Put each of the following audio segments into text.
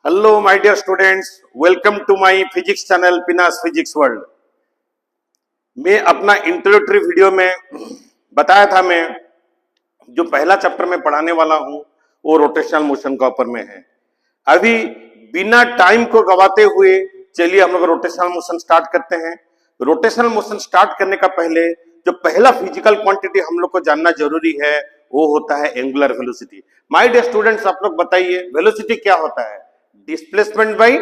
Hello my dear students, welcome to my physics channel पिनास physics world. मैं अपना introductory video में बताया था मैं जो पहला चैप्टर में पढ़ाने वाला हूं वो रोटेशनल मोशन का ऊपर में है। अभी बिना टाइम को गवाते हुए चलिए हम लोग रोटेशनल मोशन स्टार्ट करते हैं। रोटेशनल मोशन स्टार्ट करने का पहले जो पहला फिजिकल क्वांटिटी हम लोग को जानना जरूरी है वो होता है angular velocity. My dear students, आप लोग बताइए वेलोसिटी क्या होता है? Displacement by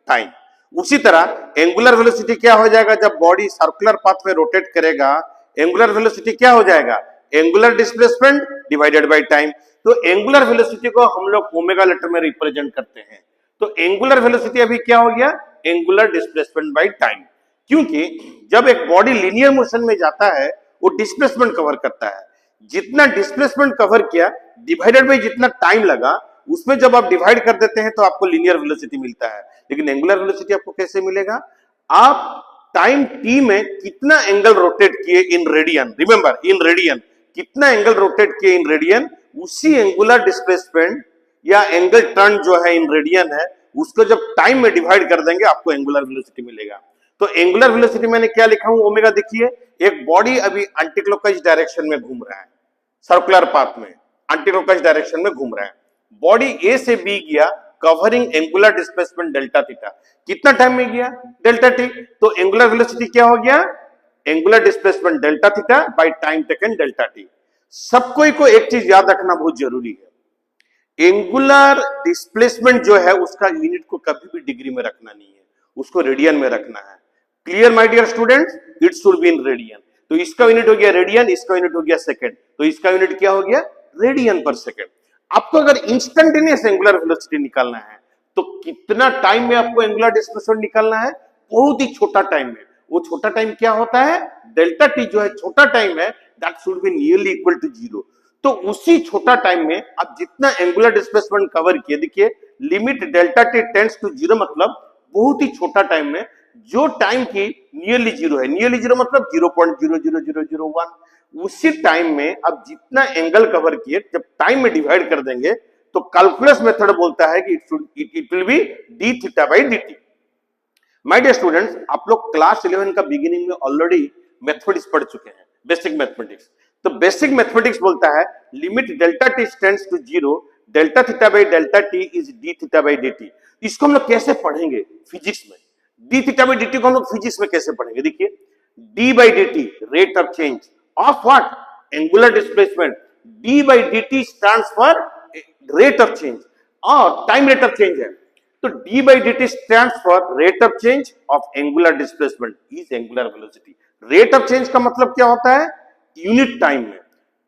time. उसी तरह एंगुलर वेलोसिटी क्या हो जाएगा? जब बॉडी सर्कुलर पाथ में रोटेट करेगा एंगुलर वेलोसिटी क्या हो जाएगा? Angular displacement divided by time. तो एंगुलर वेलोसिटी को हम लोग ओमेगा लेटर में रिप्रेजेंट करते हैं। तो एंगुलर वेलोसिटी अभी क्या हो गया? Angular displacement by time. क्योंकि जब एक बॉडी लीनियर मोशन में जाता है वो डिस्प्लेसमेंट कवर करता है। जितना डिस्प्लेसमेंट कवर किया डिवाइडेड बाय जितना टाइम लगा, उसमें जब आप डिवाइड कर देते हैं तो आपको लीनियर वेलोसिटी मिलता है। लेकिन एंगुलर वेलोसिटी आपको कैसे मिलेगा? आप टाइम टी में कितना एंगल रोटेट किए in radian, remember in radian, कितना एंगल रोटेट किए इन रेडियन, उसी एंगुलर डिस्प्लेसमेंट या एंगल टर्न जो है इन रेडियन है उसको जब टाइम में डिवाइड कर देंगे आपको एंगुलर वेलोसिटी मिलेगा। तो एंगुलर वेलोसिटी मैंने क्या लिखा हूं? ओमेगा। देखिए एक बॉडी अभी एंटीक्लॉकवाइज डायरेक्शन में घूम रहा है, सर्कुलर पाथ में एंटीक्लॉकवाइज डायरेक्शन में घूम रहा है। बॉडी ए से बी गया covering angular displacement delta theta. कितना टाइम में गया? Delta T. तो एंगुलर वेलोसिटी क्या हो गया? Angular displacement delta theta by time taken delta T. सबको को एक चीज याद रखना बहुत जरूरी है, एंगुलर डिस्प्लेसमेंट जो है उसका यूनिट को कभी भी डिग्री में रखना नहीं है, उसको रेडियन में रखना है। Clear my dear students? It should be in radian. तो इसका यूनिट हो गया रेडियन, इसका यूनिट हो गया सेकंड, तो इसका यूनिट क्या हो गया? Radian per second. आपको अगर इंस्टेंटेनियस एंगुलर वेलोसिटी निकालना है तो कितना टाइम में आपको एंगुलर डिस्प्लेसमेंट निकालना है? बहुत ही छोटा टाइम में। वो छोटा टाइम क्या होता है? डेल्टा टी जो है छोटा टाइम है, that should be nearly equal to zero. तो उसी छोटा टाइम में आप जितना एंगुलर डिस्प्लेसमेंट कवर किए, देखिए limit delta T tends to zero, मतलब बहुत ही छोटा टाइम में जो टाइम की नियरली जीरो है, नियरली जीरो मतलब 0.00001, उसी टाइम में अब जितना एंगल कवर किए जब टाइम में डिवाइड कर देंगे तो कैलकुलस मेथड बोलता है कि it will be D theta by D T. My dear students, आप लोग क्लास 11 का बिगिनिंग में ऑलरेडी मैथमेटिक्स पढ़ चुके हैं, बेसिक मैथमेटिक्स। तो बेसिक मैथमेटिक्स बोलता है limit delta T tends to zero, delta theta by delta t is d theta by D t. इसको हम लोग कैसे पढ़ेंगे फिजिक्स में? D theta by D t को हम लोग फिजिक्स में कैसे पढ़ेंगे? देखिए d by D t rate of change of what? Angular displacement. d by dt stands for rate of change और time rate of change है। तो d by dt stands for rate of change of angular displacement is angular velocity। rate of change का मतलब क्या होता है? Unit time में।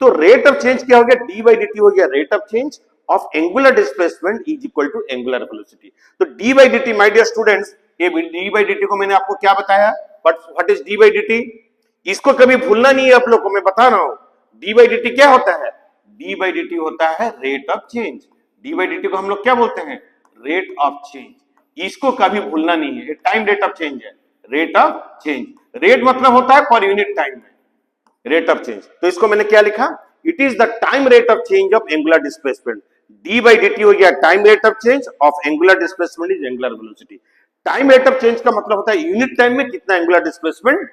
तो rate of change क्या हो गया? d by dt हो गया rate of change of angular displacement is equal to angular velocity। तो d by dt my dear students, ये d by dt को मैंने आपको क्या बताया? What is d by dt? इसको कभी भूलना नहीं है आप लोग को, मैं बता रहा हूं। डी बाई डी टी क्या होता है? डी बाई डी टी होता है rate of change. D by D t को हम लोग क्या बोलते हैं? Rate of change. इसको कभी भूलना नहीं है, ये टाइम रेट ऑफ चेंज है। रेट ऑफ चेंज, रेट मतलब होता है पर यूनिट टाइम में, रेट ऑफ चेंज। तो इसको मैंने क्या लिखा? It is the time rate of change of angular displacement. D by D T हो गया time rate of change of angular displacement is angular velocity. Time rate of change का मतलब होता है यूनिट टाइम में कितना एंगुलर डिस्प्लेसमेंट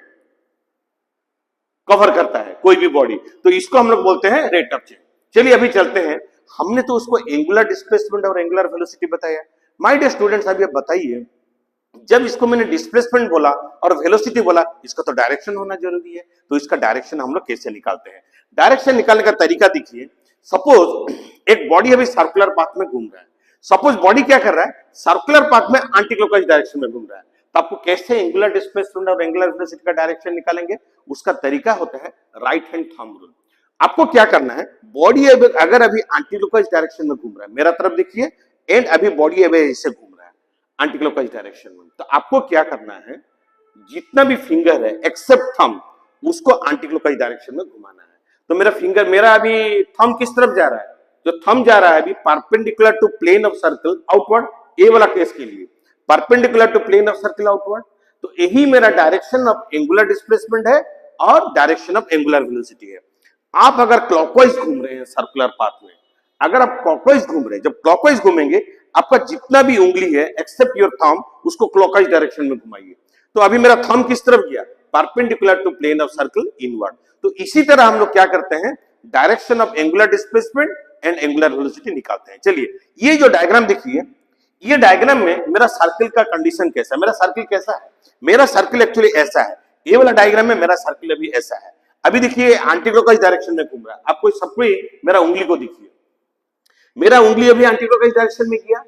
कवर करता है कोई भी बॉडी, तो इसको हम लोग बोलते हैं रेट ऑफ चेंज। चलिए अभी चलते हैं, हमने तो उसको एंगुलर डिस्प्लेसमेंट और एंगुलर वेलोसिटी बताया। माय डियर स्टूडेंट्स, अभी आप बताइए जब इसको मैंने डिस्प्लेसमेंट बोला और वेलोसिटी बोला, इसका तो डायरेक्शन होना जरूरी है। तो इसका डायरेक्शन हम लोग कैसे निकालते हैं? डायरेक्शन निकालने का तरीका देखिए। सपोज एक बॉडी अभी सर्कुलर पाथ में घूम रहा है। सपोज बॉडी क्या कर रहा है? सर्कुलर पाथ में एंटी क्लॉकवाइज डायरेक्शन में घूम रहा है। तो आपको कैसे एंगुलर डिस्प्लेसमेंट और एंगुलर वेलोसिटी का डायरेक्शन निकालेंगे? उसका तरीका होता है राइट हैंड थंब रूल। आपको क्या करना है? बॉडी अगर अभी एंटी क्लॉकवाइज डायरेक्शन में घूम रहा है, मेरा तरफ देखिए, एंड अभी बॉडी अभी ऐसे घूम रहा है एंटी क्लॉकवाइज डायरेक्शन में, तो आपको क्या करना है? जितना भी फिंगर है एक्सेप्ट थंब, उसको एंटी क्लॉकवाइज डायरेक्शन में घुमाना है। तो मेरा अभी थंब किस तरफ जा रहा है? जो थंब जा रहा है अभी perpendicular to plane of circle outward, A वाला केस के लिए perpendicular to plane of circle outward. तो यही मेरा डायरेक्शन ऑफ एंगुलर डिस्प्लेसमेंट है और डायरेक्शन ऑफ एंगुलर वेलोसिटी है। आप अगर क्लॉकवाइज घूम रहे हैं सर्कुलर पाथ में, अगर आप क्लॉकवाइज घूम रहे हैं, जब क्लॉकवाइज घूमेंगे आपका जितना भी उंगली है एक्सेप्ट योर थंब उसको क्लॉकवाइज डायरेक्शन में घुमाइए। तो अभी मेरा थंब किस तरफ गया, perpendicular to plane of circle inward. तो इसी तरह हम लोग क्या करते हैं, direction of angular displacement and angular velocity निकालते हैं। चलिए ये जो डायग्राम देखिए, ये डायग्राम में मेरा सर्कल का कंडीशन कैसा है, मेरा सर्कल कैसा है, मेरा सर्कल एक्चुअली ऐसा है। ये वाला डायग्राम में मेरा सर्कल अभी ऐसा है। अभी देखिए एंटी क्लॉकवाइज डायरेक्शन में घूम रहा है। आपको सबको मेरा उंगली को देखिए, मेरा उंगली अभी एंटी क्लॉकवाइज डायरेक्शन में गया,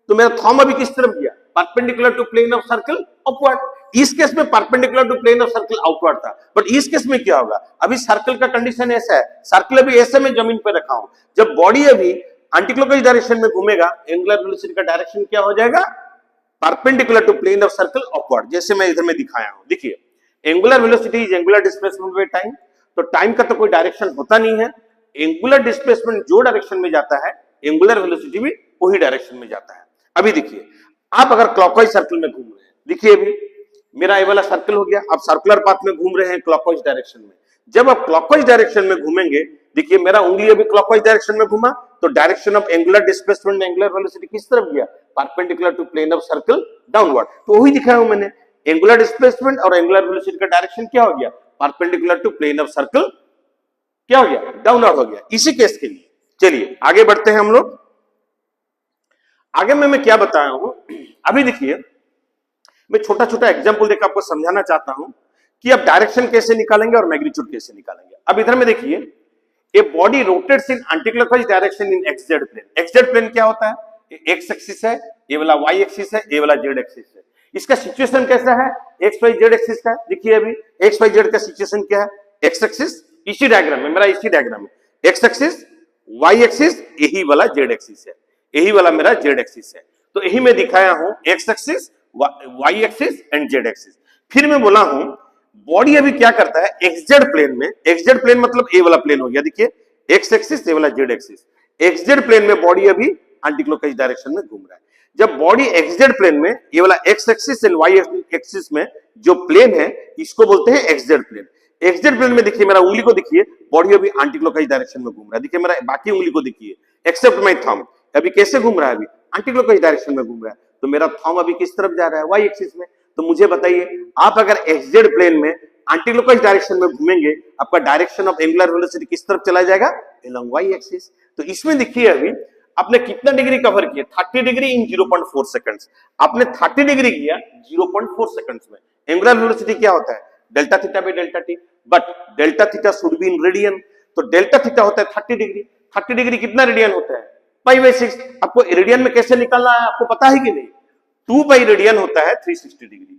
तो मेरा थंब अभी किस तरफ गया, perpendicular to plane of circle upward. इस केस में perpendicular to plane of circle outward था, बट इस केस में क्या होगा, अभी सर्कल का कंडीशन ऐसा है, सर्कल अभी ऐसे में जमीन पर रखा हूं, जब बॉडी अभी एंटी क्लॉकवाइज डायरेक्शन में घूमेगा एंगुलर वेलोसिटी का डायरेक्शन क्या हो जाएगा, perpendicular to plane of circle upward, जैसे मैं इधर में दिखाया हूं। देखिए angular velocity is angular displacement by time, तो टाइम का तो कोई डायरेक्शन होता नहीं है, एंगुलर डिस्प्लेसमेंट जो डायरेक्शन में जाता है एंगुलर वेलोसिटी भी वही डायरेक्शन में जाता है। अभी देखिए आप अगर क्लॉकवाइज सर्कल में घूम रहे हैं, देखिए अभी मेरा ये वाला सर्कल हो गया, आप सर्कुलर पाथ में घूम रहे हैं क्लॉकवाइज डायरेक्शन में। जब आप क्लॉकवाइज डायरेक्शन में घूमेंगे, देखिए मेरा उंगली अभी क्लॉकवाइज डायरेक्शन में घूमा, तो direction of angular displacement angular velocity किस तरफ गया, perpendicular to plane of circle downward. तो वही दिखाया हूं मैंने, एंगुलर डिस्प्लेसमेंट और एंगुलर वेलोसिटी का डायरेक्शन क्या हो गया, perpendicular to plane of circle क्या हो गया, डाउनवर्ड हो गया इसी केस के लिए। चलिए आगे बढ़ते हैं हम लोग। आगे मैं क्या बताया हूं, अभी देखिए मैं छोटा छोटा एग्जांपल देकर आपको समझाना चाहता हूं कि आप डायरेक्शन कैसे निकालेंगे और मैग्नीट्यूड कैसे निकालेंगे। अब इधर में देखिए a body rotates in anticlockwise direction in XZ plane. XZ plane क्या होता है, एक्स एक्सिस है, ये वाला वाई एक्सिस है, ये वाला जेड एक्सिस है। इसका सिचुएशन कैसा है, एक्स वाई जेड एक्सिस का। देखिए अभी एक्स वाई जेड का सिचुएशन क्या है, एक्स एक्सिस इसी डायग्राम में, मेरा इसी डायग्राम में एक्स एक्सिस, वाई एक्सिस, यही वाला जेड एक्सिस है, यही वाला मेरा जेड एक्सिस है। तो यही मैं दिखाया हूं X axis, Y axis and Z axis. फिर मैं बोला हूं बॉडी अभी क्या करता है एक्सजेड प्लेन में, एक्सजेड प्लेन मतलब ए वाला प्लेन हो गया, देखिए एक्स एक्सिस, ये वाला जेड एक्सिस। एक्सजेड प्लेन में बॉडी अभी एंटीक्लॉकवाइज डायरेक्शन में घूम रहा है। जब बॉडी एक्सजेड प्लेन में, ये वाला X axis and Y axis में जो प्लेन है इसको बोलते हैं एक्सजेड प्लेन। एक्सजेड प्लेन में देखिए मेरा उंगली को देखिए, बॉडी अभी एंटीक्लॉकवाइज डायरेक्शन में घूम रहा है। देखिए मेरा बाकी उंगली को देखिए, एक्सेप्ट माय थंब, अभी कैसे घूम रहा है, अभी एंटीक्लॉकवाइज डायरेक्शन में घूम रहा है। तो मेरा थंब अभी किस तरफ जा रहा है, वाई एक्सिस में। तो मुझे बताइए आप अगर एक्सजेड प्लेन में एंटीक्लॉकवाइज डायरेक्शन में घूमेंगे, आपका डायरेक्शन ऑफ एंगुलर वेलोसिटी किस तरफ चला जाएगा, अलोंग वाई एक्सिस। तो इसमें देखिए अभी आपने कितना डिग्री कवर किया, 30 डिग्री इन 0.4 सेकंड्स। आपने 30 डिग्री किया 0.4 सेकंड्स में। एंगुलर वेलोसिटी क्या होता है, delta theta by delta T, but delta theta should be in radian. तो डेल्टा थीटा होता है 30 डिग्री। 30 डिग्री कितना रेडियन होता है, पाई/6। आपको रेडियन में कैसे निकालना है आपको पता है कि नहीं, 2 पाई रेडियन होता है 360 डिग्री,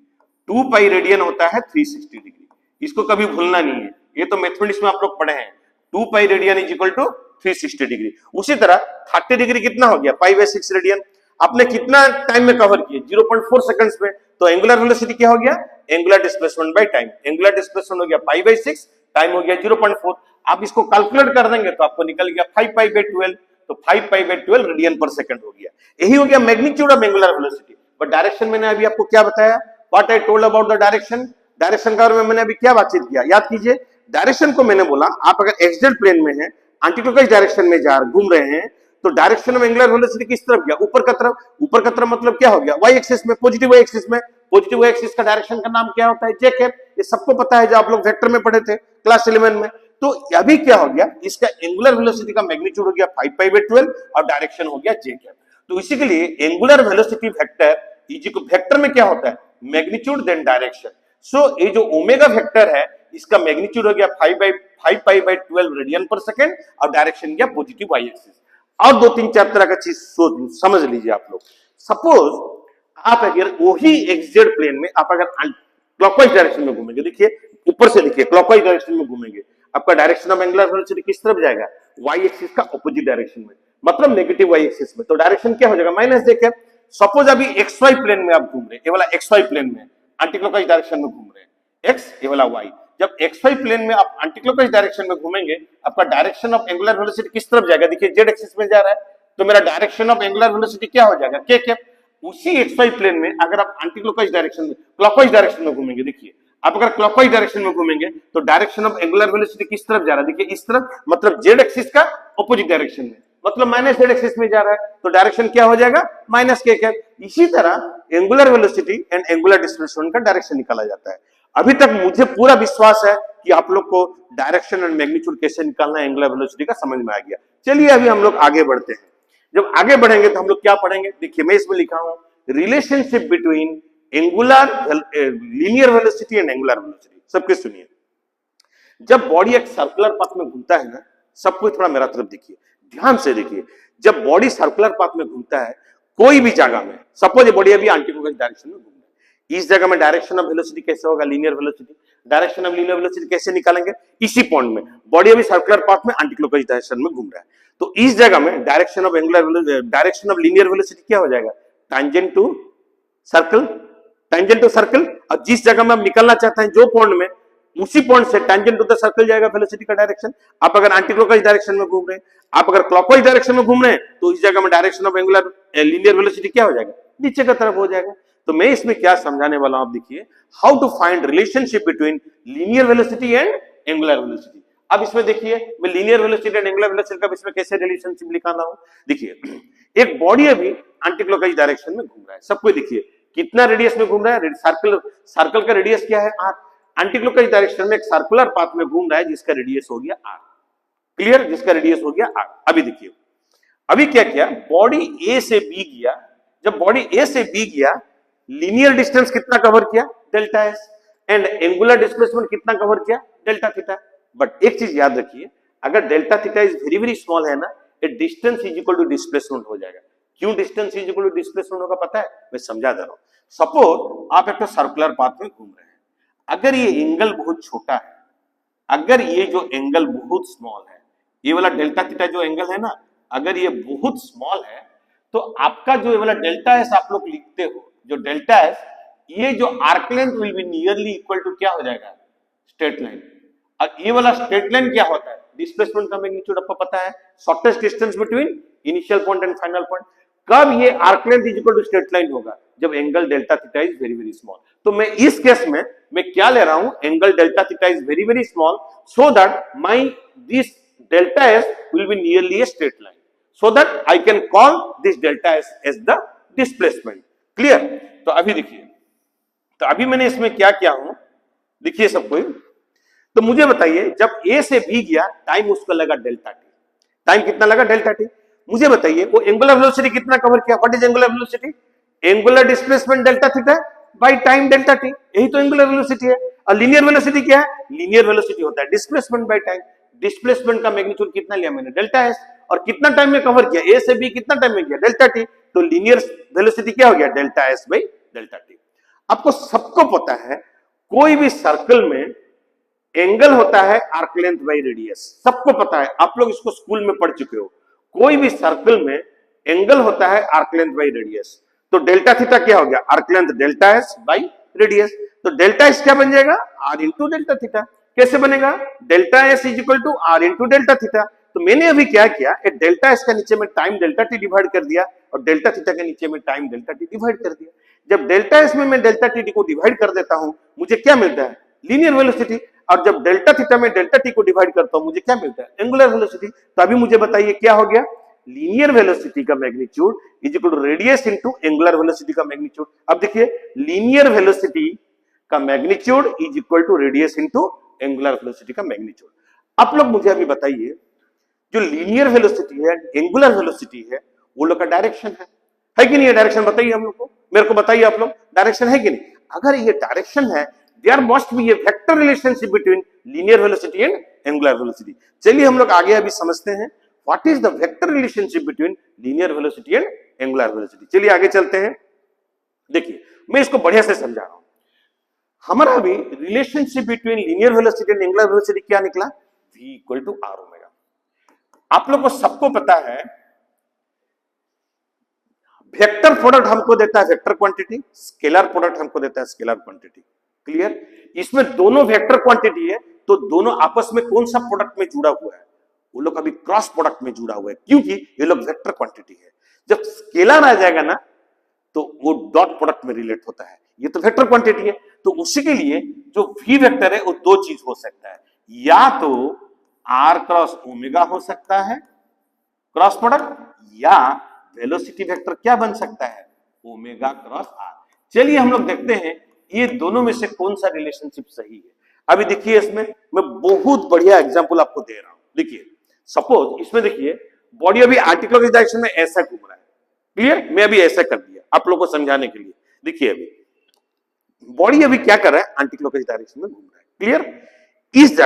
2 पाई रेडियन होता है 360 डिग्री। इसको कभी भूलना नहीं है, ये तो मैथमेटिक्स में आप लोग पढ़े हैं, 2 pi radian is equal to 360 degree. उसी तरह 30 डिग्री कितना हो गया, पाई/6 रेडियन। आपने कितना टाइम में कवर किया, 0.4 सेकंड्स में। तो एंगुलर वेलोसिटी क्या हो गया, angular displacement by time. Angular displacement हो गया पाई/6, टाइम हो गया 0.4। आप इसको कैलकुलेट कर देंगे तो आपको निकल गया 5 पाई बाय 12। तो 5 pi by 12 radian per second हो गया। यही हो गया magnitude of angular velocity. But direction मैंने अभी आपको क्या बताया, what I told about the direction. Direction के बारे में मैंने अभी क्या बातचीत किया, याद कीजिए। डायरेक्शन को मैंने बोला आप अगर एक्सजेड प्लेन में है, एंटीक्लॉकवाइज डायरेक्शन में घूम रहे हैं, तो डायरेक्शन ऑफ एंगुलर वेलोसिटी किस तरफ गया, ऊपर का तरफ। ऊपर का तरफ मतलब क्या हो गया, वाई एक्सिस में, पॉजिटिव वाई एक्सिस में। पॉजिटिव वाई एक्सिस का डायरेक्शन का नाम क्या होता है, जे कैप। ये सबको पता है, जो आप लोग वेक्टर में पढ़े थे क्लास 11 में। तो अभी क्या हो गया, इसका एंगुलर वेलोसिटी का मैग्नीट्यूड हो गया 5 पाई बाय 12 और डायरेक्शन हो गया जे कैप। तो इसी के लिए एंगुलर वेलोसिटी वेक्टर वेक्टर में क्या होता है, मैग्नीट्यूड देन डायरेक्शन। सो ये जो ओमेगा वेक्टर है इसका मैग्नीट्यूड हो गया 5 pi by 12 radian per second और डायरेक्शन गया पॉजिटिव वाई एक्सिस। और 2-3-4 तरह का चीज समझ लीजिए आप लोग। सपोज आप अगर वही एक्सजेड प्लेन में आप अगर क्लॉकवाइज डायरेक्शन में घूमेंगे, देखिए ऊपर से लिखिए, क्लॉकवाइज डायरेक्शन में घूमेंगे, आपका डायरेक्शन ऑफ एंगुलर वेलोसिटी किस तरफ जाएगा, वाई एक्सिस का ऑपोजिट डायरेक्शन में, मतलब नेगेटिव वाई एक्सिस में। तो डायरेक्शन क्या हो जाएगा, माइनस जे कैप। सपोज अभी एक्स वाई प्लेन में आप घूम रहे हैं, ये वाला एक्स वाई प्लेन में एंटीक्लॉकवाइज डायरेक्शन में घूम रहे हैं, एक्स ये वाला वाई। जब एक्स वाई प्लेन में आप एंटीक्लॉकवाइज डायरेक्शन में घूमेंगे, आपका डायरेक्शन ऑफ एंगुलर वेलोसिटी किस तरफ जाएगा, देखिए जेड एक्सिस में जा रहा है, तो मेरा डायरेक्शन ऑफ एंगुलर वेलोसिटी क्या हो जाएगा, के कैप। उसी एक्स वाई प्लेन में अगर आप एंटीक्लॉकवाइज डायरेक्शन में, क्लॉकवाइज डायरेक्शन में घूमेंगे, देखिए आप अगर क्लॉकवाइज डायरेक्शन में घूमेंगे तो डायरेक्शन ऑफ एंगुलर वेलोसिटी किस तरफ जा रहा है, देखिए इस तरफ, मतलब जेड एक्सिस का ऑपोजिट डायरेक्शन में। मतलब माइनस जेड एक्सिस में जा रहा है, तो डायरेक्शन क्या हो जाएगा, माइनस के कैप। इसी तरह angular velocity and angular displacement का डायरेक्शन निकाला जाता है। अभी तक मुझे पूरा विश्वास है कि आप लोग को डायरेक्शन एंड मैग्नीट्यूड कैसे निकालना है एंगुलर वेलोसिटी का समझ में आ गया। चलिए अभी हम लोग आगे बढ़ते हैं। जब आगे बढ़ेंगे तो हम लोग क्या पढ़ेंगे, देखिए मैं इसमें लिखा हूं relationship between angular linear velocity and angular velocity. सबके सुनिए, जब बॉडी एक सर्कुलर पाथ में घूमता है ना, सबको थोड़ा मेरा तरफ देखिए, ध्यान से देखिए। जब बॉडी सर्कुलर पाथ में घूमता है कोई भी जगह में, सपोज ये बॉडी अभी एंटीक्लॉकवाइज डायरेक्शन में घूम रहा है, इस जगह में डायरेक्शन ऑफ वेलोसिटी कैसे होगा, linear velocity. Direction of linear velocity कैसे निकालेंगे, इसी पॉइंट में बॉडी अभी सर्कुलर पाथ में एंटीक्लॉकवाइज डायरेक्शन में घूम रहा है, तो इस जगह में direction of angular direction of linear velocity क्या हो जाएगा, tangent to circle, tangent to circle. और जिस जगह में हम निकलना चाहते हैं जो पॉइंट में, उसी पॉइंट से टैंजेंट टू द सर्कल जाएगा वेलोसिटी का डायरेक्शन। आप अगर एंटी क्लॉकवाइज डायरेक्शन में घूम रहे हैं, आप अगर क्लॉकवाइज डायरेक्शन में घूम रहे हैं, तो इस जगह में direction of angular linear velocity क्या हो जाएगा, नीचे की तरफ हो जाएगा। तो मैं इसमें क्या समझाने वाला हूं, आप देखिए, how to find relationship between linear velocity and angular velocity. अब इसमें देखिए मैं linear velocity and angular velocity का इसमें कैसे रिलेशनशिप निकालना हूं। देखिए एक बॉडी अभी एंटी क्लॉकवाइज डायरेक्शन में घूम रहा है, सबको देखिए कितना रेडियस में घूम रहा है, सर्कल का रेडियस क्या है, आर। एंटी क्लॉकवाइज डायरेक्शन में एक सर्कुलर पाथ में घूम रहा है जिसका रेडियस हो गया आर, क्लियर, जिसका रेडियस हो गया आर। अभी देखिए अभी क्या किया, बॉडी ए से बी गया, जब बॉडी ए से बी गया लीनियर डिस्टेंस कितना कवर किया, delta s, and angular displacement कितना कवर किया, डेल्टा थीटा। बट एक चीज याद रखिए, अगर delta theta is very very small है ना, a distance is equal to displacement हो जाएगा। क्यों distance is equal to displacement होगा पता है, मैं समझा दे रहा हूं। सपोज आप एक तो सर्कुलर पाथ में घूम रहे हैं, अगर ये एंगल बहुत छोटा है, अगर ये जो एंगल बहुत स्मॉल है, ये वाला डेल्टा थीटा जो एंगल है ना, अगर ये बहुत स्मॉल है, तो आपका जो ये वाला डेल्टा एस आप लोग लिखते हो, जो डेल्टा एस, ये जो arc length will be nearly equal to क्या हो जाएगा, स्ट्रेट लाइन। और ये वाला स्ट्रेट लाइन क्या होता है, डिस्प्लेसमेंट का मैग्नीट्यूड आपको पता है, shortest distance between initial point and final point. कब ये arc length is equal to straight line होगा, जब angle delta theta is very very small. तो मैं इस केस में मैं क्या ले रहा हूं, angle delta theta is very very small, so that my this delta S will be nearly a straight line, so that I can call this delta s as the displacement, clear। तो अभी देखिए, तो अभी मैंने इसमें क्या किया हूं, देखिए सबको, तो मुझे बताइए जब a से b गया टाइम उसका लगा डेल्टा टी, टाइम कितना लगा, डेल्टा टी। मुझे बताइए वो एंगुलर वेलोसिटी कितना कवर किया, what is angular velocity, angular displacement delta theta by time delta T, यही तो एंगुलर वेलोसिटी है। और लीनियर वेलोसिटी क्या है, लीनियर वेलोसिटी होता है डिस्प्लेसमेंट बाय टाइम। डिस्प्लेसमेंट का मैग्नीट्यूड कितना लिया मैंने, डेल्टा एस, और कितना टाइम में कवर किया, ए से बी कितना टाइम में किया, डेल्टा टी। तो लीनियर वेलोसिटी क्या हो गया, delta s by delta T. आपको सबको पता है कोई भी सर्कल में एंगल होता है आर्क लेंथ बाई रेडियस, सबको पता है, आप लोग इसको स्कूल में पढ़ चुके हो। कोई भी सर्कल में एंगल होता है आर्क लेंथ बाई रेडियस, तो डेल्टा थीटा क्या हो गया, arc length delta s by radius. तो डेल्टा एस क्या बन जाएगा, आर इंटू डेल्टा थीटा। कैसे बनेगा, delta s is equal to r into delta theta. तो मैंने अभी क्या किया, एक डेल्टा एस के नीचे में टाइम डेल्टा टी डिवाइड कर दिया, और डेल्टा थीटा के नीचे में टाइम डेल्टा टी डिवाइड कर दिया। जब डेल्टा एस में मैं डेल्टा टी को डिवाइड कर देता हूं, मुझे क्या मिलता है, लीनियर वेलोसिटी। और जब डेल्टा थीटा में डेल्टा टी को डिवाइड करता हूं, मुझे क्या मिलता है, एंगुलर वेलोसिटी। तो अभी मुझे बताइए क्या हो गया, लीनियर वेलोसिटी का magnitude is equal to radius into angular velocity का मैग्नीट्यूड। अब देखिए लीनियर वेलोसिटी का magnitude is equal to radius into angular velocity का मैग्नीट्यूड। आप लोग मुझे अभी बताइए, जो लीनियर वेलोसिटी है, एंगुलर वेलोसिटी है, वो लोग का डायरेक्शन है कि नहीं है, डायरेक्शन बताइए हम लोग को, मेरे को बताइए आप लोग, डायरेक्शन है कि नहीं। अगर ये डायरेक्शन है, there must be a vector relationship between linear velocity and angular velocity. चलिए हम लोग आगे अभी समझते हैं what is the vector relationship between linear velocity and angular velocity. चलिए आगे चलते हैं। देखिए मैं इसको बढ़िया से समझा रहा हूं। हमारा अभी relationship between linear velocity and angular velocity क्या निकला, v equal to r omega. आप लोग को सबको पता है वेक्टर प्रोडक्ट हमको देता है वेक्टर क्वांटिटी, स्केलर प्रोडक्ट हमको देता है स्केलर क्वांटिटी, क्लियर। इसमें दोनों वेक्टर क्वांटिटी है, तो दोनों आपस में कौन सा प्रोडक्ट में जुड़ा हुआ है, वो लोग अभी क्रॉस प्रोडक्ट में जुड़ा हुआ है, क्योंकि ये लोग वेक्टर क्वांटिटी है। जब स्केलर आ जाएगा ना, तो वो डॉट प्रोडक्ट में रिलेट होता है, ये तो वेक्टर क्वांटिटी है। तो उसी के लिए जो v वेक्टर है वो दो चीज हो सकता है, या तो r क्रॉस ओमेगा हो सकता है, क्रॉस प्रोडक्ट या वेलोसिटी वेक्टर क्या बन सकता है, ओमेगा क्रॉस आर। चलिए हम लोग देखते हैं ये दोनों में से कौन सा रिलेशनशिप सही है। अभी देखिए इसमें मैं बहुत बढ़िया एग्जांपल आपको दे रहा हूं। देखिए सपोज इसमें देखिए बॉडी अभी एंटीक्लॉकवाइज डायरेक्शन में ऐसा घूम रहा है, क्लियर, मैं अभी ऐसा कर दिया आप लोगों को समझाने के लिए। देखिए अभी बॉडी अभी क्या कर रहा है, एंटीक्लॉकवाइज डायरेक्शन में घूम रहा है, क्लियर। इस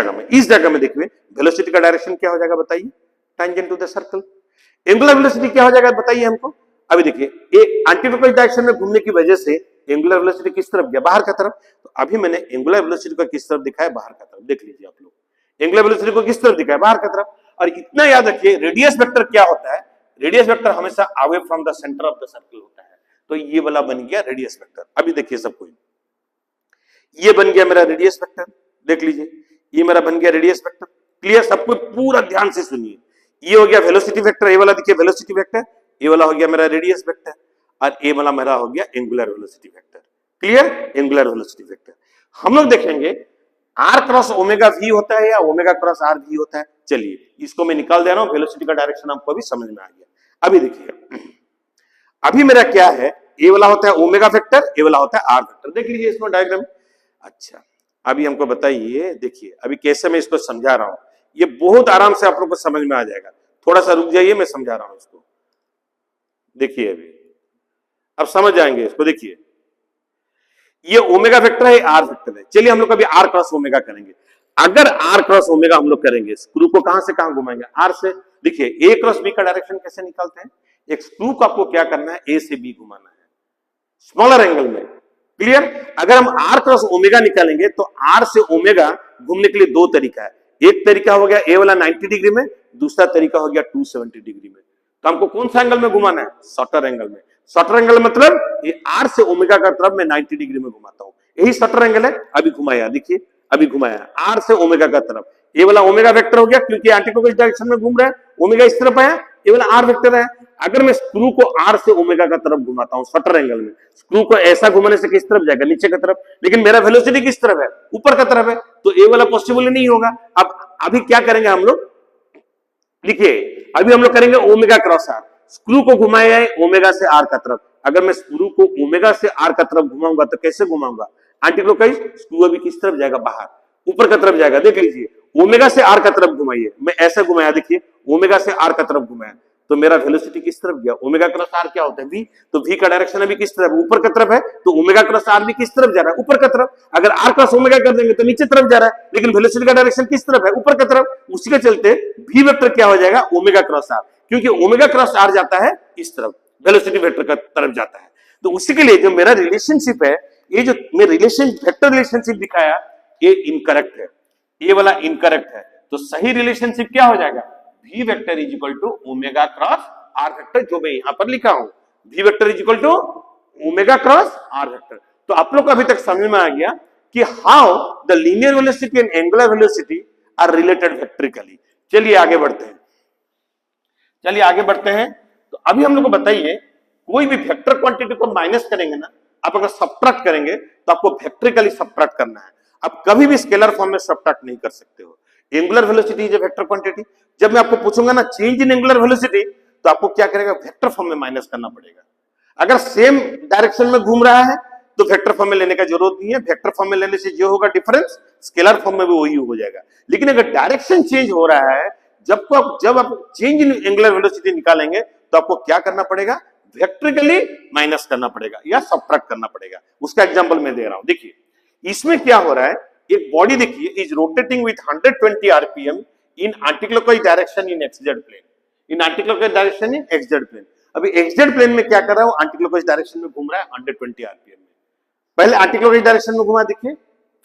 जगह में देखिए वेलोसिटी का डायरेक्शन क्या हो जाएगा बताइए, tangent to the circle. Angular velocity क्या हो जाएगा बताइए हमको। अभी देखिए एक एंटीक्लॉकवाइज डायरेक्शन में घूमने की वजह से एंगुलर वेलोसिटी किस तरफ गया, बाहर का तरफ। तो अभी मैंने एंगुलर वेलोसिटी को किस तरफ दिखाया, बाहर का तरफ। देख लीजिए आप लोग एंगुलर वेलोसिटी को किस तरफ दिखाया, बाहर का तरफ। और इतना याद रखिए रेडियस वेक्टर क्या होता है, रेडियस वेक्टर हमेशा away from the centre of the circle होता है। तो ये वाला बन गया रेडियस वेक्टर। अभी देखिए सबको, ये बन गया मेरा रेडियस वेक्टर, देख लीजिए ये मेरा बन गया रेडियस वेक्टर, क्लियर। सबको पूरा ध्यान से सुनिए, ये हो गया वेलोसिटी वेक्टर, ये वाला देखिए वेलोसिटी वेक्टर, ये वाला हो गया मेरा रेडियस वेक्टर, और ये वाला मेरा हो गया angular velocity vector, clear, angular velocity vector. हम लोग देखेंगे आर क्रॉस ओमेगा वी होता है या ओमेगा क्रॉस आर वी होता है। चलिए इसको मैं निकाल दे रहा हूं, वेलोसिटी का डायरेक्शन आपको अभी समझ में आ गया। अभी देखिए अभी मेरा क्या है, ये वाला होता है ओमेगा वेक्टर, ये वाला होता है आर वेक्टर। देख लीजिए इसमें डायग्राम। अच्छा अभी हमको बताइए, देखिए अभी कैसे मैं इसको समझा रहा हूं, ये बहुत आराम से आप लोग को समझ में आ जाएगा। थोड़ा सा रुक जाइए, मैं समझा रहा हूं इसको। देखिए अभी अब समझ जाएंगे इसको। देखिए ये ओमेगा वेक्टर है, आर वेक्टर है। चलिए हम लोग अभी आर क्रॉस ओमेगा करेंगे। अगर आर क्रॉस ओमेगा हम लोग करेंगे, स्क्रू को कहां से कहां घुमाएंगे, आर से। देखिए ए क्रॉस बी का डायरेक्शन कैसे निकालते हैं, एक स्क्रू को आपको क्या करना है, ए से बी घुमाना है स्मॉलर एंगल में, क्लियर। अगर हम आर क्रॉस ओमेगा निकालेंगे तो आर से ओमेगा घूमने के लिए दो तरीका है। एक तरीका हो गया ए वाला 90 डिग्री में, दूसरा तरीका हो गया 270 डिग्री में। तो हमको कौन सा एंगल में घुमाना है, शॉर्टर एंगल में। शॉर्टर एंगल मतलब ये आर से ओमेगा का तरफ मैं 90 डिग्री में घुमाता हूं, यही शॉर्टर एंगल है। अभी घुमाया, देखिए अभी घुमाया आर से ओमेगा का तरफ। ये वाला ओमेगा वेक्टर हो गया क्योंकि एंटीक्लॉकवाइज डायरेक्शन में घूम रहा है, ओमेगा इस तरफ आया, ये वाला आर वेक्टर है। अगर मैं स्क्रू को आर से ओमेगा का तरफ घुमाता हूं शॉर्टर एंगल में, स्क्रू को ऐसा घुमाने से किस तरफ जाएगा, नीचे की तरफ, लेकिन मेरा वेलोसिटी किस तरफ है, ऊपर का तरफ है, तो ये वाला पॉसिबल नहीं होगा। अब अभी क्या करेंगे हम लोग, देखिए अभी हम लोग करेंगे ओमेगा क्रॉस आर। स्क्रू को घुमाया है ओमेगा से आर का तरफ, अगर मैं स्क्रू को ओमेगा से आर का तरफ घुमाऊंगा तो कैसे घुमाऊंगा, एंटीक्लॉकवाइज। स्क्रू अभी किस तरफ जाएगा, बाहर, ऊपर का तरफ जाएगा। देख लीजिए ओमेगा से आर का तरफ घुमाइए, मैं ऐसे घुमाया, देखिए ओमेगा से आर का तरफ घुमाया तो मेरा वेलोसिटी किस तरफ गया, ओमेगा क्रॉस आर क्या होता है, वी। तो वी का डायरेक्शन अभी किस तरफ, ऊपर का तरफ है, तो ओमेगा क्रॉस आर भी किस तरफ जा रहा है, ऊपर का तरफ। अगर आर क्रॉस ओमेगा कर देंगे तो नीचे तरफ जा रहा है, लेकिन वेलोसिटी का डायरेक्शन किस तरफ है, ऊपर का तरफ। उसी के चलते वी वेक्टर क्या हो जाएगा, ओमेगा क्रॉस आर, क्योंकि ओमेगा क्रॉस आर जाता है इस तरफ, वेलोसिटी वेक्टर का तरफ जाता है। तो उसी के लिए जो मेरा रिलेशनशिप है, ये जो मैं वेक्टर रिलेशनशिप दिखाया, ये इनकरेक्ट है, ये वाला इनकरेक्ट है। तो सही रिलेशनशिप क्या हो जाएगा, v vector is equal to omega cross r vector, जो मैं यहां पर लिखा हूं, v vector is equal to omega cross r vector. तो आप लोग को अभी तक समझ में आ गया कि how the linear velocity and angular velocity are related vectorially. चलिए आगे बढ़ते हैं, चलिए आगे बढ़ते हैं। तो अभी हम लोग को बताइए, कोई भी वेक्टर क्वांटिटी को माइनस करेंगे ना, आप अगर सब्ट्रैक्ट करेंगे तो आपको वेक्ट्रिकली सब्ट्रैक्ट करना है। आप कभी भी स्केलर फॉर्म में सब्ट्रैक्ट नहीं कर सकते हो। Angular velocity is a vector quantity. जब मैं आपको पूछूंगा ना चेंज इन एंगुलर वेलोसिटी, तो आपको क्या करेगा, वेक्टर फॉर्म में माइनस करना पड़ेगा। अगर सेम डायरेक्शन में घूम रहा है तो वेक्टर फॉर्म में लेने का जरूरत नहीं है, वेक्टर फॉर्म में लेने से जो होगा डिफरेंस, स्केलर फॉर्म में भी वही हो जाएगा। लेकिन अगर डायरेक्शन चेंज हो रहा है, जब आप चेंज इन एंगुलर वेलोसिटी निकालेंगे तो आपको क्या करना पड़ेगा, वेक्ट्रिकली माइनस करना पड़ेगा या सब्ट्रैक्ट करना पड़ेगा। उसका एग्जांपल मैं दे रहा हूं। देखिए इसमें क्या हो रहा है, एक बॉडी देखिए is rotating with 120 RPM in anticlockwise direction in XZ plane, in anticlockwise direction in XZ plane. अभी एक्सजेड प्लेन में क्या कर रहा है, वो एंटीक्लॉकवाइज डायरेक्शन में घूम रहा है 120 आरपीएम में। पहले एंटीक्लॉकवाइज डायरेक्शन में घुमा, देखिए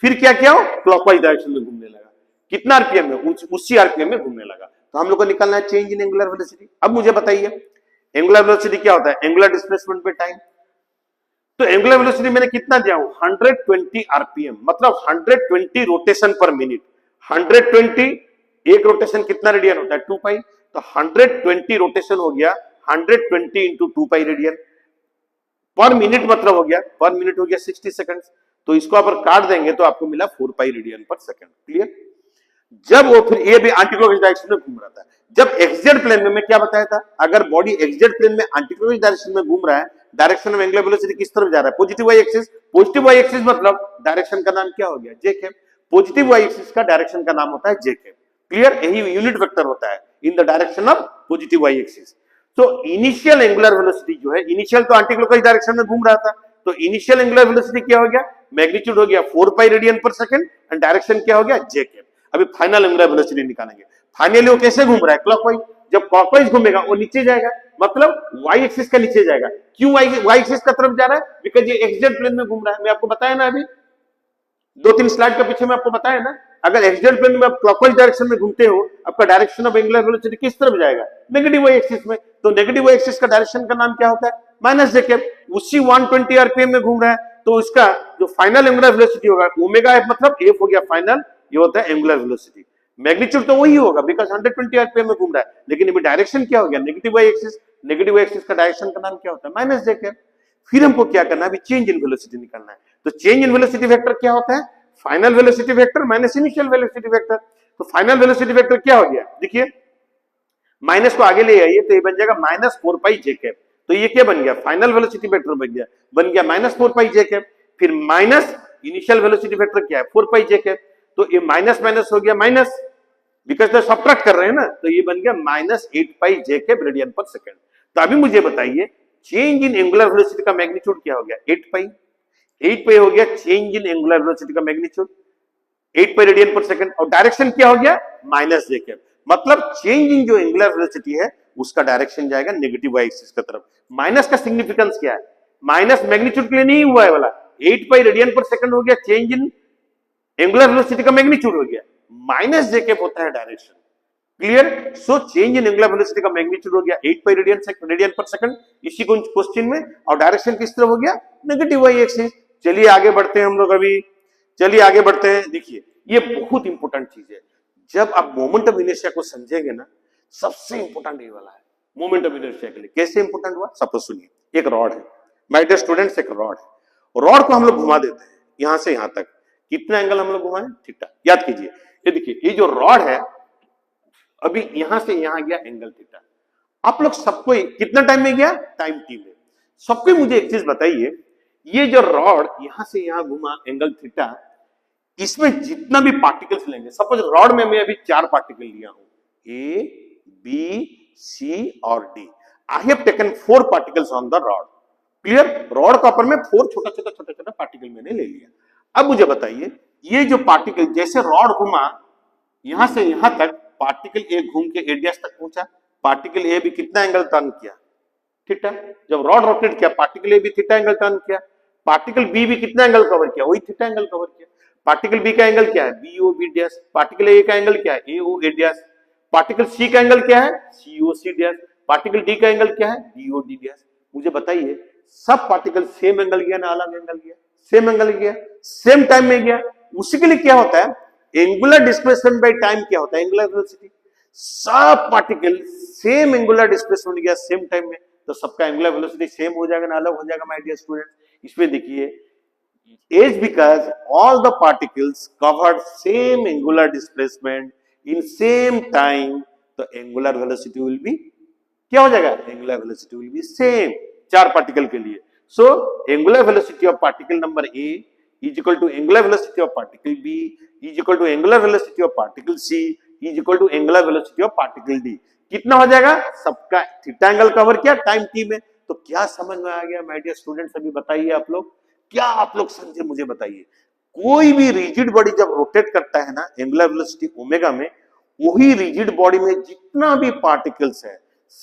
फिर क्या किया, क्लॉकवाइज डायरेक्शन में घूमने लगा। कितना आरपीएम में, उसी आरपीएम में घूमने लगा। तो हम लोग को निकालना है चेंज इन एंगुलर वेलोसिटी। अब मुझे बताइए एंगुलर वेलोसिटी क्या होता है, एंगुलर डिस्प्लेसमेंट पे टाइम। तो एंगुलर वेलोसिटी मैंने कितना दिया हूं, 120 आरपीएम, मतलब 120 रोटेशन पर मिनट। 120 एक रोटेशन कितना रेडियन होता है, 2 पाई। तो 120 रोटेशन हो गया 120 इंटू 2 पाई रेडियन पर मिनट, मतलब हो गया पर मिनट हो गया 60 सेकंड। तो इसको आप काट देंगे तो आपको मिला 4 पाई रेडियन पर सेकंड, क्लियर। जब वो फिर ये भी एंटीक्लॉकवाइज डायरेक्शन में घूम रहा था। जब एक्सजेड प्लेन में मैं क्या बताया था, अगर बॉडी एक्सजेड प्लेन में एंटीक्लॉकवाइज डायरेक्शन में घूम रहा है, डायरेक्शन ऑफ एंगुलर वेलोसिटी किस तरफ जा रहा है, positive Y axis. Positive Y axis मतलब डायरेक्शन का नाम क्या हो गया, J cap. Positive Y axis का डायरेक्शन का नाम होता है जे कैप। क्लियर, यही यूनिट वेक्टर होता है in the direction of positive Y axis. तो इनिशियल एंगुलर वेलोसिटी जो है, इनिशियल तो एंटीक्लॉकवाइज डायरेक्शन में घूम रहा था, तो इनिशियल एंगुलर वेलोसिटी क्या हो गया, मैग्नीट्यूड हो गया 4 पाई radian per second, and direction क्या हो गया, जे कैप। अभी फाइनल एंगुलर वेलोसिटी निकालेंगे। फाइनली वो कैसे घूम रहा है, क्लॉकवाइज। जब क्लॉकवाइज घूमेगा वो नीचे जाएगा, मतलब वाई एक्सिस का नीचे जाएगा। क्यों वाई एक्सिस का तरफ जा रहा है, बिकॉज ये एक्सजेड प्लेन में घूम रहा है। मैं आपको बताया ना अभी 2-3 स्लाइड के पीछे में आपको बताया ना, अगर एक्सजेड प्लेन में आप क्लॉकवाइज डायरेक्शन में घूमते हो, आपका डायरेक्शन ऑफ एंगुलर वेलोसिटी किस तरफ जाएगा, नेगेटिव वाई एक्सिस में। तो नेगेटिव वाई एक्सिस का डायरेक्शन का नाम क्या होता है, माइनस जे कैप। उसी 120 आरपीएम में घूम रहा है, तो इसका जो फाइनल एंगुलर वेलोसिटी होगा ओमेगा एफ, मतलब एफ हो गया फाइनल, ये होता है एंगुलर वेलोसिटी। मैग्नीट्यूड तो वही होगा बिकॉज 120 आरपीएम में घूम रहा है, लेकिन अभी डायरेक्शन क्या हो गया, negative Y axis. Negative Y axis का डायरेक्शन का नाम क्या होता है, माइनस जे कैप। फिर हमको क्या करना है, अभी चेंज इन वेलोसिटी निकालना है। तो चेंज इन वेलोसिटी वेक्टर क्या होता है, final velocity vector minus initial velocity vector. तो फाइनल वेलोसिटी वेक्टर क्या हो गया, देखिए माइनस को आगे ले आइए तो ये बन जाएगा माइनस 4 पाई जे कैप। तो ये क्या बन गया, फाइनल वेलोसिटी वेक्टर बन गया माइनस 4 पाई जे कैप। फिर माइनस इनिशियल वेलोसिटी वेक्टर क्या है, 4 पाई जे कैप। तो ये माइनस माइनस हो गया माइनस, बिकॉज तो सब्ट्रैक्ट कर रहे हैं ना, तो ये बन गया माइनस 8 पाई जे कैप रेडियन पर सेकंड। तो अभी मुझे बताइए चेंज इन एंगुलर वेलोसिटी का मैग्नीट्यूड क्या हो गया, 8 पाई। 8 पाई हो गया चेंज इन एंगुलर वेलोसिटी का मैग्नीट्यूड, 8 पाई रेडियन पर सेकंड। और डायरेक्शन क्या हो गया, माइनस जे कैप। मतलब चेंज इन जो एंगुलर वेलोसिटी है उसका डायरेक्शन जाएगा नेगेटिव वाई एक्सिस की तरफ। माइनस का सिग्निफिकेंस क्या है, माइनस मैग्नीट्यूड के लिए नहीं हुआ है वाला, 8 पाई रेडियन पर सेकंड हो गया चेंज इन एंगुलर वेलोसिटी का मैग्नीट्यूड हो गया, माइनस जे कैप होता है direction. Clear, so change in angular velocity का मैग्नीट्यूड हो गया 8 पाई रेडियन पर सेकंड, इसी को क्वेश्चन में। और डायरेक्शन किस तरफ हो गया, नेगेटिव वाई एक्सिस। चलिए आगे बढ़ते हैं हम लोग, अभी चलिए आगे बढ़ते हैं। देखिए ये बहुत इंपॉर्टेंट चीज है, जब आप मोमेंट ऑफ इनर्शिया को समझेंगे ना, सबसे इंपॉर्टेंट ये वाला है मोमेंट ऑफ इनर्शिया के लिए। कैसे इंपॉर्टेंट हुआ, सपोज सुनिए, एक रॉड है माय डियर स्टूडेंट्स, एक रॉड है। रॉड को हम लोग घुमा देते हैं यहां से यहां तक, कितना एंगल हम लोग घुमाए, थीटा। याद कीजिए, ये देखिए ये जो रॉड है अभी यहां से यहां गया एंगल थीटा। आप लोग सबको कितना टाइम में गया, टाइम टी में। सबको मुझे एक चीज बताइए, ये जो रॉड यहां से यहां घुमा एंगल थीटा, इसमें जितना भी पार्टिकल्स लेंगे, सपोज रॉड में मैं अभी 4 पार्टिकल लिया हूं, ए बी सी और D. I have taken 4 particles on the rod. Clear, rod का ऊपर में 4 छोटा छोटा पार्टिकल मैंने ले लिया। अब मुझे बताइए ये जो पार्टिकल, जैसे रॉड घुमा यहां से यहां तक, पार्टिकल ए घूम के एरिया तक पहुंचा, पार्टिकल ए भी कितना एंगल टर्न किया, थीटा। जब रॉड रोटेट किया पार्टिकल ए भी थीटा एंगल टर्न किया, पार्टिकल बी भी कितना एंगल कवर किया, वही थीटा एंगल कवर किया। पार्टिकल बी का एंगल क्या है, B O B dash. Particle A का एंगल क्या है, ए ओ ए डैश। पार्टिकल सी का एंगल क्या है, सी ओ सी डैश। पार्टिकल डी का एंगल क्या है, डी ओ डी डैश। मुझे बताइए सब पार्टिकल सेम एंगल गया ना अलग एंगल गया, सेम एंगल गया, सेम टाइम में गया। उसी के लिए क्या होता है, एंगुलर डिस्प्लेसमेंट बाय टाइम क्या होता है, एंगुलर वेलोसिटी। सब पार्टिकल सेम एंगुलर डिस्प्लेसमेंट गया सेम टाइम में, तो सबका एंगुलर वेलोसिटी सेम हो जाएगा ना अलग हो जाएगा, माय डियर स्टूडेंट। इसमें देखिए is because all the particles covered same angular displacement in same time, तो angular velocity will be क्या हो जाएगा, angular velocity will be same 4 particle के लिए। so angular velocity of particle number A is equal to angular velocity of particle B is equal to angular velocity of particle C is equal to angular velocity of particle D। कितना हो जाएगा, सबका theta angle cover किया time t में। तो क्या समझ में आ गया माय डियर स्टूडेंट्स, अभी बताइए आप लोग, क्या आप लोग समझे मुझे बताइए। कोई भी रिजिड बॉडी जब रोटेट करता है ना एंगुलर वेलोसिटी ओमेगा में, वही रिजिड बॉडी में जितना भी पार्टिकल्स है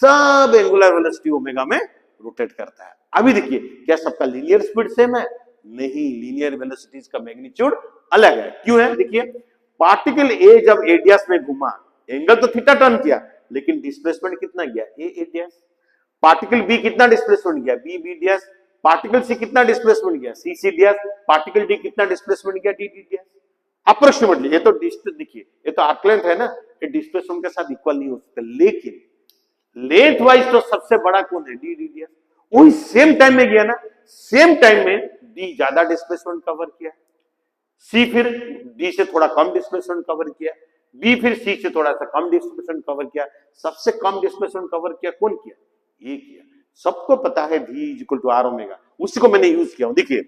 सब एंगुलर वेलोसिटी ओमेगा में रोटेट करता है। अभी देखिए क्या सबका लीनियर स्पीड सेम है, नहीं, लीनियर वेलोसिटीज का मैग्नीट्यूड अलग है। क्यों है, देखिए पार्टिकल ए जब एरियास में घुमा, एंगल तो थीटा टर्न किया, लेकिन डिस्प्लेसमेंट कितना गया, ए एरियास। पार्टिकल बी कितना डिस्प्लेसमेंट गया, B B dash. Particle C कितना डिस्प्लेसमेंट गया, C C dash. Particle D कितना डिस्प्लेसमेंट गया, डी डी डैश। अप्रोक्सीमेटली ये तो देखिए ये तो आर्क लेंथ है ना, ये डिस्प्लेसमेंट के साथ इक्वल नहीं हो सकता, लेकिन लेंथ वाइज तो सबसे बड़ा कौन है, डी डी डैश। वही सेम टाइम में गया ना, सेम टाइम में डी ज्यादा डिस्प्लेसमेंट कवर किया, सी फिर डी से थोड़ा कम डिस्प्लेसमेंट कवर किया, बी फिर सी से थोड़ा सा कम डिस्प्लेसमेंट कवर किया, सबसे कम डिस्प्लेसमेंट कवर किया कौन किया, ये किया। सबको पता है v equal to r omega, उसी को मैंने यूज किया हूं। देखिए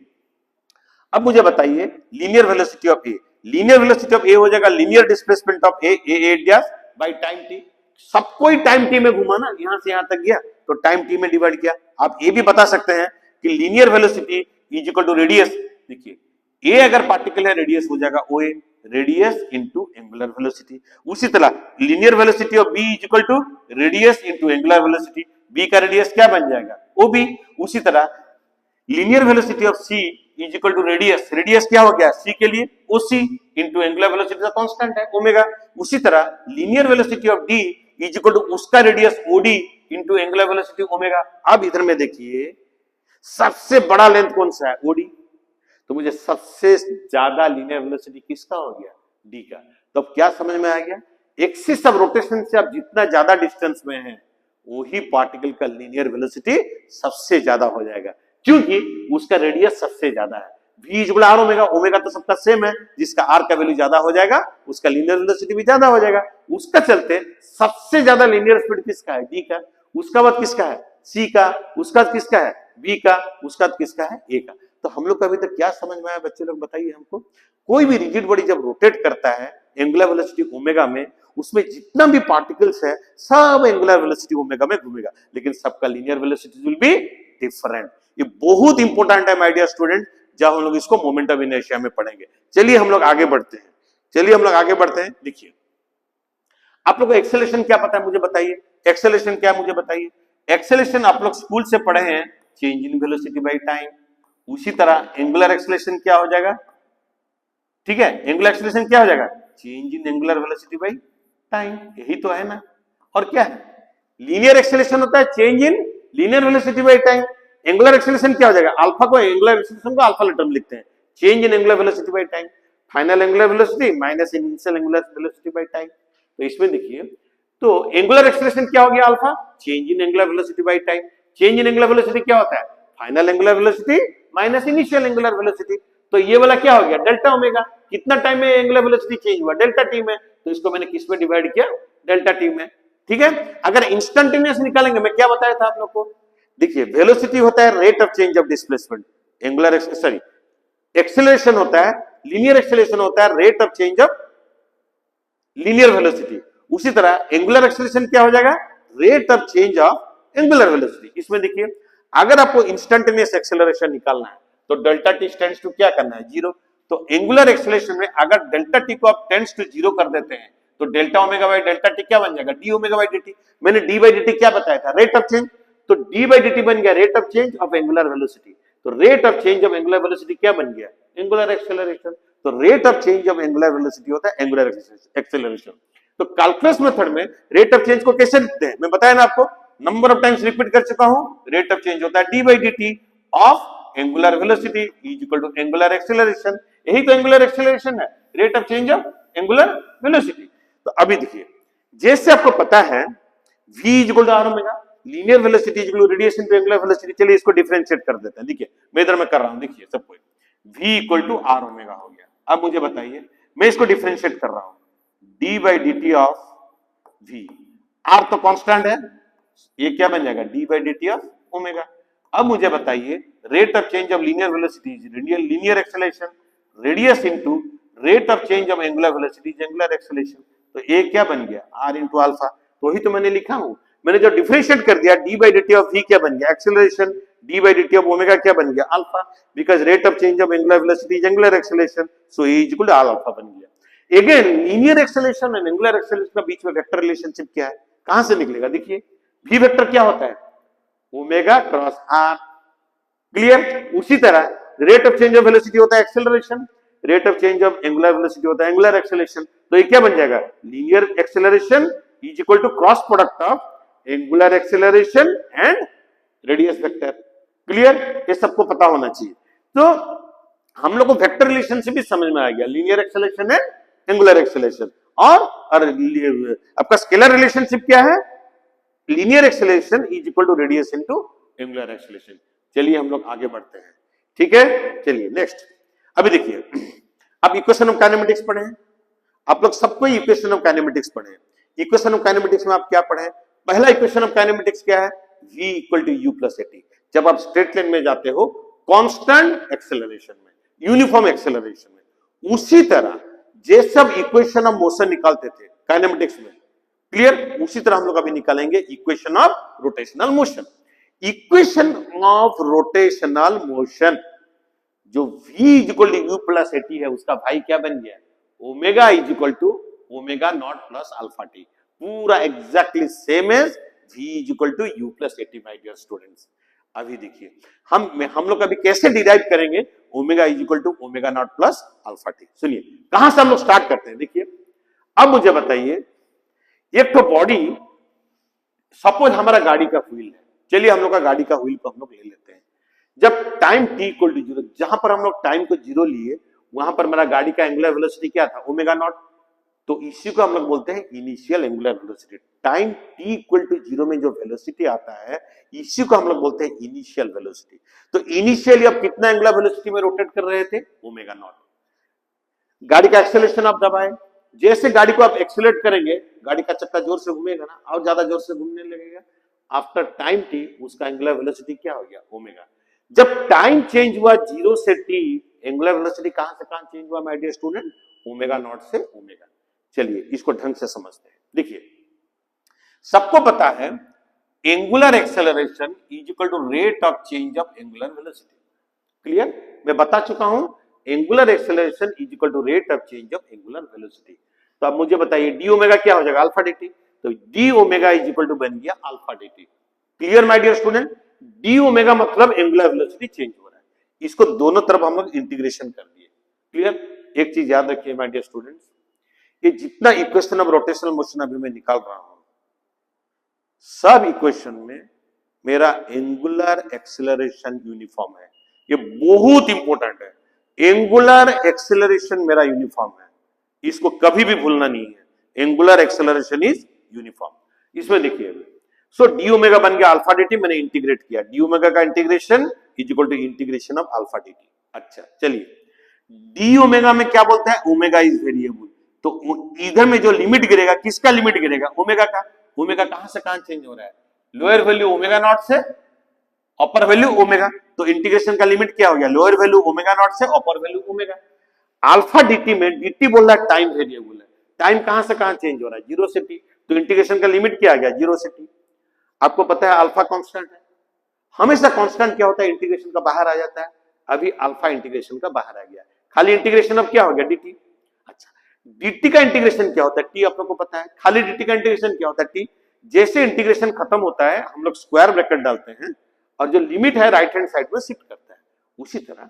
अब मुझे बताइए linear velocity of A, linear velocity of A हो जाएगा linear displacement of A dash by time T. सबको ही टाइम टी में घुमा ना, यहां से यहां तक गया तो टाइम टी में डिवाइड किया। आप ये भी बता सकते हैं कि linear velocity is equal to radius, देखिए ए अगर पार्टिकल है रेडियस हो जाएगा O A, radius into angular velocity. उसी तरह linear velocity of B is equal to radius into angular velocity, B का रेडियस क्या बन जाएगा ओ बी। उसी तरह linear velocity of C is equal to radius, radius क्या हो गया सी के लिए O C into angular velocity का कांस्टेंट है ओमेगा। उसी तरह linear velocity of D is equal to उसका radius OD into angular velocity omega. अब इधर में देखिए सबसे बड़ा लेंथ कौन सा है ओडी, तो मुझे सबसे ज्यादा लीनियर वेलोसिटी किसका हो गया डी का। तो अब क्या समझ में आ गया, एक्सिस ऑफ रोटेशन से आप जितना ज्यादा डिस्टेंस में है वही पार्टिकल का लीनियर वेलोसिटी सबसे ज्यादा हो जाएगा, क्योंकि उसका रेडियस सबसे ज्यादा है। v equal are omega, omega तो सबका सेम है, जिसका r का वैल्यू ज्यादा हो जाएगा उसका लीनियर वेलोसिटी भी ज्यादा हो जाएगा। उसका चलते सबसे ज्यादा लीनियर स्पीड किसका है d का, उसका बाद किसका है c का, उसका किसका है b का, उसका किसका है a का। तो हम लोग को अभी तक क्या समझ में आया बच्चे लोग बताइए हमको। कोई भी रिजिड बॉडी जब रोटेट करता है एंगुलर वेलोसिटी ओमेगा में, उसमें जितना भी पार्टिकल्स है सब एंगुलर वेलोसिटी ओमेगा में घूमेगा, लेकिन सबका linear velocity will be different. ये बहुत इंपॉर्टेंट है माय डियर स्टूडेंट, जब हम लोग इसको मोमेंट ऑफ इनर्शिया में पढ़ेंगे। चलिए हम लोग आगे बढ़ते हैं, देखिए आप लोग को एक्सेलरेशन क्या पता है मुझे बताइए, एक्सेलरेशन क्या मुझे बताइए। एक्सेलरेशन आप लोग स्कूल से पढ़े हैं, change in velocity by time. उसी तरह एंगुलर एक्सेलरेशन क्या हो जाएगा, ठीक है, एंगुलर एक्सेलरेशन क्या हो जाएगा, change in angular velocity by time, यही तो है ना। और क्या है, लीनियर एक्सेलरेशन होता है change in linear velocity by time. Angular acceleration क्या हो जाएगा, अल्फा को एंगुलर एक्सेलरेशन को अल्फा लेटर में लिखते हैं, change in angular velocity by time, final angular velocity minus initial angular velocity by time. तो इसमें देखिए तो एंगुलर एक्सेलरेशन क्या हो गया alpha, change in angular velocity by time. Change in angular velocity क्या होता है, final angular velocity minus initial angular velocity. तो ये वाला क्या हो गया डेल्टा ओमेगा, कितना टाइम में एंगुलर वेलोसिटी चेंज हुआ डेल्टा टी में, तो इसको मैंने किस में डिवाइड किया डेल्टा टी में, ठीक है। अगर इंस्टेंटेनियस निकालेंगे, मैं क्या बताया था आप लोग को, देखिए वेलोसिटी होता है rate of change of displacement, angular sorry acceleration होता है, लीनियर एक्सेलरेशन होता है rate of change of linear velocity. उसी तरह एंगुलर एक्सेलरेशन क्या हो जाएगा, rate of change of angular velocity. इसमें देखिए अगर आपको इंस्टेंटेनियस एक्सेलरेशन निकालना है तो डेल्टा टी टेंड्स टू क्या करना है जीरो। तो एंगुलर एक्सेलरेशन में अगर डेल्टा टी को आप टेंड्स टू जीरो कर देते हैं तो delta omega by delta T क्या बन जाएगा, D omega by D T. मैंने डी बाय डी टी क्या बताया था, रेट ऑफ चेंज, तो डी बाय डी टी बन गया rate of change of angular velocity. तो rate of change of angular velocity क्या बन गया, एंगुलर एक्सेलरेशन। तो rate of change of angular velocity होता है एंगुलर एक्सेलरेशन। तो कैलकुलस मेथड में रेट ऑफ चेंज को कैसे लिखते हैं, मैं बताया ना आपको, नंबर ऑफ टाइम्स रिपीट कर चुका हूं। रेट ऑफ चेंज होता है d by D t of angular velocity is equal to angular acceleration. यही तो एंगुलर एक्सेलरेशन है, rate of change of angular velocity. तो अभी देखिए जैसे आपको पता है v is equal to r omega, linear velocity is equal to radius into angular velocity. चलिए इसको डिफरेंशिएट कर देते हैं, देखिए मैं इधर में कर रहा हूं, देखिए सबको v equal to r omega हो गया। अब मुझे बताइए मैं इसको डिफरेंशिएट कर रहा हूं, d by D t of v, r तो कांस्टेंट है, ये क्या बन जाएगा d by D t of omega. अब मुझे बताइए rate of change of linear velocity is linear acceleration, radius into rate of change of angular velocity is angular acceleration. तो ये क्या बन गया r इनटू अल्फा, तो वही तो मैंने लिखा हूं। मैंने जो डिफरेंशिएट कर दिया d by D t of v क्या बन गया acceleration, d by D t of omega क्या बन गया alpha, because rate of change of angular velocity is angular acceleration, so e is equal to alpha बन गया। Again linear acceleration and angular acceleration के बीच में वेक्टर रिलेशनशिप क्या है, कहां से निकलेगा, देखिए v वेक्टर क्या होता है ओमेगा क्रॉस r, क्लियर। उसी तरह rate of change of velocity होता है acceleration, rate of change of angular velocity होता है एंगुलर एक्सेलरेशन। तो ये क्या बन जाएगा, linear acceleration is equal to cross product of angular acceleration and radius vector, clear. ये सबको पता होना चाहिए। तो हम लोग को वेक्टर रिलेशनशिप भी समझ में आ गया, linear acceleration and angular acceleration. और आपका स्केलर रिलेशनशिप क्या है, linear acceleration is equal to radius into angular acceleration. चलिए हम लोग आगे बढ़ते हैं, ठीक है। चलिए नेक्स्ट, अभी देखिए अब इक्वेशन ऑफ काइनेमेटिक्स पढ़े हैं। आप लोग सबको इक्वेशन ऑफ काइनेमेटिक्स पढ़े। इक्वेशन ऑफ काइनेमेटिक्स में आप क्या पढ़े? पहला इक्वेशन ऑफ काइनेमेटिक्स क्या है? v equal to you plus a t. जब आप स्ट्रेट लाइन में जाते हो कांस्टेंट एक्सेलरेशन में, यूनिफॉर्म एक्सेलरेशन में, उसी तरह जे सब इक्वेशन ऑफ मोशन निकालते थे काइनेमेटिक्स में, क्लियर, उसी तरह हम लोग अभी निकालेंगे equation of rotational motion. Equation of rotational motion जो v equal to you plus AT है, उसका भाई क्या बन गया? Omega is equal to omega not plus alpha T, पूरा exactly same as v is equal to you plus AT. My dear students, अभी देखिए हम लोग अभी कैसे डिराइव करेंगे omega is equal to omega not plus alpha T. सुनिए कहां से हम लोग स्टार्ट करते हैं। देखिए अब मुझे बताइए, एक तो बॉडी, सपोज हमारा गाड़ी का व्हील है, चलिए हम लोग का गाड़ी का व्हील को हम लोग ले लेते हैं। जब time t equal to zero, जहां पर हम लोग टाइम को जीरो लिए, वहां पर मेरा गाड़ी का एंगुलर वेलोसिटी क्या था? Omega naught. तो इसी को हम लोग बोलते हैं initial angular velocity. Time t equal to zero में जो वेलोसिटी आता है, इसी को हम लोग बोलते हैं इनिशियल वेलोसिटी। तो इनिशियली आप कितना एंगुलर वेलोसिटी में रोटेट कर रहे थे? Omega naught. गाड़ी का एक्सेलरेशन आप दबाए, जैसे गाड़ी को आप एक्सेलरेट करेंगे, गाड़ी का चक्का जोर से घूमेगा ना, और ज्यादा जोर से घूमने लगेगा। आफ्टर टाइम t उसका एंगुलर वेलोसिटी क्या हो गया? ओमेगा। जब टाइम चेंज हुआ जीरो से t, एंगुलर वेलोसिटी कहां से कहां चेंज हुआ my dear student? Omega naught से ओमेगा। चलिए इसको ढंग से समझते हैं। देखिए सबको पता है angular acceleration is equal to rate of change of angular velocity. Clear? मैं बता चुका हूं angular acceleration is equal to rate of change of angular velocity. तो अब मुझे बताइए डी ओमेगा क्या हो जाएगा? Alpha dt। तो D omega is equal to बन गया alpha dt। Clear my dear student? D omega मतलब एंगुलर वेलोसिटी चेंज हो रहा है। इसको दोनों तरफ हम लोग इंटीग्रेशन कर दिए। क्लियर? एक चीज याद रखिए माय डियर स्टूडेंट्स, ये जितना इक्वेशन ऑफ रोटेशनल मोशन अभी मैं निकाल रहा हूं, सब इक्वेशन में मेरा एंगुलर एक्सेलरेशन यूनिफॉर्म है। ये बहुत इंपॉर्टेंट है। एंगुलर एक्सेलरेशन मेरा यूनिफॉर्म है, इसको कभी भी भूलना नहीं है। Angular acceleration is uniform. इसमें देखिए, सो डी ओमेगा बन गया अल्फा dt, मैंने इंटीग्रेट किया। डी ओमेगा का integration is equal to integration of alpha dt। अच्छा चलिए, डी ओमेगा में क्या बोलता है? Omega is variable. तो इधर में जो लिमिट गिरेगा, किसका लिमिट गिरेगा? ओमेगा का। ओमेगा कहां से कहां चेंज हो रहा है? लोअर वैल्यू ओमेगा नॉट से अपर वैल्यू ओमेगा। तो इंटीग्रेशन का लिमिट क्या हो गया? लोअर वैल्यू ओमेगा नॉट से अपर वैल्यू ओमेगा। अल्फा dt में dt बोल रहा है टाइम वेरिएबल है। टाइम कहां से कहां चेंज हो रहा है? जीरो से t। तो इंटीग्रेशन का लिमिट क्या आ गया? जीरो से t। आपको पता है अल्फा कांस्टेंट है। हमेशा कांस्टेंट क्या होता है? इंटीग्रेशन का बाहर आ जाता है। अभी अल्फा इंटीग्रेशन का बाहर आ गया, खाली इंटीग्रेशन अब क्या हो गया? dt। अच्छा, dt का इंटीग्रेशन क्या होता है? t आप लोगों को पता है। खाली dt का इंटीग्रेशन क्या होता है? t। जैसे इंटीग्रेशन खत्म होता है, हम लोग स्क्वायर ब्रैकेट डालते हैं और जो लिमिट है राइट हैंड साइड में शिफ्ट करता है। उसी तरह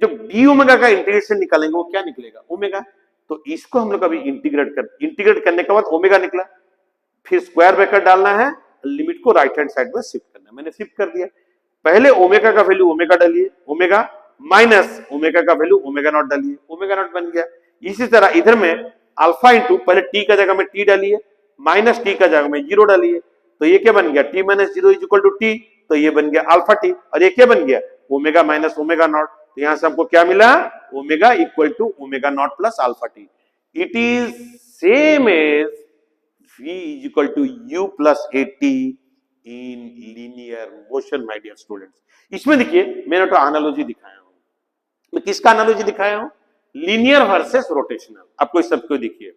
जब डी ओमेगा का इंटीग्रेशन निकालेंगे, वो क्या निकलेगा? ओमेगा। तो इसको हम लोग अभी इंटीग्रेट करने के बाद ओमेगा निकला, फिर स्क्वायर ब्रैकेट डालना है, लिमिट को राइट हैंड साइड में शिफ्ट करना है। मैंने शिफ्ट कर दिया। पहले ओमेगा का वैल्यू ओमेगा डालिए, ओमेगा माइनस ओमेगा का वैल्यू ओमेगा नॉट डालिए, ओमेगा नॉट बन गया। इसी तरह इधर में अल्फा इंटू, पहले टी का जगह में टी डालिए, माइनस टी का जगह में जीरो डालिए। तो ये क्या बन गया? T minus zero is equal to T. तो ये बन गया अल्फा टी। और ये क्या बन गया? Omega minus omega naught. तो यहां से हमको क्या मिला? Omega equal to omega not plus alpha T. It is same as v is equal to u plus at in linear motion my dear students. इसमें देखिए मैंने तो एनालॉजी दिखाया हूं। मैं किसका एनालॉजी दिखाया हूं? Linear versus rotational. आपको इस सबको देखिए,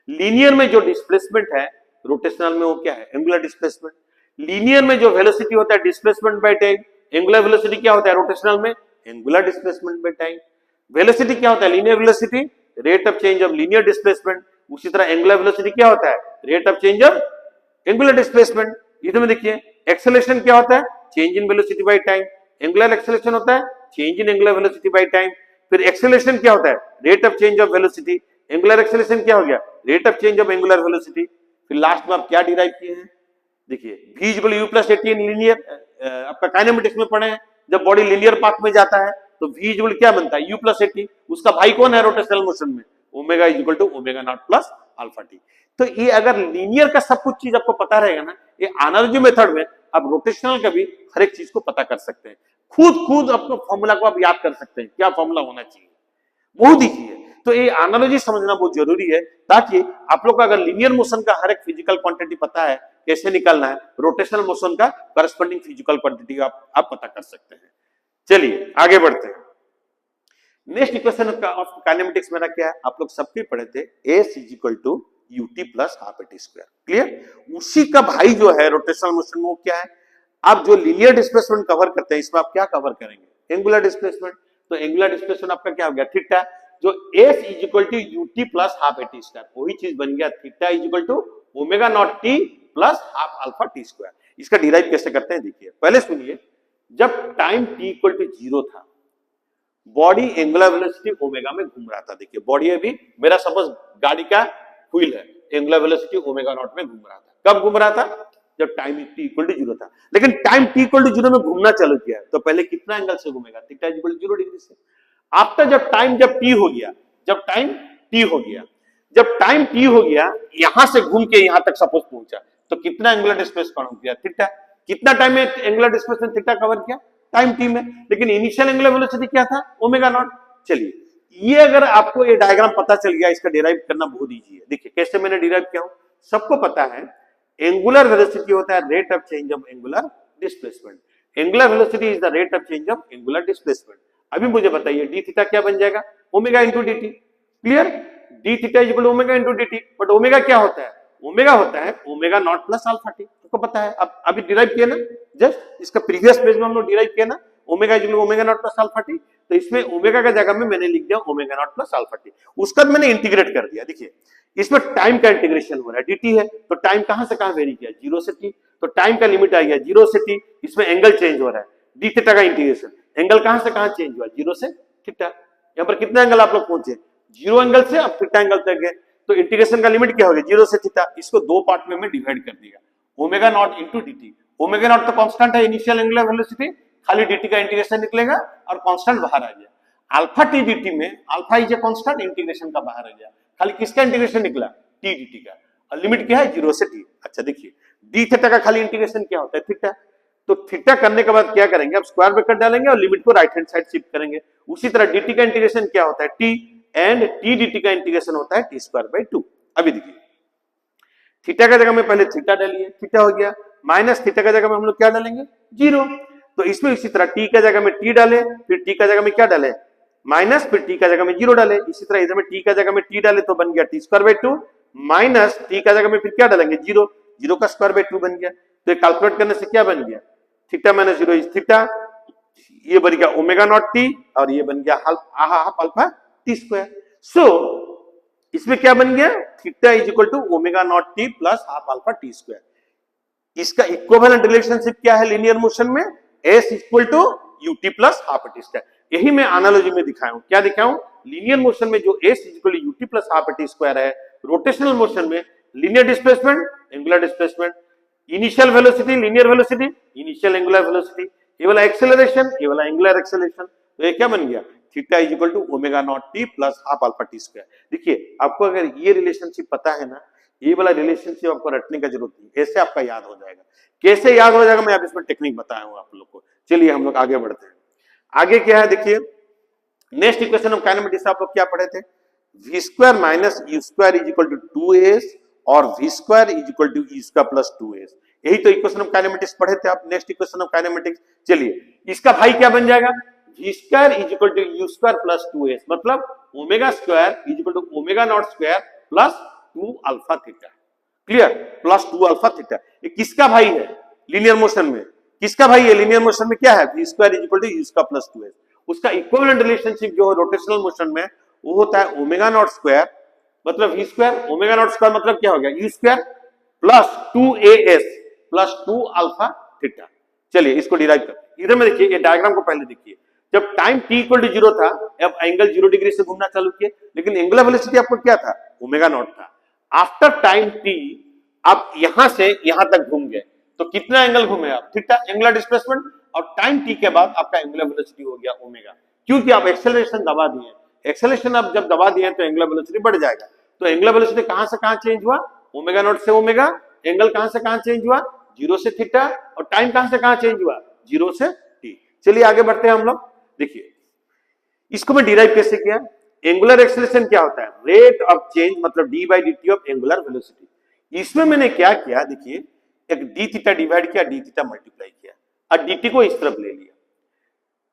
लीनियर में जो डिस्प्लेसमेंट है, रोटेशनल में वो क्या है? Angular displacement. लीनियर में जो वेलोसिटी होता है displacement by time, angular velocity क्या होता है? रोटेशनल में angular displacement by time. Velocity क्या होता है? Linear velocity rate of change of linear displacement. उसी तरह एंगुलर वेलोसिटी क्या होता है? Rate of change of angular displacement. इधर में देखिए एक्सेलरेशन क्या होता है? Change in velocity by time. Angular acceleration होता है change in angular velocity by time. फिर एक्सेलरेशन क्या होता है? Rate of change of velocity. Angular acceleration क्या हो गया? Rate of change of angular velocity. फिर लास्ट में आप क्या डिराइव किए हैं? देखिए v equal u plus at in linear, आपका काइनेमेटिक्स में पढ़े हैं, जब बॉडी लीनियर पाथ में जाता है तो v इक्वल क्या बनता है? u plus at। उसका भाई कौन है रोटेशनल मोशन में? Omega is equal to omega not plus alpha T. तो ये अगर लीनियर का सब कुछ चीज आपको पता रहेगा ना, ये एनालॉजी मेथड में आप रोटेशनल का भी हर एक चीज को पता कर सकते हैं। खुद आपको फॉर्मूला को आप याद कर सकते हैं, क्या फॉर्मूला होना चाहिए। बहुत ईजी है। तो ये एनालॉजी समझना बहुत जरूरी है, ताकि आप लोग को अगर लीनियर मोशन का हर एक फिजिकल क्वांटिटी पता है कैसे निकालना है, रोटेशनल मोशन का करस्पॉन्डिंग फिजिकल क्वांटिटी आप पता कर सकते हैं। चलिए आगे बढ़ते हैं। नेक्स्ट इक्वेशन ऑफ काइनेमेटिक्स मेरा क्या है, आप लोग सबके पढ़े थे, S is equal to UT plus half A T square. Clear? उसी का भाई जो है रोटेशनल मोशन में, वो क्या है, आप जो लीनियर डिस्प्लेसमेंट कवर करते हैं, इसमें आप क्या कवर करेंगे, एंगुलर डिस्प्लेसमेंट। तो एंगुलर डिस्प्लेसमेंट आपका क्या हो गया, थीटा, जो S is equal to UT plus half A T square, वही चीज बन गया theta is equal to omega not T plus half alpha T square. इसका डिराइव कैसे करते हैं देखिए, पहले सुनिए, जब टाइम टी इक्वल टू 0 था, बॉडी एंगुलर वेलोसिटी ओमेगा में घूम रहा था। देखिए बॉडी अभी मेरा सपोज गाड़ी का व्हील है, एंगुलर वेलोसिटी ओमेगा नॉट में घूम रहा था। कब घूम रहा था, जब टाइम टी इक्वल टू 0 था। लेकिन टाइम टी इक्वल टू 0 में घूमना चालू किया तो पहले कितना एंगल से घूमेगा, थीटा इक्वल टू 0 डिग्री से। आफ्टर जब टाइम टी हो गया, जब टाइम टी हो गया, यहां से घूम के यहां तक सपोज पहुंचा, तो कितना एंगुलर डिस्प्लेसमेंट हो गया, थीटा। कितना टाइम में एंगुलर डिस्प्लेसमेंट थीटा कवर किया, टाइम टी में। लेकिन इनिशियल एंगुलर वेलोसिटी क्या था, ओमेगा नॉट। चलिए ये अगर आपको ये डायग्राम पता चल गया, इसका डिराइव करना बहुत इजी है। देखिए कैसे मैंने डिराइव किया हूं, सबको पता है एंगुलर वेलोसिटी होता है rate of change of angular displacement. Angular velocity is the rate of change of angular displacement. अभी मुझे बताइए डी थीटा क्या बन जाएगा, omega into D T. Clear? D theta is equal to omega into D T. But omega क्या होता है, omega होता है omega not plus alpha T. आपको पता है, अब अभी डिराइव किया ना, जस्ट इसका प्रीवियस पेज में हम लोग डिराइव किया ना, omega is equal to omega not plus alpha T. तो इसमें ओमेगा का जगह में मैंने लिख दिया omega not plus alpha T, उसका मैंने इंटीग्रेट कर दिया। देखिए इसमें टाइम का इंटीग्रेशन हो रहा है, dt है, तो टाइम कहां से कहां वेरी किया, 0 से t, तो टाइम का लिमिट आ गया 0 से t। इसमें एंगल चेंज हो रहा है, d थीटा का इंटीग्रेशन, एंगल कहां से कहां चेंज हुआ, 0 से थीटा। यहां पर कितना एंगल आप लोग पहुंचे, 0 एंगल से अब थीटा एंगल तक गए, तो इंटीग्रेशन का लिमिट क्या हो गया, 0 से थीटा। इसको दो पार्ट में मैं डिवाइड कर दिया, omega not into dt। Omega naught तो कांस्टेंट है, इनिशियल एंगुलर वेलोसिटी, खाली dt का इंटीग्रेशन निकलेगा और कांस्टेंट बाहर आ गया। अल्फा t dt में alpha is a constant, integration का बाहर आ गया, खाली किसका इंटीग्रेशन निकला, t dt का, और लिमिट क्या है 0 से t। अच्छा देखिए d थीटा का खाली इंटीग्रेशन क्या होता है, थीटा। तो थीटा करने के बाद क्या करेंगे, अब स्क्वायर ब्रैकेट डालेंगे और लिमिट को राइट हैंड साइड शिफ्ट करेंगे। उसी तरह dt का इंटीग्रेशन क्या होता है, t, एंड t dt का इंटीग्रेशन होता है t स्क्वायर बाय 2। अभी देखिए थीटा का जगह में पहले थीटा डालिए, थीटा हो गया, माइनस थीटा का जगह में हम लोग क्या डालेंगे, 0। तो इसमें इसी तरह t का जगह में t डाले, फिर t का जगह में क्या डाले, माइनस, फिर t का जगह में 0 डाले। इसी तरह इधर में t का जगह में t डाले तो बन गया t square by 2, minus t का जगह में फिर क्या डालेंगे, 0, 0 का स्क्वायर बाय 2 बन गया। तो ये कैलकुलेट करने से क्या बन गया, थीटा माइनस 0 इज थीटा, ये बन गया ओमेगा नॉट t, और ये बन गया half alpha t square. So इसमें क्या बन गया, theta is equal to omega naught t plus half alpha t square. इसका इक्विवेलेंट रिलेशनशिप क्या है लीनियर मोशन में, s equal to ut plus half t square. यही मैं एनालॉजी में दिखाया हूं, क्या दिखाया हूं, लीनियर मोशन में जो s equal to ut plus half t square है, रोटेशनल मोशन में linear displacement, angular displacement, initial velocity, linear velocity, initial angular velocity, ये वाला एक्सेलरेशन, ये वाला एंगुलर एक्सेलरेशन। तो ये क्या बन गया, theta is equal to omega naught t plus half alpha t square. देखिए आपको अगर ये रिलेशनशिप पता है ना, ये वाला रिलेशनशिप आपको रटने का जरूरत नहीं, ऐसे आपका याद हो जाएगा। कैसे याद हो जाएगा, मैं आप इसमें टेक्निक बताया हूं आप लोग को। चलिए हम लोग आगे बढ़ते हैं। आगे क्या है देखिए, नेक्स्ट इक्वेशन ऑफ काइनेमेटिक्स आप लोग क्या पढ़े थे, v square minus u square is equal to 2s और v square is equal to e square plus 2s। यही तो इक्वेशन ऑफ काइनेमेटिक्स पढ़े थे आप। नेक्स्ट इक्वेशन ऑफ काइनेमेटिक्स, चलिए इसका भाई क्या बन जाएगा, v square is equal to u square plus 2s, मतलब omega square is equal to omega not square plus 2 alpha theta. Clear, plus 2 alpha theta. ये किसका भाई है लीनियर मोशन में, किसका भाई है लीनियर मोशन में, क्या है, v square is equal to u square plus 2s। उसका इक्विवेलेंट रिलेशनशिप जो रोटेशनल मोशन में वो होता है ओमेगा नॉट स्क्वायर, मतलब v square, omega not square मतलब क्या हो गया, u square plus 2as plus 2 alpha theta. चलिए इसको डिराइव करते हैं। इधर में देखिए, ये डायग्राम को पहले देखिए, जब टाइम t इक्वल टू 0 था, अब एंगल 0 डिग्री से घूमना चालू किए, लेकिन एंगुलर वेलोसिटी आपको क्या था, ओमेगा नॉट था। आफ्टर टाइम t आप यहां से यहां तक घूम गए, तो कितना एंगल घूमे आप, थीटा, एंगुलर डिस्प्लेसमेंट, और टाइम t के बाद आपका एंगुलर वेलोसिटी हो गया ओमेगा, क्योंकि आप एक्सेलरेशन दबा दिए। एक्सेलरेशन आप जब दबा दिए तो एंगुलर वेलोसिटी बढ़ जाएगा। तो एंगुलर वेलोसिटी कहां से कहां चेंज हुआ, ओमेगा नॉट से ओमेगा, एंगल कहां से कहां चेंज हुआ, 0 से थीटा, और टाइम कहां से कहां चेंज हुआ, 0 से t। चलिए आगे बढ़ते हैं हम लोग। देखिए इसको मैं डिराइव कैसे किया, एंगुलर एक्सेलरेशन क्या होता है? रेट ऑफ चेंज मतलब D by D t of angular velocity. इसमें मैंने क्या किया, देखिए एक डी थीटा डिवाइड किया, डी थीटा मल्टीप्लाई किया और डी टी को इस तरफ ले लिया।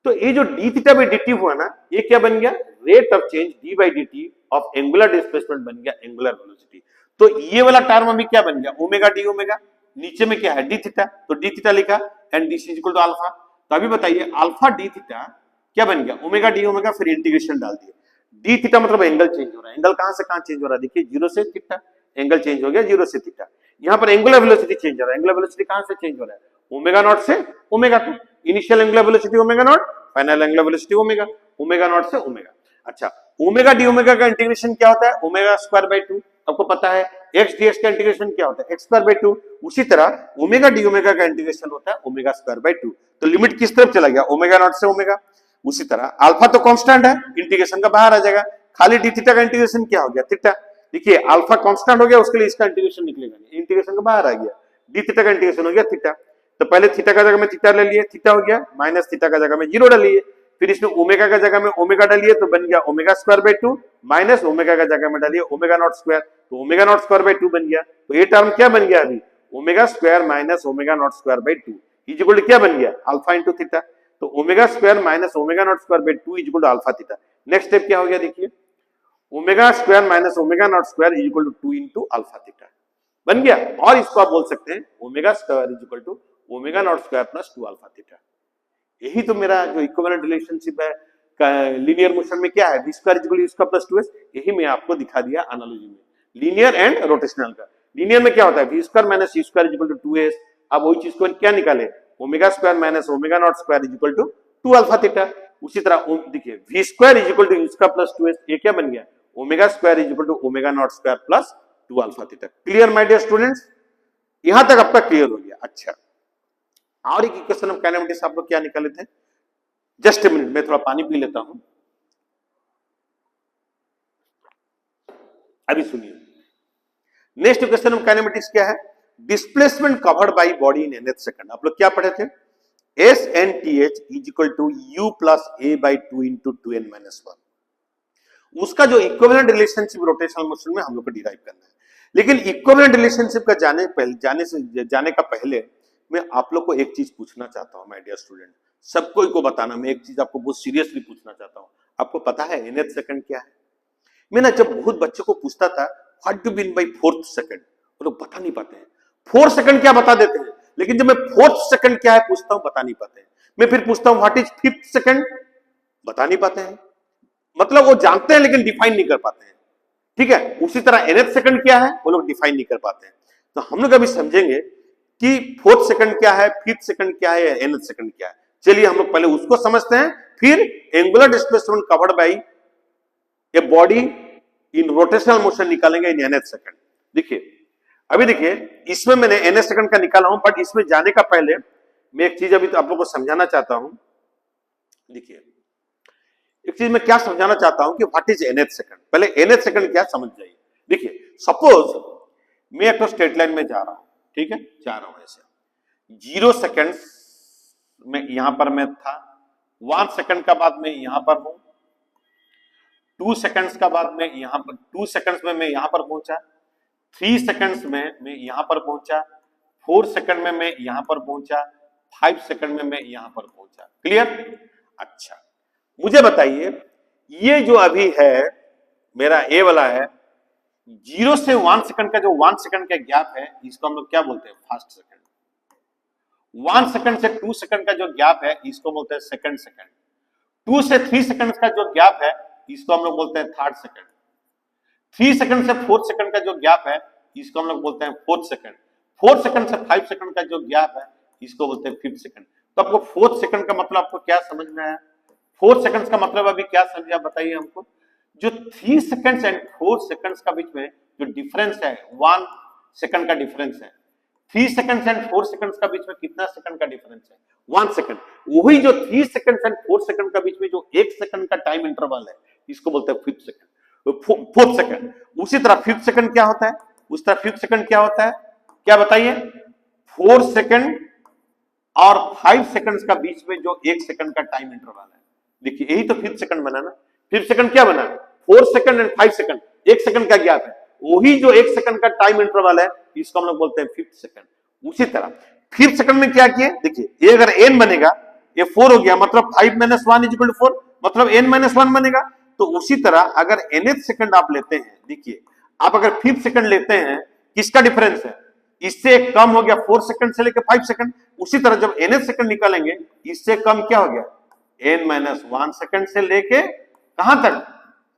तो ये जो D theta by D T हुआ ना, ये क्या बन गया? Rate of change D by D t of angular displacement बन गया एंगुलर वेलोसिटी। तो ये वाला टर्म अभी क्या बन गया? ओमेगा डी ओमेगा, नीचे में क्या है? डी थीटा, तो डी थीटा लिखा and D C equal to alpha. तो अभी बताइए अल्फा डी थीटा क्या बन गया? ओमेगा डी ओमेगा, फिर इंटीग्रेशन डाल दिया। डी थीटा मतलब एंगल चेंज हो रहा है। एंगल कहां से कहां चेंज हो रहा है? देखिए जीरो से थीटा, एंगल चेंज हो गया जीरो से थीटा। यहां पर एंगुलर वेलोसिटी चेंज हो रहा है। एंगुलर वेलोसिटी कहां से चेंज हो रहा है? ओमेगा नॉट से omega two. Initial angular velocity omega naught, final angular velocity omega, omega naught से ओमेगा। अच्छा, ओमेगा डी ओमेगा का इंटीग्रेशन क्या होता है? Omega square by two. आपको पता है एक्स डी एक्स का इंटीग्रेशन क्या होता है? X square by two. उसी तरह ओमेगा डी ओमेगा का इंटीग्रेशन होता है ओमेगा स्क्वायर बाई टू। तो लिमिट किस तरफ चला गया? ओमेगा नॉट से ओमेगा। उसी तरह अल्फा तो कांस्टेंट है, इंटीग्रेशन का बाहर आ जाएगा। खाली डी थीटा का इंटीग्रेशन क्या हो गया? थीटा। देखिए अल्फा कांस्टेंट हो गया, उसके लिए इसका इंटीग्रेशन निकलेगा नहीं, इंटीग्रेशन का बाहर आ गया। डी थीटा का इंटीग्रेशन हो गया थीटा। तो पहले थीटा का जगह में थीटा ले लिए, थीटा हो गया, माइनस थीटा का जगह में जीरो डालिए, फिर इसमें ओमेगा का जगह में ओमेगा डालिए तो बन गया omega square by two, minus omega का जगह में डालिए ओमेगा नॉट स्क्वायर, तो omega not square by two बन गया। तो ये टर्म क्या बन गया? अभी omega square minus omega not square by two is equal to क्या बन गया? Alpha into theta. तो omega square minus omega not square by two is equal to alpha theta. Next step क्या हो गया? देखिए omega square minus omega not square is equal to two into alpha theta बन गया। और इसको आप बोल सकते हैं omega square is equal to omega not square plus two alpha theta. यही तो मेरा जो इक्विवेलेंट रिलेशनशिप है लीनियर मोशन में क्या है? v square is equal to u square plus 2s। यही मैं आपको दिखा दिया एनालॉजी में, लीनियर एंड रोटेशनल का। लीनियर में क्या होता है? v square minus u square is equal to 2s। अब वही चीज को क्या निकाले? Omega square minus omega not square is equal to 2 alpha theta. उसी तरह देखिए v square is equal to u square plus 2s, ये क्या बन गया? Omega square is equal to omega not square plus 2 alpha theta. Clear my dear students? यहां तक आपका क्लियर हो गया। अच्छा, और एक इक्वेशन ऑफ काइनेमेटिक्स आप लोग क्या निकाले थे? जस्ट ए मिनट, मैं थोड़ा पानी पी लेता हूं, अभी सुनिए। नेक्स्ट इक्वेशन ऑफ काइनेमेटिक्स क्या है? Displacement covered by body in nth second. आप लोग क्या पढ़े थे? S N T H is equal to you plus A by two into two N minus one. उसका जो इक्विवेलेंट रिलेशनशिप रोटेशनल मोशन में हम लोग को डिराइव करना है। लेकिन इक्विवेलेंट रिलेशनशिप का जाने का पहले मैं आप लोग को एक चीज पूछना चाहता हूं माय डियर स्टूडेंट, सबको को बताना। मैं एक चीज आपको बहुत सीरियसली पूछना चाहता हूं। आपको पता है nth सेकंड क्या है? मैं ना जब बहुत बच्चों को पूछता था what do mean by fourth second, वो लोग बता नहीं पाते हैं। फोर्थ सेकंड क्या बता देते हैं, लेकिन जब मैं फोर्थ सेकंड क्या है पूछता हूं बता नहीं पाते हैं। मैं फिर पूछता हूं व्हाट इज फिफ्थ सेकंड, बता नहीं पाते हैं। मतलब वो जानते हैं लेकिन डिफाइन नहीं कर पाते हैं। ठीक है, उसी तरह nth सेकंड क्या है वो लोग डिफाइन नहीं कर पाते हैं। तो हम लोग अभी समझेंगे कि फोर्थ सेकंड क्या है, फिफ्थ सेकंड क्या है, nth सेकंड क्या है। चलिए हम लोग पहले उसको समझते हैं, फिर angular displacement covered bye a body in rotational motion निकालेंगे इन nth सेकंड। देखिए अभी देखिए इसमें मैंने nth सेकंड का निकाला हूं, बट इसमें जाने का पहले मैं एक चीज अभी तो आप लोगों को समझाना चाहता हूं। देखिए एक चीज मैं क्या समझाना चाहता हूं कि व्हाट इज nth सेकंड। पहले nth सेकंड क्या समझ जाइए। देखिए सपोज मैं एक स्ट्रेट लाइन में जा रहा हूं, ठीक है, जा रहा हूं ऐसे, 0 सेकंड में यहां पर मैं था, 1 सेकंड का बाद में यहां पर हूं, 2 सेकंड्स का बाद में यहां पर 2 सेकंड्स में मैं यहां पर पहुंचा, 3 सेकंड्स में मैं यहां पर पहुंचा, 4 सेकंड में मैं यहां पर पहुंचा, 5 सेकंड में मैं यहां पर पहुंचा। क्लियर? अच्छा मुझे बताइए ये जो अभी है मेरा ए वाला है, 0 से 1 सेकंड का जो 1 सेकंड का गैप है इसको हम लोग क्या बोलते हैं? First second. 1 सेकंड से 2 सेकंड का जो गैप है इसको बोलते हैं सेकंड सेकंड। 2 से 3 सेकंड का जो गैप है इसको हम लोग बोलते हैं थर्ड सेकंड। 3 सेकंड से 4 सेकंड का जो गैप है इसको हम लोग बोलते हैं फोर्थ सेकंड। 4 सेकंड से 5 सेकंड का जो गैप है इसको बोलते हैं फिफ्थ सेकंड। तो आपको फोर्थ सेकंड का मतलब आपको क्या समझ में आया? फोर्थ सेकंड का मतलब अभी क्या समझे आप बताइए हमको। जो 3 सेकंड्स एंड 4 सेकंड्स का बीच में जो डिफरेंस है 1 सेकंड का डिफरेंस है। 3 सेकंड्स एंड 4 सेकंड्स का बीच में कितना सेकंड का डिफरेंस है? 1 सेकंड। वही जो 3 सेकंड्स एंड 4 सेकंड का बीच में जो 1 सेकंड का टाइम इंटरवल है इसको बोलते हैं फिफ्थ सेकंड, फोर्थ सेकंड। उसी तरह फिफ्थ सेकंड क्या होता है? उस तरह फिफ्थ सेकंड क्या होता है क्या बताइए? 4 सेकंड और 5 सेकंड्स का बीच में जो 1 सेकंड का टाइम इंटरवल है। देखिए यही तो फिफ्थ सेकंड बना ना। फिफ्थ सेकंड क्या बना? 4 सेकंड एंड 5 सेकंड, 1 सेकंड का गैप है, वही जो 1 सेकंड का टाइम इंटरवल है इसको हम लोग बोलते हैं 5th सेकंड। उसी तरह 5th सेकंड में क्या किए, देखिए ये अगर n बनेगा, ये 4 हो गया, मतलब 5 - 1 = 4, मतलब n - 1 बनेगा। तो उसी तरह अगर nth सेकंड आप लेते हैं, देखिए आप अगर 5th सेकंड लेते हैं, किसका डिफरेंस है, इससे कम हो गया 4 सेकंड से लेकर 5 सेकंड। उसी तरह जब nth सेकंड निकालेंगे, इससे कम क्या हो गया, n - 1 सेकंड से लेके कहां तक,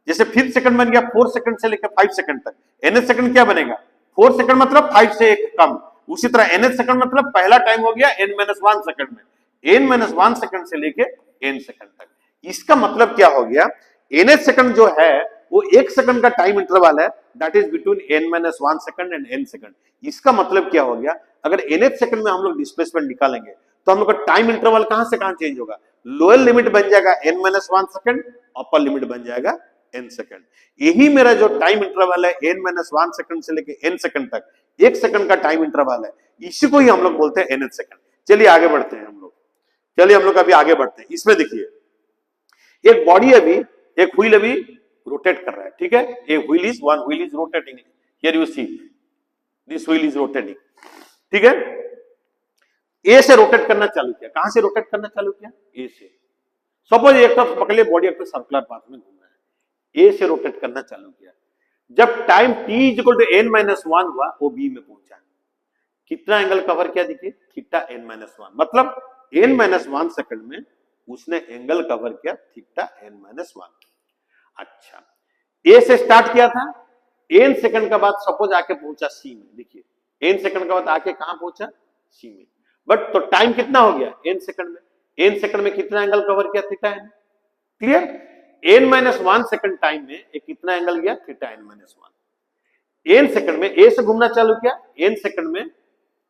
जैसे 5th सेकंड बन गया 4 सेकंड से लेकर 5 सेकंड तक, nth सेकंड क्या बनेगा, 4 सेकंड मतलब 5 से एक कम। उसी तरह nth सेकंड मतलब पहला टाइम हो गया n - 1 सेकंड में, n - 1 सेकंड से लेके n सेकंड तक। इसका मतलब क्या हो गया, nth सेकंड जो है वो 1 सेकंड का टाइम इंटरवल है, that is between n - 1 second and n second. इसका मतलब क्या हो गया, अगर nth सेकंड में हम लोग डिस्प्लेसमेंट निकालेंगे तो हम लोग का टाइम इंटरवल कहां से कहां चेंज होगा, लोअर लिमिट बन जाएगा n - 1 सेकंड, अपर लिमिट बन जाएगा n सेकंड। यही मेरा जो टाइम इंटरवल है n - 1 सेकंड से लेके n सेकंड तक, 1 सेकंड का टाइम इंटरवल है, इसी को ही हम लोग बोलते हैं nth सेकंड। चलिए आगे बढ़ते हैं हम लोग, चलिए हम लोग अभी आगे बढ़ते हैं। इसमें देखिए एक बॉडी अभी, एक व्हील अभी रोटेट कर रहा है, ठीक है, एक wheel is, one wheel is rotating, here you see this wheel is rotating, ठीक है। ए से रोटेट करना चालू किया, कहां से रोटेट करना चालू किया, ए से। सपोज एक तरफ पकड़ ले, बॉडी अपने सर्कुलर पाथ में घूम रहा है, ए से रोटेट करना चालू किया। जब टाइम t = n - 1 हुआ, वो बी में पहुंचा, कितना एंगल कवर किया, देखिए थीटा n - 1, मतलब n - 1 सेकंड में उसने एंगल कवर किया थीटा n - 1। अच्छा, ए से स्टार्ट किया था, n सेकंड का बाद सपोज आके पहुंचा सी में, देखिए n सेकंड का बाद आके कहां पहुंचा, सी में। बट तो टाइम कितना हो गया, n सेकंड में, n सेकंड में कितना एंगल कवर किया, theta n, clear. n - 1 second time में एक कितना एंगल गया, थीटा n - 1। n सेकंड में ए से घूमना चालू किया, n सेकंड में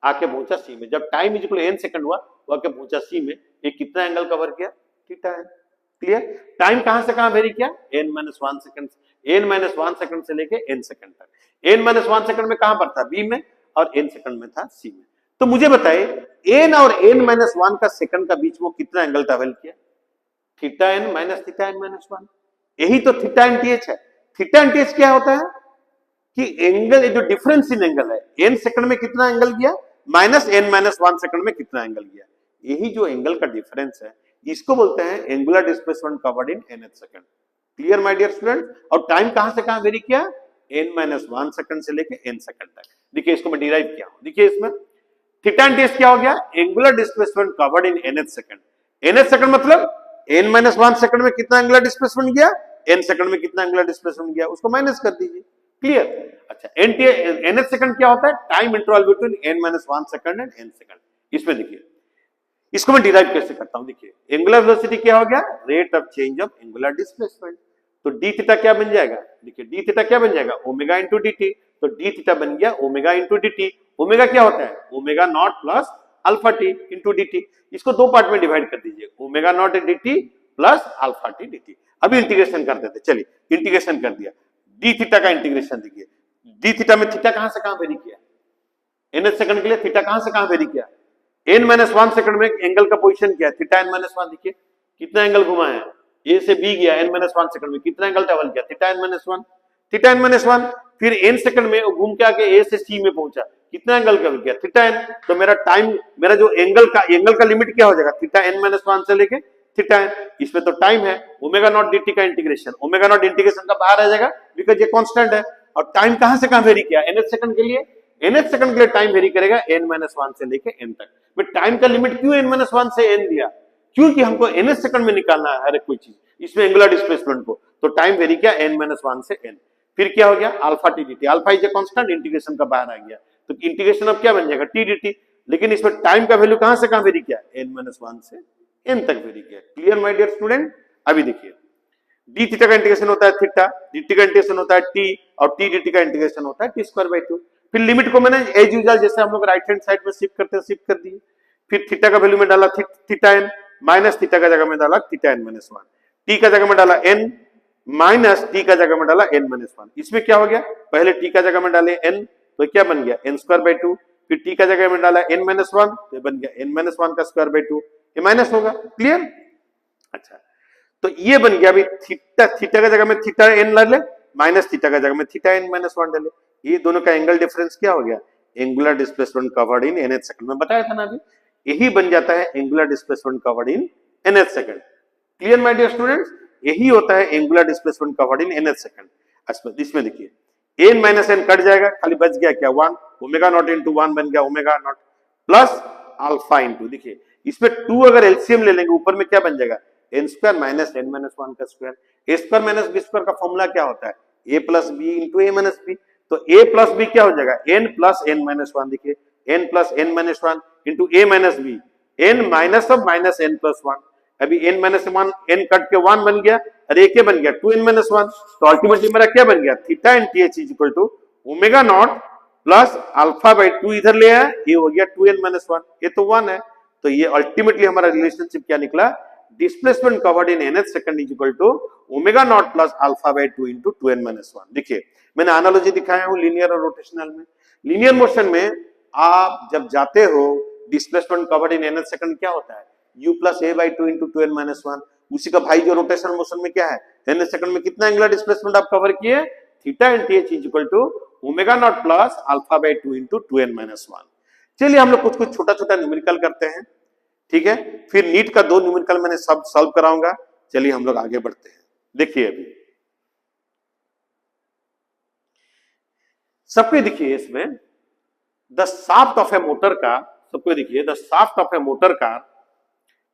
आके पहुंचा सी में। जब टाइम n सेकंड हुआ, वो आके पहुंचा सी में, एक कितना एंगल कवर किया, थीटा n, क्लियर। टाइम कहां से कहां वेरी किया, n - 1 सेकंड, n - 1 सेकंड से लेके n सेकंड तक। n - 1 सेकंड में कहां पर था, बी में, और n सेकंड में था सी में। तो मुझे बताइए n और n - 1 का सेकंड का बीच में कितना एंगल ट्रेवल किया, थीटा n - थीटा n - 1। यही तो थीटा n th है। थीटा n th क्या होता है कि एंगल, जो डिफरेंस इन एंगल है, n सेकंड में कितना एंगल गया, माइनस n - 1 सेकंड में कितना एंगल गया। यही जो एंगल का डिफरेंस है, इसको बोलते हैं angular displacement covered in nth second, clear my dear student. और टाइम कहां से कहां वेरी किया, n - 1 सेकंड से लेके n सेकंड तक। देखिए इसको मैं डिराइव किया हूं, देखिए इसमें थीटा n th क्या हो गया, angular displacement covered in nth second. nth second मतलब n - 1 सेकंड में कितना एंगुलर डिस्प्लेसमेंट गया, n सेकंड में कितना एंगुलर डिस्प्लेसमेंट गया, उसको माइनस कर दीजिए, क्लियर। अच्छा, nth सेकंड क्या होता है, time interval between n - 1 second and n second. इसमें देखिए इसको मैं डिराइव कैसे करता हूं, देखिए एंगुलर वेलोसिटी क्या हो गया, rate of change of angular displacement. तो डी थीटा क्या बन जाएगा, देखिए डी थीटा क्या बन जाएगा, ओमेगा इंटू dt। तो डी थीटा बन गया ओमेगा इंटू dt। ओमेगा क्या होता है, omega not plus alpha T into dt। इसको दो पार्ट में डिवाइड कर दीजिए, omega naught dt plus alpha T dt। अभी इंटीग्रेशन कर देते, चलिए इंटीग्रेशन कर दिया, डी थीटा का इंटीग्रेशन देखिए, डी थीटा में थीटा कहां से कहां वेरी किया, nth सेकंड के लिए थीटा कहां से कहां वेरी किया, n - 1 सेकंड में एंगल का पोजीशन क्या है, थीटा n - 1। देखिए कितना एंगल घुमा है, a से b गया n - 1 सेकंड में, कितना एंगल ट्रेवल किया, थीटा n - 1, थीटा n - 1। फिर n सेकंड में घूम के आके a से c में पहुंचा, कितना एंगल ट्रेवल किया, थीटा n। तो मेरा टाइम, मेरा जो एंगल का लिमिट क्या हो जाएगा, थीटा n - 1 से लेके थीटा n। इसमें तो टाइम है ओमेगा नॉट dt का इंटीग्रेशन, ओमेगा नॉट इंटीग्रेशन का बाहर आ जाएगा बिकॉज़ ये कांस्टेंट है। और टाइम कहां से कहां वेरी किया, nth सेकंड के लिए, nth सेकंड के लिए टाइम वेरी करेगा n - 1 से लेके n तक। मैं टाइम का लिमिट क्यों n - 1 से n दिया, क्योंकि हमको nth सेकंड में निकालना है हर एक कोई चीज, इसमें एंगुलर डिस्प्लेसमेंट को। तो टाइम वेरी किया n - 1 से n। फिर क्या हो गया, alpha T dt, alpha is a constant, integration का बाहर आ गया, तो इंटीग्रेशन अब क्या बन जाएगा, टी dt। लेकिन इसमें टाइम का वैल्यू कहां से कहां वेरी किया, n - 1 से n तक वेरी किया, क्लियर माय डियर स्टूडेंट। अभी देखिए डी थीटा का इंटीग्रेशन होता है थीटा, dt का इंटीग्रेशन होता है t, और t dt का इंटीग्रेशन होता है t²/2। फिर लिमिट को मैंने एज यूजुअल जैसे हम लोग राइट हैंड साइड में शिफ्ट करते हैं शिफ्ट कर दिए। फिर थीटा का वैल्यू में डाला थीटा n, माइनस थीटा का जगह में डाला थीटा n - 1, t का जगह में डाला n, माइनस t का जगह में डाला n - 1। इसमें क्या हो गया, पहले t का जगह में डाले n, तो क्या बन गया n²/2। फिर t का जगह में डाला n - 1, तो बन गया n - 1 का स्क्वायर/2, ये माइनस होगा, क्लियर। अच्छा, तो ये बन गया अभी थीटा, थीटा का जगह में थीटा एन ले, माइनस थीटा का जगह में थीटा एन माइनस 1 डाले, ये दोनों का एंगल डिफरेंस क्या हो गया, angular displacement covered in nth second में बताया था ना अभी, यही बन जाता है angular displacement covered in nth second. Clear my dear students, यही होता है angular displacement covered in nth second. इसमें देखिए n माइनस n कट जाएगा, खाली बच गया क्या 1, ओमेगा नॉट इंटू 1 बन गया omega not plus alpha into, देखिए इसमें 2 अगर एलसीएम ले लेंगे ऊपर में क्या बन जाएगा n square minus n minus 1 का square. a square minus b square का फॉर्मूला क्या होता है, a plus B into A minus B, तो a प्लस बी क्या हो जाएगा n प्लस n माइनस 1, देखिए n plus n minus 1 into a minus B, n minus of minus n plus 1, अभी n माइनस 1 n कट के 1 बन गया, अरे क्या बन गया 2n माइनस 1, तो अल्टीमेटली मेरा क्या बन गया theta and th is equal to omega not plus alpha by 2 इधर ले आया, ये हो गया 2n माइनस 1, ये तो 1 है, तो ये अल्टीमेटली हमारा रिलेशनशिप क्या निकला, displacement covered in nth second is equal to omega not plus alpha by 2 into 2n minus 1। देखिए मैंने एनालॉजी दिखाया हूं लीनियर और रोटेशनल में। लीनियर मोशन में आप जब जाते हो displacement covered in nth second क्या होता है u plus a by 2 into 2n minus 1, उसी का भाई जो रोटेशनल मोशन में क्या है nth सेकंड में कितना एंगुलर डिस्प्लेसमेंट आप कवर किए, theta and th is equal to omega not plus alpha by 2 into 2n minus 1। चलिए हम लोग कुछ कुछ छोटा छोटा न्यूमेरिकल करते हैं, ठीक है, फिर नीट का 2 न्यूमेरिकल मैंने सब सॉल्व कराऊंगा। चलिए हम लोग आगे बढ़ते हैं। देखिए अभी सबको देखिए इसमें the shaft of a motor car, सबको देखिए the shaft of a motor car,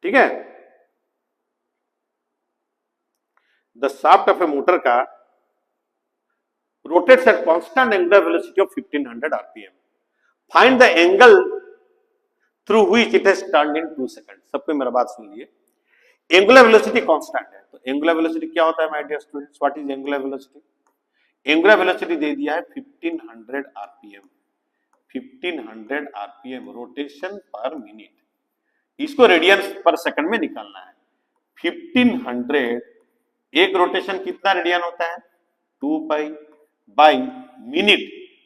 ठीक है, the shaft of a motor car rotates at constant angular velocity of 1500 rpm. Find the angle through which it has turned in 2 seconds. सबको मेरा बात सुन लिए, angular velocity constant है, तो angular velocity क्या होता है my dear students, what is angular velocity, angular velocity दे दिया है 1500 RPM, 1500 RPM rotation per minute, इसको रेडियंस पर सेकंड में निकालना है। 1500 एक रोटेशन कितना रेडियन होता है 2 pi by minute,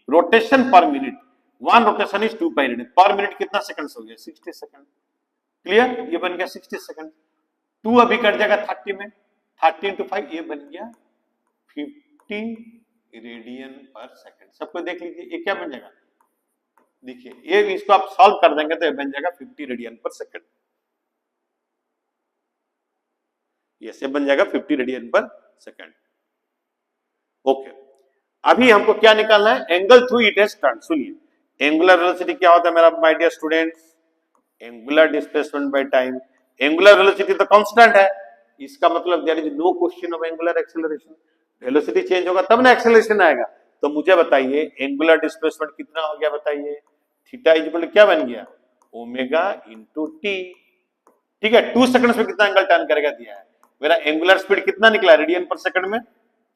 rotation per minute, 1 rotation is 2 pi radian, पर मिनट कितना सेकंड्स हो गया 60 सेकंड। क्लियर, ये बन गया 60 सेकंड, 2 अभी कट जाएगा 30 में, 30 into 5 ये बन गया 50 रेडियन पर सेकंड। सबको देख लीजिए ये क्या बन जाएगा, देखिए ये इसको आप सॉल्व कर देंगे तो ये बन जाएगा 50 रेडियन पर सेकंड, ये से बन जाएगा 50 रेडियन पर सेकंड। ओके, अभी हमको क्या निकालना है, angle through it has turn. सुनिए एंगुलर वेलोसिटी क्या होता है मेरा my dear students, angular displacement by time, angular velocity तो कांस्टेंट है, इसका मतलब there is no question of angular acceleration, velocity change होगा तब ना एक्सेलरेशन आएगा। तो मुझे बताइए एंगुलर डिस्प्लेसमेंट कितना हो गया बताइए, थीटा इज इक्वल टू क्या बन गया ओमेगा इनटू टी, ठीक है, 2 सेकंड्स में कितना एंगल टर्न करेगा दिया है, मेरा एंगुलर स्पीड कितना निकला रेडियन पर सेकंड में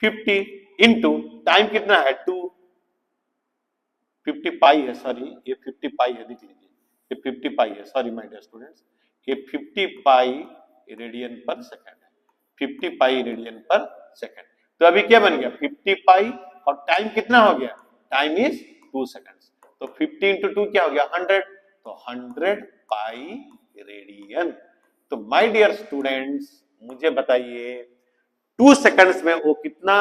50 इनटू टाइम कितना है 2, 50 पाई है, सॉरी ये 50 पाई है, देख लीजिए ये 50 पाई है, सॉरी माय डियर स्टूडेंट्स, ये 50 पाई रेडियन पर सेकंड है, 50 पाई रेडियन पर सेकंड। तो अभी क्या बन गया 50 पाई और टाइम कितना हो गया, टाइम इज 2 सेकंड्स, तो 50 इंटू 2 क्या हो गया 100, तो 100 पाई रेडियन। तो माय डियर स्टूडेंट्स मुझे बताइए 2 सेकंड्स में वो कितना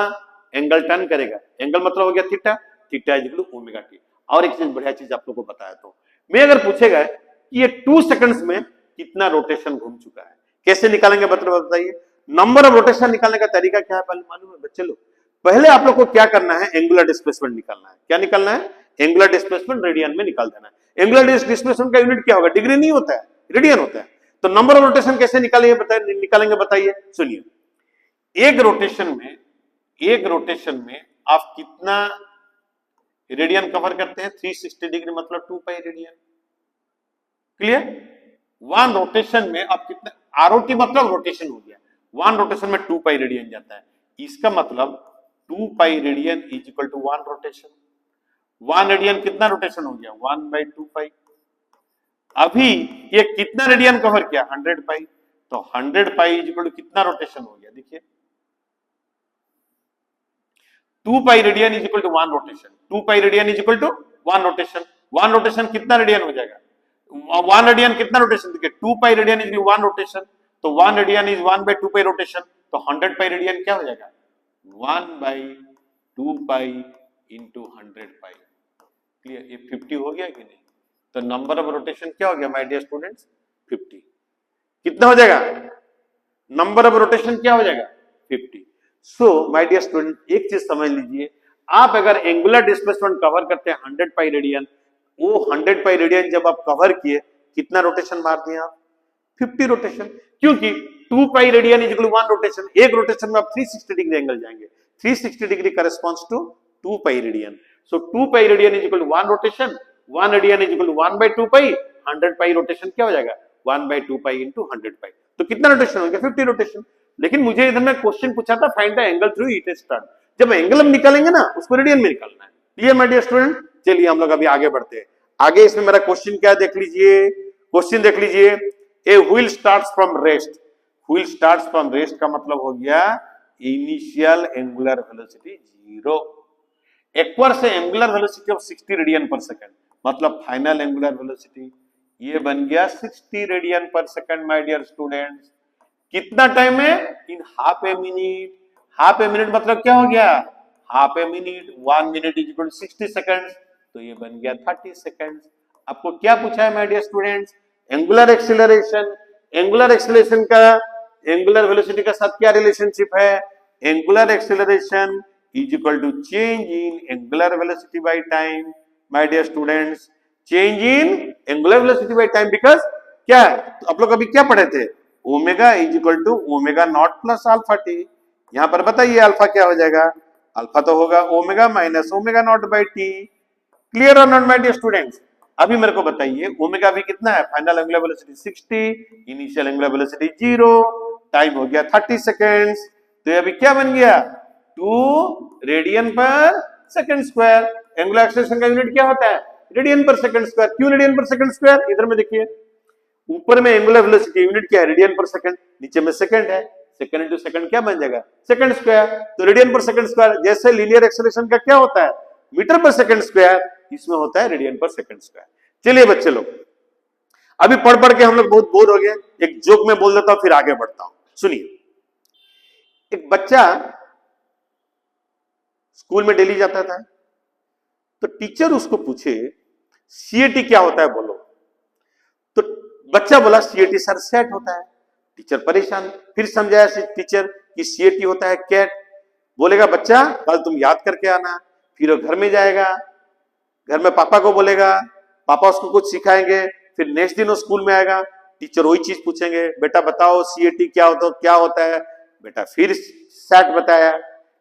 एंगल टर्न करेगा, एंगल मतलब हो गया theta, theta is equal to omega T. और एक चीज बढ़िया चीज आप लोगों को बताया, तो मैं अगर पूछेगा कि ये 2 सेकंड्स में कितना रोटेशन घूम चुका है, कैसे निकालेंगे बताइए, नंबर ऑफ रोटेशन निकालने का तरीका क्या है पहले मालूम है बच्चे लोग, पहले आप लोग को क्या करना है एंगुलर डिस्प्लेसमेंट निकालना है, क्या निकालना है एंगुलर डिस्प्लेसमेंट रेडियन में निकाल देना है। एंगुलर डिस्प्लेसमेंट का यूनिट क्या होगा, डिग्री नहीं होता है, रेडियन होता है। तो नंबर ऑफ रोटेशन कैसे निकालेंगे बताइए, सुनिए एक रोटेशन में आप कितना रेडियन कवर करते हैं 360 डिग्री मतलब 2 पाई रेडियन। क्लियर, 1 रोटेशन में आप कितना, आरओटी मतलब रोटेशन हो गया, 1 रोटेशन में 2 पाई रेडियन जाता है, इसका मतलब 2 pi radian is equal to 1 rotation. 1 radian कितना रोटेशन हो गया 1/2 पाई। अभी ये कितना रेडियन कवर किया 100 पाई, तो 100 पाई इज इक्वल टू कितना रोटेशन हो गया, देखिए 2 pi radian is equal to 1 rotation, 2 pi radian is equal to 1 rotation. 1 rotation कितना रेडियन हो जाएगा, 1 रेडियन कितना रोटेशन, देखिए 2 पाई रेडियन इज 1 रोटेशन, तो 1 रेडियन इज 1/2 पाई रोटेशन, तो 100 पाई रेडियन क्या हो जाएगा 1/2 पाई इंटू 100 पाई। क्लियर, ये 50 हो गया कि नहीं? तो नंबर ऑफ रोटेशन क्या हो गया माय डियर स्टूडेंट्स 50। कितना हो जाएगा नंबर ऑफ रोटेशन क्या हो जाएगा 50। सो माय डियर स्टूडेंट एक चीज समझ लीजिए, आप अगर एंगुलर डिस्प्लेसमेंट कवर करते हैं 100 पाई रेडियन, वो 100 पाई रेडियन जब आप कवर किए कितना रोटेशन मार दिए आप 50 रोटेशन, क्योंकि 2 pi radian is equal to 1 rotation, एक रोटेशन में आप 360 डिग्री एंगल जाएंगे, 360 degree corresponds to 2 pi radian. So 2 pi radian is equal to 1 rotation, 1 radian is equal to 1/2 pi, 100 pi rotation क्या हो जाएगा 1/2 पाई इंटू 100 पाई। तो कितना rotation हो गया 50 रोटेशन। लेकिन मुझे इधर में क्वेश्चन पूछा था find the angle through it start, जब एंगल हम निकालेंगे ना उसको रेडियन में निकालना है। क्लियर माय डियर स्टूडेंट, चलिए हम लोग अभी आगे बढ़ते हैं। आगे इसमें मेरा क्वेश्चन क्या देख लीजिए, क्वेश्चन देख लीजिए, a wheel starts from rest, wheel starts from rest का मतलब हो गया इनिशियल एंगुलर वेलोसिटी 0, एक्वर से angular velocity of 60 radian per second, मतलब फाइनल एंगुलर वेलोसिटी ये बन गया 60 radian per second my dear students. कितना टाइम है in half a minute, half a minute मतलब क्या हो गया half a minute, 1 minute is equal to 60 seconds, तो ये बन गया 30 सेकंड्स। आपको क्या पूछा है my dear students angular acceleration, angular acceleration का एंगुलर वेलोसिटी के साथ क्या रिलेशनशिप है, angular acceleration is equal to change in angular velocity by time my dear students, change in angular velocity by time, because क्या है तो आप लोग अभी क्या पढ़े थे omega is equal to omega not plus alpha t. यहां पर बताइए अल्फा क्या हो जाएगा, अल्फा तो होगा omega minus omega not by t. Clear और नॉट माय डियर स्टूडेंट्स। अभी मेरे को बताइए ओमेगा भी कितना है, final angular velocity 60, initial angular velocity 0, time हो गया 30 सेकेंड्स, तो ये अभी क्या बन गया 2 radian per second square. Angular acceleration का यूनिट क्या होता है रेडियन पर सेकंड स्क्वायर। क्यों रेडियन पर सेकंड स्क्वायर, इधर में देखिए ऊपर में एंगुलर वेलोसिटी यूनिट क्या है रेडियन पर सेकंड, नीचे में सेकंड है, सेकंड इंटू सेकंड क्या बन जाएगा सेकंड स्क्वायर, तो रेडियन पर सेकंड स्क्वायर। जैसे लीनियर एक्सीलरेशन का क्या होता है मीटर पर सेकंड स्क्वायर, इसमें होता है रेडियन पर सेकंड स्क्वायर। चलिए बच्चे लोग अभी पढ़ पढ़ के हम लोग बहुत बोर हो गए, एक जोक में बोल देता हूं फिर आगे बढ़ता हूं। सुनिए, एक बच्चा स्कूल में डेली जाता था, तो टीचर उसको पूछे सीएटी क्या होता है बोलो, तो बच्चा बोला सीएटी सर सेट होता है। टीचर परेशान, फिर समझाया टीचर कि सीएटी होता है कैट। बोलेगा बच्चा कल तुम याद करके आना, फिर वो घर में जाएगा, घर में पापा को बोलेगा, पापा उसको कुछ सिखाएंगे, फिर नेक्स्ट दिन वो स्कूल में आएगा, टीचर वही चीज पूछेंगे बेटा बताओ सीएटी क्या होता है, बेटा फिर सेट बताया,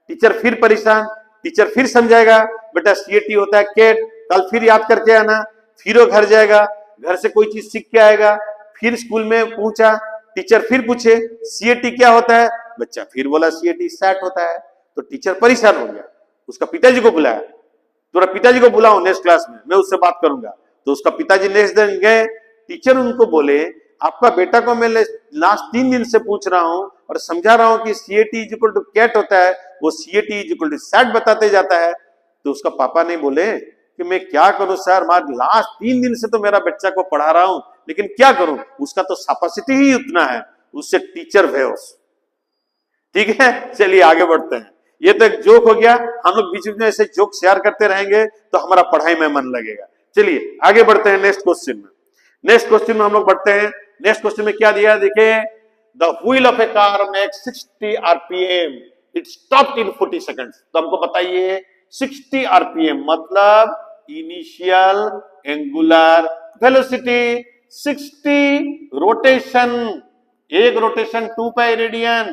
टीचर फिर परेशान, टीचर फिर समझाएगा बेटा सीएटी होता है कैट, कल फिर याद करके आना, फिर वो घर जाएगा, घर से कोई चीज सीख के आएगा, फिर स्कूल में पहुंचा, टीचर फिर पूछे सीएटी क्या होता है, बच्चा फिर बोला सीएटी सेट होता है, तो टीचर परेशान हो गया, उसका पिताजी को बुलाया, थोड़ा पिताजी को बुलाओ नेक्स्ट क्लास में मैं उससे बात करूंगा। तो उसका पिताजी नेक्स्ट दिन गए, टीचर उनको बोले आपका बेटा को मैं लास्ट 3 दिन से पूछ रहा हूं और समझा रहा हूं कि C A T is equal to cat होता है, वो C A T is equal to set बताते जाता है। तो उसका पापा नहीं बोले कि मैं क्या करूं सर, मैं लास्ट 3 दिन से तो मेरा बच्चा को पढ़ा रहा हूं, लेकिन क्या करूं उसका तो कैपेसिटी ही उतना है, उससे टीचर बेहोश। ठीक है चलिए आगे बढ़ते हैं, ये तो एक जोक हो गया, हम लोग बीच बीच में ऐसे जोक शेयर करते रहेंगे तो हमारा पढ़ाई में मन लगेगा। चलिए आगे बढ़ते हैं नेक्स्ट क्वेश्चन में। नेक्स्ट क्वेश्चन में हम लोग बढ़ते हैं, नेक्स्ट क्वेश्चन में क्या दिया है देखिए, the wheel of A car makes 60 RPM, it stopped in 40 seconds. तो हमको बताइए 60 आरपीएम मतलब इनिशियल एंगुलर वेलोसिटी 60 रोटेशन, एक रोटेशन 2 पाई रेडियन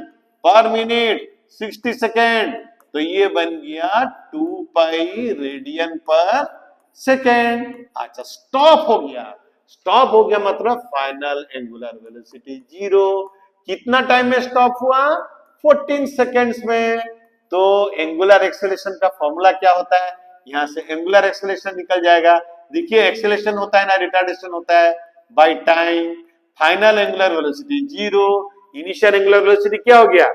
पर मिनट 60 सेकेंड, तो ये बन गया 2 पाई रेडियन पर सेकेंड। अच्छा स्टॉप हो गया, स्टॉप हो गया मतलब फाइनल एंगुलर वेलोसिटी 0। कितना टाइम में स्टॉप हुआ 14 सेकेंड्स में। तो एंगुलर एक्सेलरेशन का फॉर्मूला क्या होता है, यहां से एंगुलर एक्सेलरेशन निकल जाएगा। देखिए एक्सेलरेशन होता है ना रिटार्डेशन होता है bye time, final angular velocity 0, initial angular velocity क्या हो गया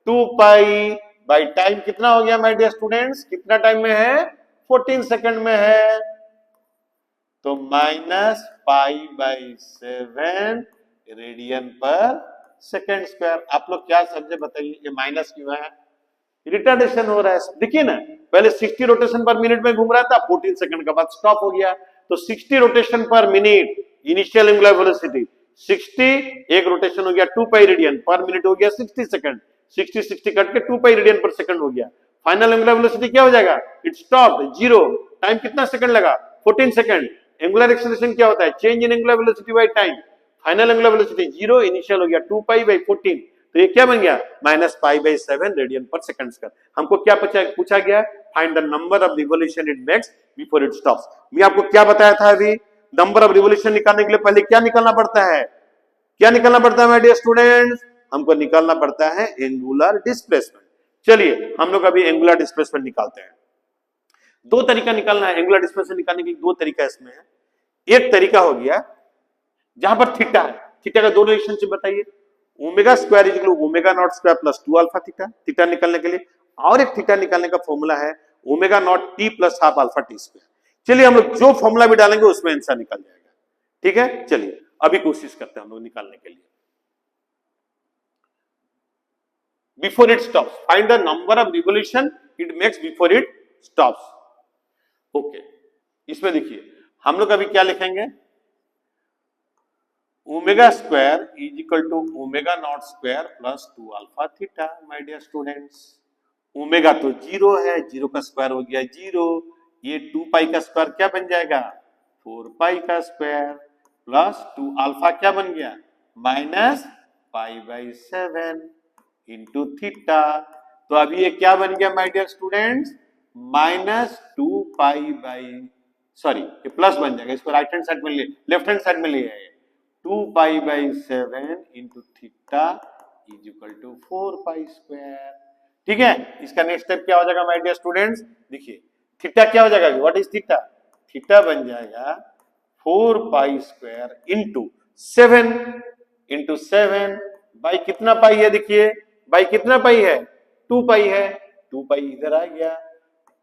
2 पाई बाय टाइम कितना हो गया माय डियर स्टूडेंट्स, कितना टाइम में है 14 सेकंड में है, तो -π/7 रेडियन पर सेकंड स्क्वायर। आप लोग क्या समझे बताइए, ये माइनस क्यों है? रिटार्डेशन हो रहा है। देखिए ना, पहले 60 रोटेशन पर मिनट में घूम रहा था, 14 सेकंड के बाद स्टॉप हो गया। तो 60 rotation per minute initial angular velocity 60, एक रोटेशन हो गया 2 पाई रेडियन पर मिनट, हो गया 60 सेकंड। 60 कट के 2 पाई रेडियन पर सेकंड हो गया। फाइनल एंगुलर वेलोसिटी क्या हो जाएगा? It stopped, zero. टाइम कितना सेकंड लगा? 14 सेकंड। एंगुलर एक्सेलरेशन क्या होता है? Change in angular velocity by time. Final angular velocity zero, initial हो गया 2 पाई बाई 14, तो ये क्या बन गया? Minus pi by 7 radian per second square. हमको क्या पूछा गया? Find the number of revolution it makes before it stops. मैं आपको क्या बताया था अभी? नंबर ऑफ रिवोल्यूशन निकालने के लिए पहले क्या निकालना पड़ता है? क्या निकालना पड़ता है माय डियर स्टूडेंट्स? हमको निकालना पड़ता है एंगुलर डिस्प्लेसमेंट। चलिए हम लोग अभी एंगुलर डिस्प्लेसमेंट निकालते हैं। दो तरीका निकालना है एंगुलर डिस्प्लेसमेंट निकालने के, दो तरीका इसमें है। एक तरीका हो गया जहां पर थीटा है, थीटा का दो रिलेशनशिप बताइए, omega square is equal to omega not square plus 2 alpha theta, theta निकालने के लिए। और एक थीटा निकालने का फॉर्मूला है omega not T plus half alpha T square. चलिए हम लोग जो फॉर्मूला भी डालेंगे उसमें आंसर निकल जाएगा। ठीक है, चलिए अभी कोशिश करते हैं हम लोग निकालने के लिए। Before it stops, find the number of revolution it makes before it stops. Okay, इसमें देखिए हम लोग अभी क्या लिखेंगे? Omega square is equal to omega not square plus 2 alpha theta. My dear students, omega तो जीरो है, जीरो का स्क्वायर हो गया जीरो, ये 2 पाई का स्क्वायर क्या बन जाएगा? 4 पाई का स्क्वायर प्लस 2 अल्फा क्या बन गया? Minus pi by 7 into theta. तो अभी ये क्या बन गया माय डियर स्टूडेंट्स? माइनस 2 पाई बाई, सॉरी ये प्लस बन जाएगा, इसको राइट हैंड साइड में ले, लेफ्ट हैंड साइड में ले आए, 2 pi by 7 into theta is equal to 4 pi square. ठीक है, इसका नेक्स्ट स्टेप क्या हो जाएगा माय डियर स्टूडेंट्स? देखिए थीटा क्या हो जाएगा? What is theta? थीटा बन जाएगा 4 पाई स्क्वायर इंटू 7 बाई कितना पाई है? देखिए बाई कितना पाई है? 2 पाई है, 2 पाई इधर आ गया,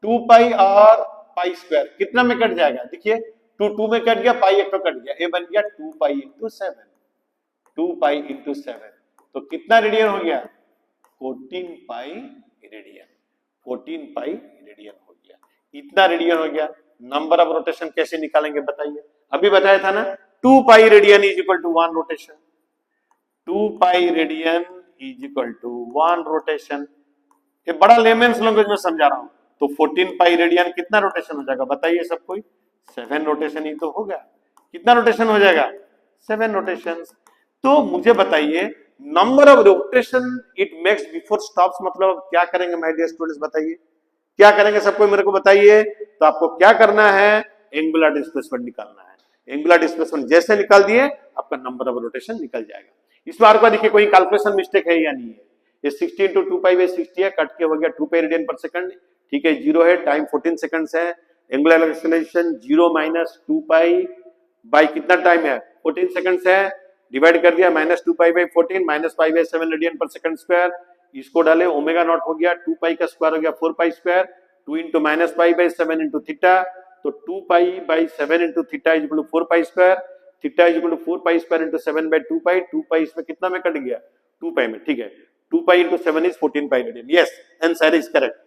2 पाई और पाई स्क्वायर कितना में कट जाएगा? देखिए 2 में कट गया, पाई एक तो कट गया, ये बन गया 2 पाई इंटू 7, 2 पाई इंटू 7, तो कितना रेडियन हो गया? 14 पाई रेडियन, 14 पाई रेडियन हो गया। इतना रेडियन हो गया। नंबर ऑफ रोटेशन कैसे निकालेंगे बताइए? अभी बताया था ना, 2 pi radian is equal to 1 rotation, 2 pi radian is equal to 1 rotation. ये बड़ा लेमेन्स लैंग्वेज में समझा रहा हूं। तो 14 पाई रेडियन कितना रोटेशन हो जाएगा बताइए सब कोई? 7 रोटेशन ही तो होगा। कितना रोटेशन हो जाएगा? 7 रोटेशन। तो मुझे बताइए number of rotation it makes before stops मतलब क्या करेंगे माय डियर स्टूडेंट्स? बताइए क्या करेंगे, सबको मेरे को बताइए। तो आपको क्या करना है? एंगुलर डिस्प्लेसमेंट निकालना है। एंगुलर डिस्प्लेसमेंट जैसे निकाल दिए आपका नंबर ऑफ रोटेशन निकल जाएगा। इस बार का देखिए कोई कैलकुलेशन मिस्टेक है या नहीं है? ये 60 इंटू 2 पाई बाई 60 है, कट के हो गया 2 पाई रेडियन पर सेकंड। ठीक है, जीरो है, टाइम 14 सेकंड्स है, angular acceleration 0 minus 2 pi by कितना टाइम है? 14 सेकंड्स है, डिवाइड कर दिया minus 2 pi by 14 minus pi by 7 radian per second square. इसको डाले ओमेगा नॉट हो गया 2 पाई का स्क्वायर हो गया 4 pi square, 2 into minus pi by 7 into theta, तो 2 pi by 7 into theta is equal to 4 pi square, theta is equal to 4 pi square into 7 by 2 pi, 2 pi इसमें कितना में कट गया? 2 पाई में। ठीक है, 2 pi into 7 is 14 pi radian. Yes, answer is correct.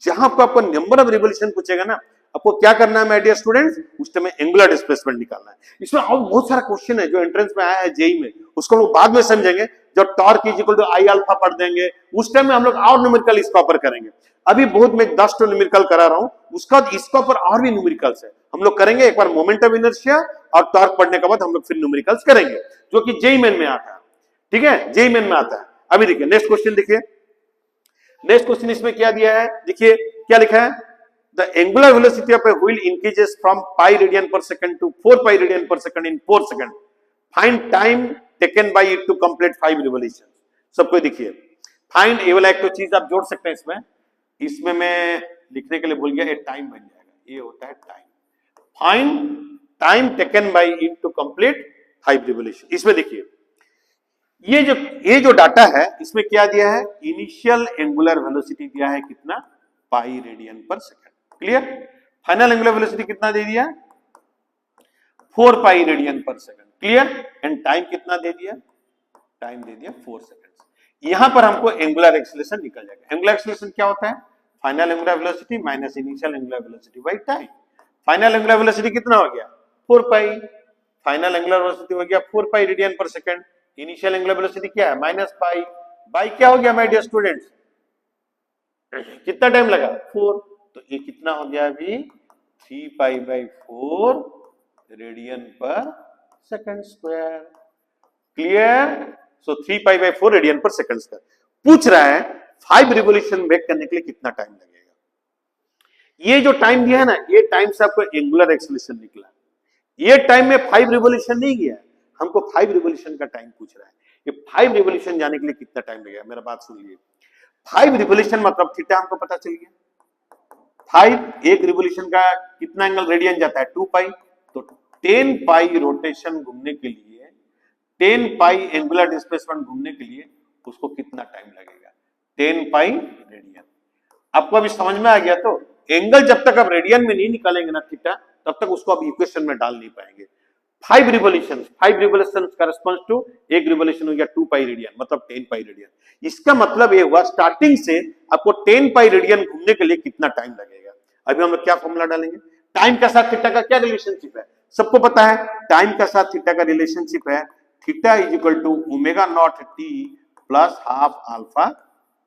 जहां आपको नंबर ऑफ रिवोल्यूशन पूछेगा ना, आपको क्या करना है माय डियर स्टूडेंट्स? उस टाइम में एंगुलर डिस्प्लेसमेंट निकालना है। इसमें और बहुत सारा क्वेश्चन है जो एंट्रेंस में आया है जेई में, उसको हम लोग बाद में समझेंगे। जब torque is equal to I alpha पढ़ देंगे उस टाइम में हम लोग और न्यूमेरिकल इसका ऊपर करेंगे। अभी बहुत मैं 10 तो न्यूमेरिकल करा रहा हूं, उसका इसका ऊपर और भी न्यूमेरिकल्स है हम लोग करेंगे। एक बार मोमेंट ऑफ इनर्शिया और टॉर्क पढ़ने के बाद हम लोग फिर न्यूमेरिकल्स करेंगे जो कि जेई मेन में आता है। ठीक है, जेई मेन में आता है। अभी देखिए नेक्स्ट क्वेश्चन, देखिए नेक्स्ट क्वेश्चन इसमें क्या दिया है? देखिए क्या लिखा है? The angular velocity of a wheel increases from pi radian per second to 4 pi radian per second in 4 seconds. Find time taken by it to complete 5 revolutions. सबको देखिए, find ये वाला एक तो चीज आप जोड़ सकते हैं इसमें। इसमें मैं लिखने के लिए भूल गया, ये टाइम बन जाएगा। ये होता है time. Find time taken by it to complete 5 revolutions. इसमें देखिए ये जो डाटा है इसमें क्या दिया है? इनिशियल एंगुलर वेलोसिटी दिया है कितना? पाई radian per second. Clear? Final angular velocity कितना दे दिया? 4 पाई radian per second. Clear? And time कितना दे दिया? टाइम दे दिया 4 सेकंड। यहां पर हमको एंगुलर एक्सीलरेशन निकल जाएगा। एंगुलर एक्सीलरेशन क्या होता है? Final angular velocity minus initial angular velocity by time. Final angular velocity कितना हो गया? 4 पाई। फाइनल एंगुलर वेलोसिटी हो गया 4 पाई radian per second. Initial angular velocity क्या है? Minus pi. बाई क्या हो गया माय डियर स्टूडेंट्स? कितना टाइम लगा? 4। तो ये कितना हो गया अभी? 3 pi by 4 radian per second square. Clear? So 3 pi by 4 radian per second square. पूछ रहा है 5 रिवोल्यूशन मेक करने के लिए कितना टाइम लगेगा। ये जो टाइम दिया है ना, ये टाइम से आपको एंगुलर एक्सीलरेशन निकला। ये टाइम में 5 रिवोल्यूशन नहीं गया, हमको 5 रिवोल्यूशन का टाइम पूछ रहा है। ये 5 रिवोल्यूशन जाने के लिए कितना टाइम लगेगा? मेरा बात सुन लीजिए। 5 रिवोल्यूशन मतलब थीटा हमको पता चल गया। 5 एक रिवोल्यूशन का कितना एंगल रेडियन जाता है? 2 पाई। तो 10 पाई रोटेशन घूमने के लिए, 10 पाई एंगुलर डिस्प्लेसमेंट घूमने के लिए उसको कितना टाइम लगेगा? 10 पाई रेडियन। आपको अभी समझ में आ गया? तो एंगल जब तक आप रेडियन में नहीं निकालेंगे ना थीटा, तब तक उसको आप इक्वेशन में डाल नहीं पाएंगे। 5 रिवोल्यूशन करेस्पॉन्ड्स टू एक रिवोल्यूशन हो गया 2 पाई रेडियन, मतलब 10 पाई रेडियन। इसका मतलब ये हुआ स्टार्टिंग से आपको 10 पाई रेडियन घूमने के लिए कितना टाइम लगेगा। अभी हम लोग क्या फॉर्मूला डालेंगे? टाइम का साथ थीटा का क्या रिलेशनशिप है? सबको पता है टाइम का साथ थीटा का रिलेशनशिप है theta is equal to omega not T plus half alpha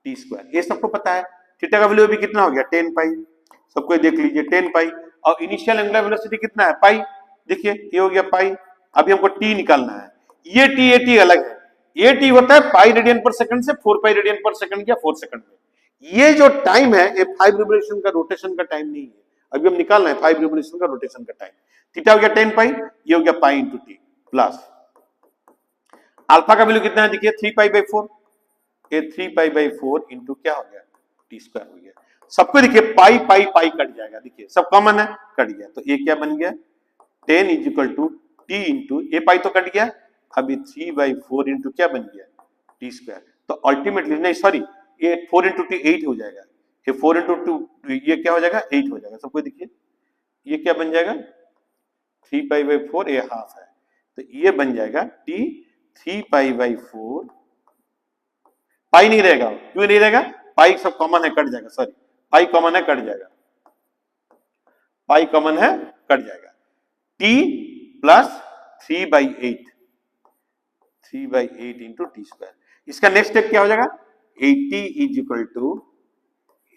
T square. ये सबको पता है। थीटा का वैल्यू अभी कितना हो गया? 10 पाई। सबको देख लीजिए 10 पाई। और इनिशियल एंगुलर वेलोसिटी कितना है? पाई। देखिए ये हो गया पाई। अभी हमको टी निकालना है। ये टी अलग है। ये टी होता है पाई रेडियन पर सेकंड से 4 पाई रेडियन पर सेकंड या 4 सेकंड में। ये जो टाइम है ये 5 रिवोल्यूशन का रोटेशन का टाइम नहीं है। अभी हम निकालना है 5 रिवोल्यूशन का रोटेशन का टाइम। थीटा हो गया 10 पाई, ये हो गया pi into T plus alpha का वैल्यू कितना है? देखिए 3 पाई बाई 4। ये 3 पाई बाई 4 इंटू क्या हो गया? टी स्क्वायर हो गया। सबको देखिए पाई पाई पाई कट जाएगा। देखिए सब कॉमन है, कट गया। तो ये क्या बन गया? 10 is equal to t into ये पाई तो कट गया। अभी 3 बाई 4 इंटू क्या बन गया? T square. तो अल्टीमेटली नहीं सॉरी, ये 4 इंटू टी 8 हो जाएगा। ये 4 इंटू 2 ये क्या हो जाएगा? 8 हो जाएगा। सबको देखिए ये क्या बन जाएगा? 3 पाई बाई 4 ये हाफ है, तो ये बन जाएगा टी 3 पाई बाई 4। पाई नहीं रहेगा, क्यों नहीं रहेगा? पाई सब कॉमन है, कट जाएगा। सॉरी पाई कॉमन है, कट जाएगा। पाई कॉमन है, कट जाएगा। T plus 3 by 8, 3 by 8 into t square. इसका नेक्स्ट स्टेप क्या हो जाएगा? 80 is equal to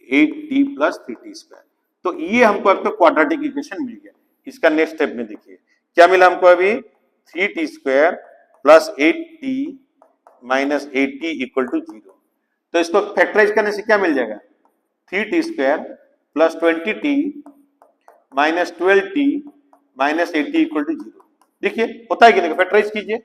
8t plus 3t square. तो ये हमको अब तो क्वाड्रेटिक इक्वेशन मिल गया। इसका नेक्स्ट स्टेप में देखिए क्या मिला हमको अभी? 3t square plus 8t minus 8t equal to 0। तो इसको फैक्टराइज करने से क्या मिल जाएगा? 3t square plus 20t minus 12t minus 80 equal to 0। देखिए होता है कि नहीं? फैक्टराइज कीजिए।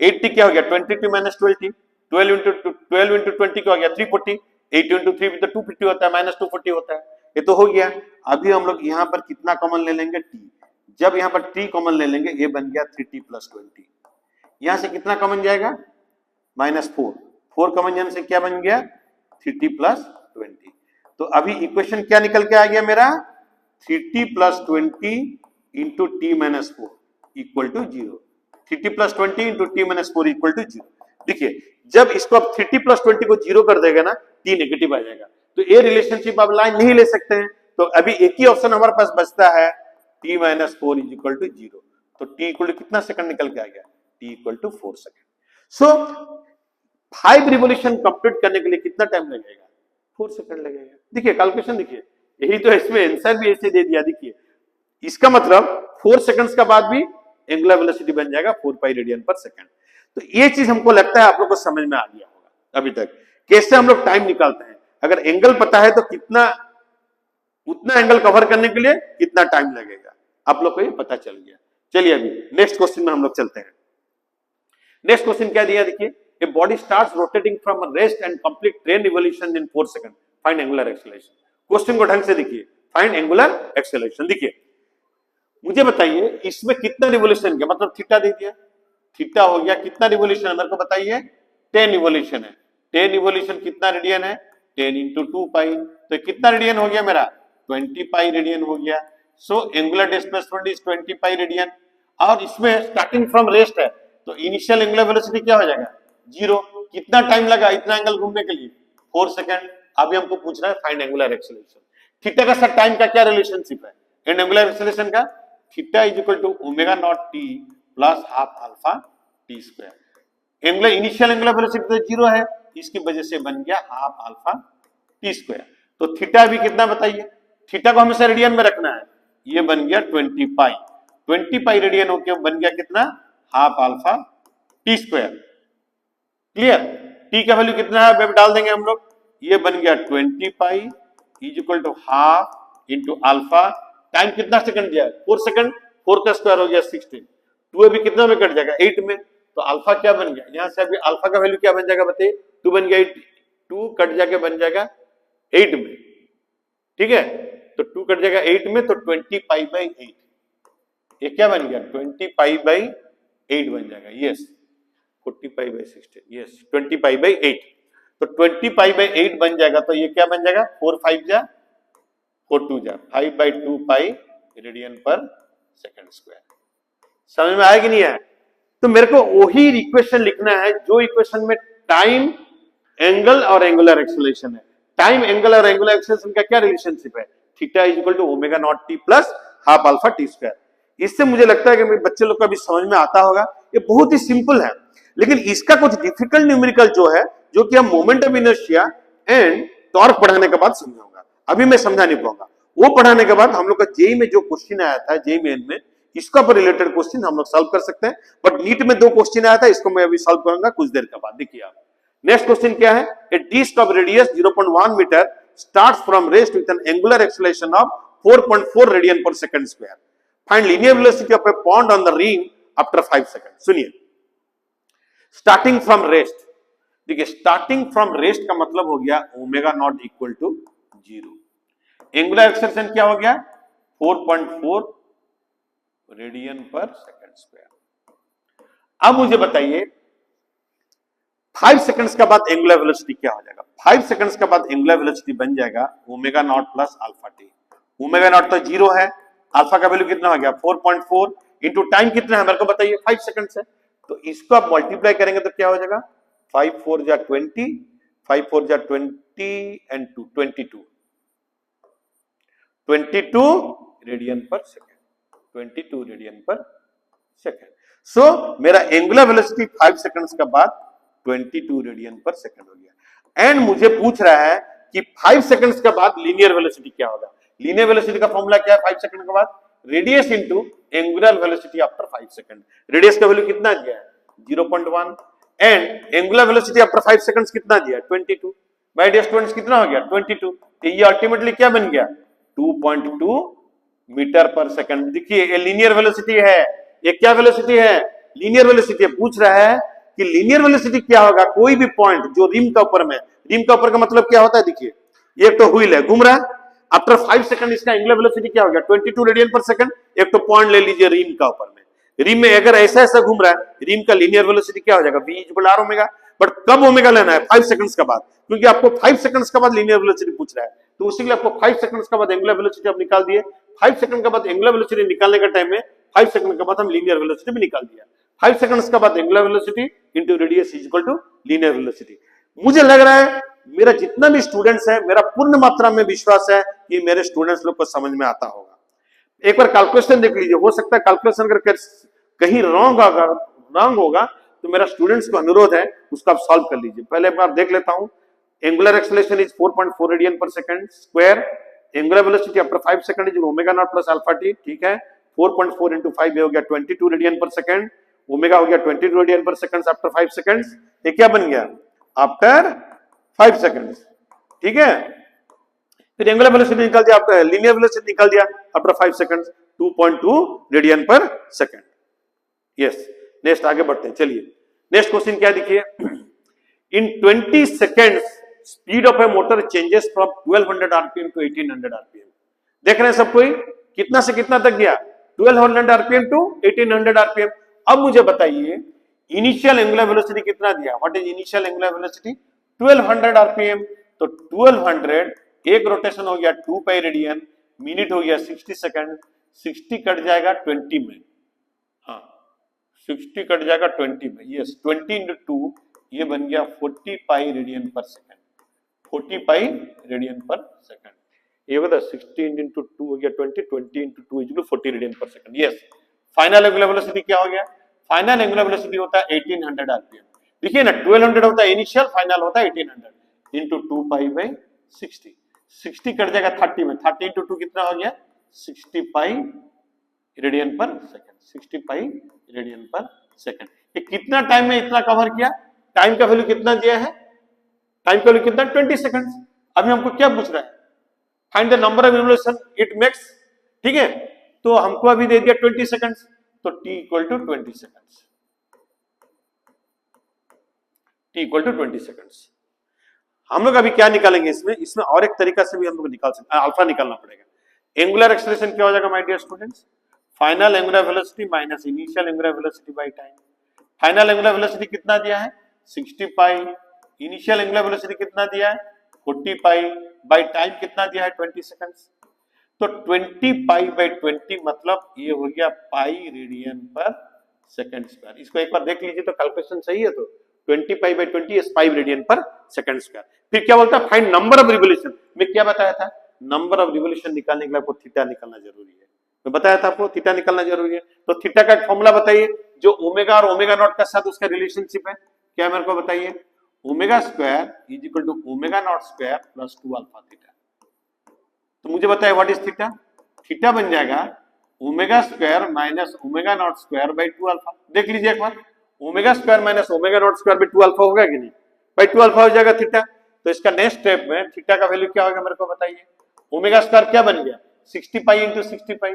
8t क्या हो गया? 20t minus 12t। 12 इंटू 20 क्या हो गया? 340। 8 इंटू 3 तो 250 होता है, माइनस 240 होता है। ये तो हो गया। अभी हम लोग यहाँ पर कितना कॉमन ले लेंगे? t। जब यहाँ पर t कॉमन ले लेंगे, ये बन गया 3t प्लस 20। यहां से कितना कॉमन जाएगा? माइनस 4। 4 कॉमन जाने से क्या बन गया? 3t plus 20। तो अभी इक्वेशन क्या निकल के आ गया मेरा? 3t plus 20 into t minus 4 equal to 0। 3t plus 20 into t minus 4 equal to 0। देखिए जब इसको आप 3t प्लस 20 को 0 कर देगा ना, t नेगेटिव आ जाएगा। तो ये रिलेशनशिप आप लाइन नहीं ले सकते हैं। तो अभी एक ही ऑप्शन हमारे पास बचता है, t minus 4 is equal to 0। तो t इक्वल टू कितना सेकंड निकल के आ गया? t equal to 4 second. So 5 revolution complete करने के लिए कितना टाइम लगेगा? 4 सेकंड लगेगा। देखिए कैलकुलेशन देखिए, यही तो इसमें आंसर भी ऐसे दे दिया। देखिए इसका मतलब 4 सेकंड्स का बाद भी एंगुलर वेलोसिटी बन जाएगा 4 पाई रेडियन पर सेकंड। तो ये चीज हमको लगता है आप लोग को समझ में आ गया होगा अभी तक, कैसे हम लोग टाइम निकालते हैं। अगर एंगल पता है तो कितना, उतना एंगल कवर करने के लिए कितना टाइम लगेगा, आप लोग को ये पता चल गया। चलिए अभी नेक्स्ट क्वेश्चन में हम लोग चलते हैं। नेक्स्ट क्वेश्चन क्या दिया? देखिए a body starts rotating from rest and complete 10 revolution in 4 second, find angular acceleration. Question को ढंग से देखिए, फाइंड एंगुलर एक्सेलरेशन। देखिए मुझे बताइए इसमें कितना रिवोल्यूशन गया, मतलब थीटा दे दिया, थीटा हो गया। कितना रिवोल्यूशन है मेरे को बताइए? 10 रिवोल्यूशन है। 10 रिवोल्यूशन कितना रेडियन है? 10 इंटू 2 पाई। तो कितना रेडियन हो गया मेरा? 20 पाई रेडियन हो गया। So angular displacement is 20 pi radian. और इसमें स्टार्टिंग फ्रॉम रेस्ट है, तो इनिशियल एंगुलर वेलोसिटी क्या हो जाएगा? 0। कितना टाइम लगा इतना एंगल घूमने के लिए? 4 सेकंड। अभी हमको पूछ रहा है फाइंड एंगुलर एक्सेलरेशन। थीटा का सर टाइम का क्या रिलेशनशिप है एंड एंगुलर एक्सेलरेशन का? Theta is equal to omega not T plus half alpha T square. Angular initial angular velocity तो 0 है, इसकी वजह से बन गया हाफ अल्फा टी स्क्वायर। तो थीटा भी कितना बताइए? थीटा को हमेशा रेडियन में रखना है, ये बन गया 20 पाई। 20 पाई रेडियन होके बन गया कितना? Half alpha T square. Clear? T का वैल्यू कितना है अब डाल देंगे हम लोग, ये बन गया 20 pi is equal to half into alpha. Time कितना सेकंड दिया? 4 सेकंड। 4 का स्क्वायर हो गया 16। 2 अभी कितना में कट जाएगा? 8 में। तो अल्फा क्या बन गया? यहां से अभी अल्फा का वैल्यू क्या बन जाएगा बताइए? 2 बन गया 8, 2 कट जाके बन जाएगा 8 में। ठीक है, तो 2 कट जाएगा 8 में, तो 20 पाई बाई 8। ये क्या बन गया? 20 पाई बाई 8 बन जाएगा। Yes, 40 pi by 16। Yes, 20 pi by 8। तो 20 पाई बाई 8 बन जाएगा, तो ये क्या बन जाएगा? 4 5 जा 4 2 जा 5 by 2 pi radian per second square. समझ में आया कि नहीं आया? तो मेरे को वही इक्वेशन लिखना है जो इक्वेशन में टाइम, एंगल और एंगुलर एक्सेलरेशन है। टाइम, एंगल और एंगुलर एक्सेलरेशन का क्या रिलेशनशिप है? Theta is equal to omega not T plus half alpha T square. इससे मुझे लगता है कि मेरे बच्चे लोग को भी समझ में आता होगा। ये बहुत ही सिंपल है, लेकिन इसका कुछ डिफिकल्ट न्यूमेरिकल जो है, जो कि हम moment of inertia and torque पढ़ाने के बाद समझाऊंगा। अभी मैं समझा नहीं पाऊंगा। वो पढ़ाने के बाद हम लोग का जेई में जो क्वेश्चन आया था, जेई मेन में, इसका पर रिलेटेड क्वेश्चन हम लोग सॉल्व कर सकते हैं। बट नीट में 2 क्वेश्चन आया था, इसको मैं अभी सॉल्व करूंगा कुछ देर के बाद। देखिए आप, नेक्स्ट क्वेश्चन क्या है? A disc of radius 0.1 metre starts from rest with an angular acceleration of 4.4 radian per second square. Find linear velocity of a pond on the ring after 5 seconds. सुनिए, starting from rest. देखिए, starting from rest का मतलब हो गया omega not equal to 0। Angular acceleration क्या हो गया? 4.4 radian per second square. अब मुझे बताइए 5 सेकंड्स के बाद एंगुलर वेलोसिटी क्या हो जाएगा? 5 सेकंड्स के बाद एंगुलर वेलोसिटी बन जाएगा omega naught plus alpha T. Omega naught तो 0 है, अल्फा का वैल्यू कितना हो गया? 4.4 इंटू टाइम कितना है मेरे को बताइए? 5 सेकंड्स है। तो इसको आप मल्टीप्लाई करेंगे तो क्या हो जाएगा? 5 4 जा 20, 5 4 जा 20 and 2 22 radian per second. 22 radian per second. सो मेरा एंगुलर वेलोसिटी 5 सेकंड्स के बाद 22 रेडियन पर सेकंड हो गया। एंड मुझे पूछ रहा है कि 5 सेकंड्स के बाद लीनियर वेलोसिटी क्या होगा? लीनियर वेलोसिटी का फॉर्मूला क्या है? 5 सेकंड के बाद radius into angular velocity after 5 second. Radius का वैल्यू कितना दिया है? 0.1 and angular velocity after 5 seconds कितना दिया है? 22। बाय डियर स्टूडेंट्स कितना हो गया? 22। तो ये अल्टीमेटली क्या बन गया? 2.2 मीटर पर सेकंड। देखिए, ये लीनियर वेलोसिटी है। ये क्या वेलोसिटी है? Linear velocity. पूछ रहा है कि लीनियर वेलोसिटी क्या होगा? कोई भी पॉइंट जो रिम का ऊपर में, रिम का ऊपर का मतलब क्या होता है? देखिए, ये तो व्हील है, घूम रहा है। आफ्टर 5 सेकंड इसका एंगुलर वेलोसिटी क्या हो गया? 22 रेडियन पर सेकंड। एक तो पॉइंट ले लीजिए रिम का ऊपर में, रिम में अगर ऐसा ऐसा घूम रहा है, रिम का लीनियर वेलोसिटी क्या हो जाएगा? v equal are omega. But कब ओमेगा लेना है? 5 सेकंड्स के बाद, क्योंकि आपको 5 सेकंड्स के बाद लीनियर वेलोसिटी पूछ रहा है। तो उसी के लिए आपको 5 सेकंड्स के बाद एंगुलर वेलोसिटी आप निकाल दिए। 5 सेकंड के बाद एंगुलर वेलोसिटी निकालने का टाइम में 5 सेकंड के बाद हम लीनियर वेलोसिटी भी निकाल दिया। 5 सेकंड्स के बाद angular velocity into radius is equal to linear velocity. मुझे लग रहा है मेरा जितना भी स्टूडेंट्स है, मेरा पूर्ण मात्रा में विश्वास है कि मेरे स्टूडेंट्स लोग को समझ में आता होगा। एक बार कैलकुलेशन देख लीजिए, हो सकता है कैलकुलेशन अगर कहीं रॉन्ग होगा तो मेरा स्टूडेंट्स को अनुरोध है उसको आप सॉल्व कर लीजिए। पहले मैं देख लेता हूं। Angular acceleration is 4.4 radian per second square. Angular velocity after 5 second is omega naught plus alpha T. ठीक है, 4.4 इंटू 5 हो गया 22 रेडियन पर सेकंड। ओमेगा हो गया 22 radian per second after 5 seconds. ये क्या बन गया? After 5 seconds. ठीक है, फिर एंगुलर वेलोसिटी निकाल दिया, आपका लीनियर वेलोसिटी निकाल दिया after 5 seconds 2.2 radian per second. Yes, next आगे बढ़ते हैं। चलिए, नेक्स्ट क्वेश्चन क्या देखिए। In 20 seconds speed of a motor changes from 1200 RPM to 1800 RPM. देख रहे हैं सब कोई? कितना से कितना तक गया? 1200 आरपीएम टू 1800 आरपीएम। अब मुझे बताइए इनिशियल एंगुलर वेलोसिटी कितना दिया? What is initial angular velocity? 1200 RPM. तो 1200 एक रोटेशन हो गया 2 पाई रेडियन, मिनट हो गया 60 सेकंड। 60 कट जाएगा 20 में। हाँ, 60 कट जाएगा 20 में। यस, 20 इंटू 2 ये बन गया 40 pi radian per second, 40 pi radian per second. ये होगा 16 इंटू 2 हो गया 20, 20 into 2 is 40 radian per second. Yes, final angular velocity क्या हो गया? फाइनल एंगुलर वेलोसिटी होता है 1800 आरपीएम। देखिए ना, 1200 होता है इनिशियल, फाइनल होता है 1800 इंटू 2 पाई बाई 60। 60 कट जाएगा 30 में, 30 इंटू 2 कितना हो गया? 60 पाई रेडियन पर सेकंड, 60 पाई रेडियन पर सेकंड। ये कितना टाइम में इतना कवर किया? टाइम का वैल्यू कितना दिया है? टाइम का वैल्यू कितना? 20 सेकंड्स। अभी हमको क्या पूछ रहा है? Find the number of revolution it makes. ठीक है, तो हमको अभी दे दिया 20 सेकंड्स, तो t equal to 20 seconds, t equal to 20 seconds. हम लोग अभी क्या निकालेंगे इसमें और एक तरीका से भी हम लोग निकाल सकते हैं, अल्फा निकालना पड़ेगा। एंगुलर एक्सेलरेशन क्या हो जाएगा my dear students? Final angular velocity minus initial angular velocity by time. Final angular velocity कितना दिया है? 60 पाई। इनिशियल एंगुलर वेलोसिटी कितना दिया है? 40 पाई। बाय टाइम कितना दिया है? 20 सेकंड्स। तो 20 पाई बाय 20 मतलब ये हो गया पाई रेडियन पर सेकंड स्क्वायर। इसको एक बार देख लीजिए तो कैलकुलेशन सही है। तो 20 pi by 20 is 5 radian per second square. फिर क्या बोलता है? Find number of revolution. मैं क्या बताया था? नंबर ऑफ रिवोल्यूशन निकालने के लिए आपको थीटा निकालना जरूरी है। मैं बताया था आपको थीटा निकालना जरूरी है। तो थीटा का एक फॉर्मूला बताइए जो ओमेगा और ओमेगा नॉट का साथ उसका रिलेशनशिप है। क्या मेरे को बताइए? Omega square is equal to omega not square plus 2 alpha theta. तो मुझे बताइए व्हाट इज थीटा? थीटा बन जाएगा omega square minus omega not square by 2 alpha. देख लीजिए एक बार, omega square minus omega not square by 2 alpha होगा कि नहीं? बाई 2 अल्फा हो जाएगा थीटा। तो इसका नेक्स्ट स्टेप में थीटा का वैल्यू क्या होगा मेरे को बताइए? ओमेगा स्क्वायर क्या बन गया? 60 pi into 60 pi,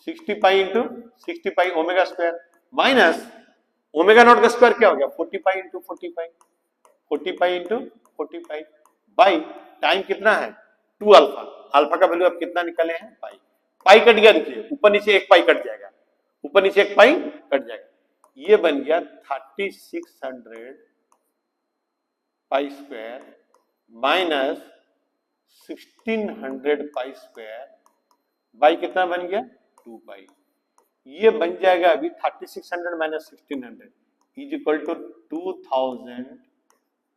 60 pi into 60 pi omega square minus omega not का स्क्वायर क्या हो गया? 40 pi into 40 pi, 40 pi into 40 pi by time कितना है? 2 अल्फा। अल्फा का वैल्यू आप कितना निकाले हैं? पाई। पाई कट गया, देखिए ऊपर नीचे एक पाई कट जाएगा, ऊपर नीचे एक पाई कट जाएगा। ये बन गया 3600 pi square minus 1600 pi square by कितना बन गया? 2 पाई। ये बन जाएगा अभी 3600 minus 1600 is equal to 2000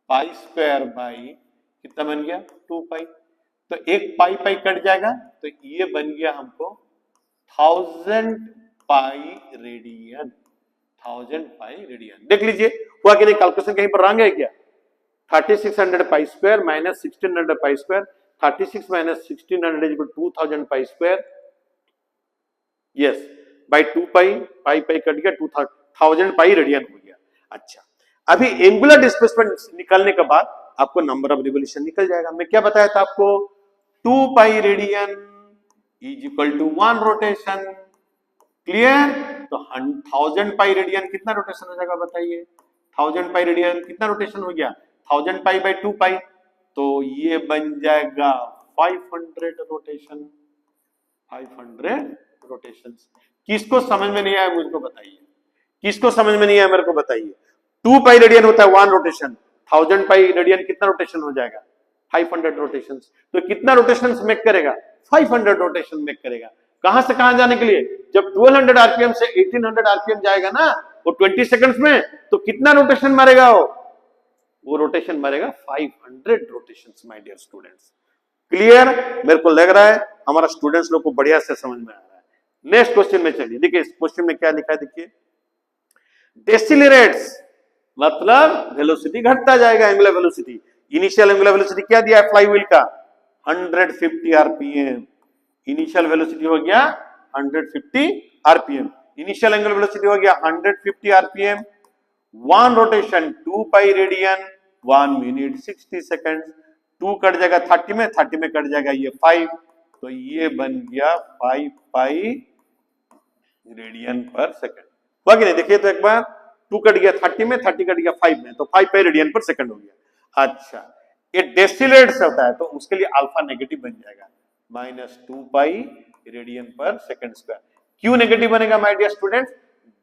pi square by कितना बन गया? 2 पाई। तो एक पाई पाई कट जाएगा, तो ये बन गया हमको 1000 पाई रेडियन, 1000 पाई रेडियन। देख लीजिए हुआ कि नहीं? कैलकुलेशन कहीं पर रॉन्ग है क्या? 3600 pi square minus 1600 pi square, 36 minus 1600 is equal to 2000 pi square. Yes, by 2 pi, pi pi cut गया, 2000 पाई रेडियन हो गया। अच्छा, अभी एंगुलर डिस्प्लेसमेंट निकालने के बाद आपको नंबर ऑफ रिवोल्यूशन निकल जाएगा। मैं क्या बताया था आपको? 2 pi radian is equal to 1 rotation. Clear? तो 1000 पाई रेडियन कितना रोटेशन हो जाएगा बताइए? 1000 पाई रेडियन कितना रोटेशन हो गया? 1000 पाई बाई 2 पाई, तो ये बन जाएगा 500 रोटेशन, 500 रोटेशंस। किसको समझ में नहीं आया मुझको बताइए? किसको समझ में नहीं आया मेरे को बताइए? 2 पाई रेडियन होता है 1 रोटेशन, 1000 पाई रेडियन कितना रोटेशन हो जाएगा? 500 रोटेशंस। तो कितना रोटेशंस मेक करेगा? 500 रोटेशन मेक करेगा। कहां से कहां जाने के लिए? जब 1200 आरपीएम से 1800 आरपीएम जाएगा ना वो 20 सेकंड्स में, तो कितना रोटेशन मारेगा वो रोटेशन मारेगा 500 rotations my dear students. Clear? मेरे को लग रहा है हमारा स्टूडेंट्स लोग को बढ़िया से समझ में आ रहा है। नेक्स्ट क्वेश्चन में चलिए, देखिए इस क्वेश्चन में क्या लिखा है, देखिए डेसिलरेट्स मतलब वेलोसिटी घटता जाएगा, angular velocity. Initial angular velocity क्या दिया है फ्लाईव्हील का? 150 आरपीएम। इनिशियल वेलोसिटी हो गया 150 आरपीएम। इनिशियल एंगुलर वेलोसिटी हो गया 150 RPM. 1 rotation 2 pi radian, 1 minute 60 second. 2 cut जाएगा 30 में, 30 में कट जाएगा ये 5, तो ये बन गया 5 पाई रेडियन पर सेकंड। हुआ कि नहीं? देखिए तो एक बार 2 कट गया 30 में, 30 कट गया 5 में, तो 5 पाई रेडियन पर सेकंड हो गया। अच्छा, ये डेसिलेट्स होता है तो उसके लिए अल्फा नेगेटिव बन जाएगा -2 pi radian per second square. क्यों नेगेटिव बनेगा माय डियर स्टूडेंट्स?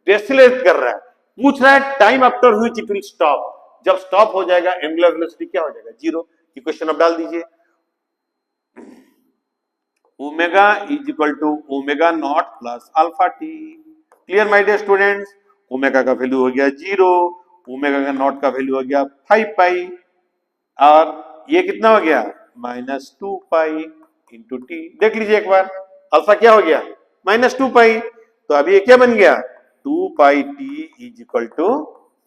डेसिलेट कर रहा है, पूछ रहा है time after which it will stop. जब स्टॉप हो जाएगा एंगुलर वेलोसिटी क्या हो जाएगा? 0। इक्वेशन अब डाल दीजिए, omega is equal to omega not plus alpha t. Clear my dear students? Omega का वैल्यू हो गया 0, ओमेगा का नॉट का वैल्यू हो गया 5 पाई, और ये कितना हो गया -2 पाई इंटू टी। देख लीजिए एक बार, अल्फा क्या हो गया -2 पाई, तो अभी ये क्या बन गया 2 pi T is equal to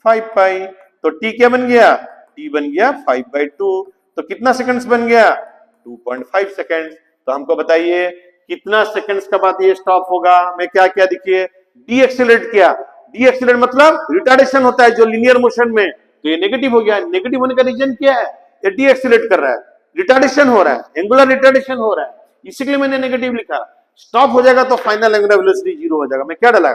5 पाई। तो टी क्या बन गया, टी बन गया 5/2। तो कितना सेकंड्स बन गया 2.5 सेकंड्स। तो हमको बताइए कितना सेकंड्स के बाद ये स्टॉप होगा। मैं क्या क्या देखिए डी एक्सेलरेट किया, डी एक्सेलरेट मतलब रिटार्डेशन होता है जो लीनियर मोशन में, तो ये नेगेटिव हो गया। नेगेटिव होने का रीजन क्या है, ये डी एक्सेलरेट कर रहा है, रिटार्डेशन हो रहा है, एंगुलर रिटार्डेशन हो रहा है, इसीलिए मैंने नेगेटिव लिखा। स्टॉप हो जाएगा तो फाइनल एंगुलर वेलोसिटी 0 हो जाएगा। मैं क्या डाला,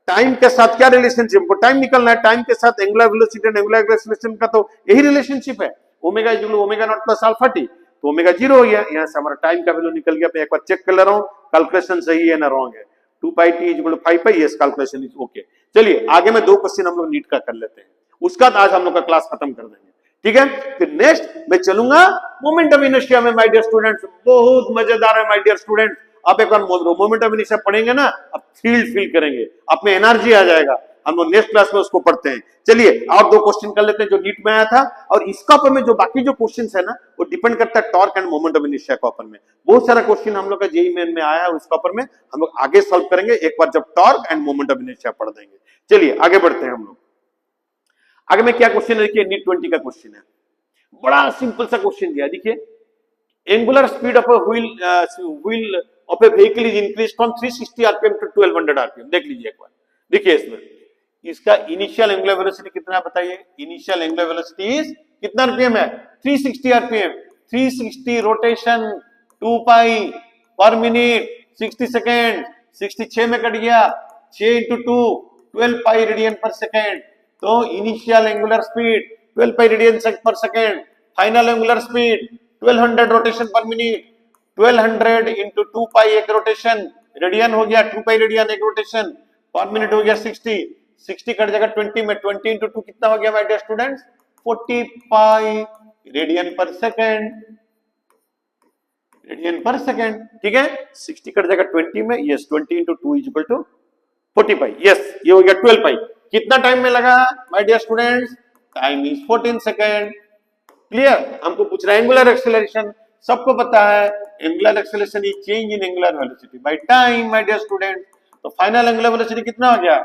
टाइम के साथ क्या रिलेशनशिप, हमको टाइम निकलना है, टाइम के साथ angular velocity and angular acceleration का तो यही रिलेशनशिप है, omega equal to omega not plus alpha T. तो ओमेगा 0 हो गया, यहां से हमारा टाइम का वैल्यू निकल गया। मैं एक बार चेक कर ले रहा हूं कैलकुलेशन सही है ना रॉन्ग है। 2 pi T equal to 5 pi, yes calculation is okay. चलिए आगे में 2 क्वेश्चन हम लोग नीट का कर लेते हैं, उसका आज हम लोग का क्लास खत्म कर देंगे, ठीक है। फिर नेक्स्ट मैं चलूंगा मोमेंट ऑफ इनर्शिया में। माय डियर स्टूडेंट्स बहुत मजेदार है माय डियर स्टूडेंट्स। आप एक बार मोमेंट ऑफ इनर्शिया पढ़ेंगे ना, आप फील करेंगे, आप में एनर्जी आ जाएगा। हम लोग नेक्स्ट क्लास में उसको पढ़ते हैं। चलिए और 2 क्वेश्चन कर लेते हैं जो नीट में आया था, और इसका ऊपर में जो बाकी जो क्वेश्चन है ना वो डिपेंड करता है torque end moment of inertia के ऊपर में। बहुत सारा क्वेश्चन हम लोग का जेईई मेन में आया है, उसका ऊपर में हम लोग आगे सॉल्व करेंगे एक बार जब torque end moment of inertia पढ़ देंगे। चलिए आगे बढ़ते हैं हम लोग। आगे में क्या क्वेश्चन है, देखिए नीट 20 का क्वेश्चन है, बड़ा सिंपल सा क्वेश्चन दिया। देखिए angular speed of a wheel of a vehicle is increase from 360 RPM to 1200 RPM. देख लीजिए एक बार, देखिए इसमें इसका इनिशियल एंगुलर वेलोसिटी कितना है बताइए। इनिशियल एंगुलर वेलोसिटी इज कितना आरपीएम है 360 आरपीएम। 360 रोटेशन 2 पाई पर मिनट 60 सेकेंड, 66 में कट गया, 6 into 2 12 pi radian per second. तो initial angular speed 12 pi radian per second, final angular speed 1200 rotation per minute. 1200 into 2 pi एक रोटेशन, रेडियन हो गया 2 pi radian एक रोटेशन, पर मिनट हो गया 60, 60 कट जाएगा 20 में, 20 इंटू 2 कितना हो गया my dear students 40 pi radian per second, radian per second, ठीक है। 60 कट जाएगा 20 में, yes 20 into 2 is equal to 40 pi, yes ये हो गया 12 पाई। कितना टाइम में लगा my dear students, time is 14 second. Clear. हमको पूछ रहा है एंगुलर एक्सेलरेशन, सबको पता है angular acceleration is change in angular velocity by time my dear student. तो फाइनल एंगुलर वेलोसिटी कितना हो गया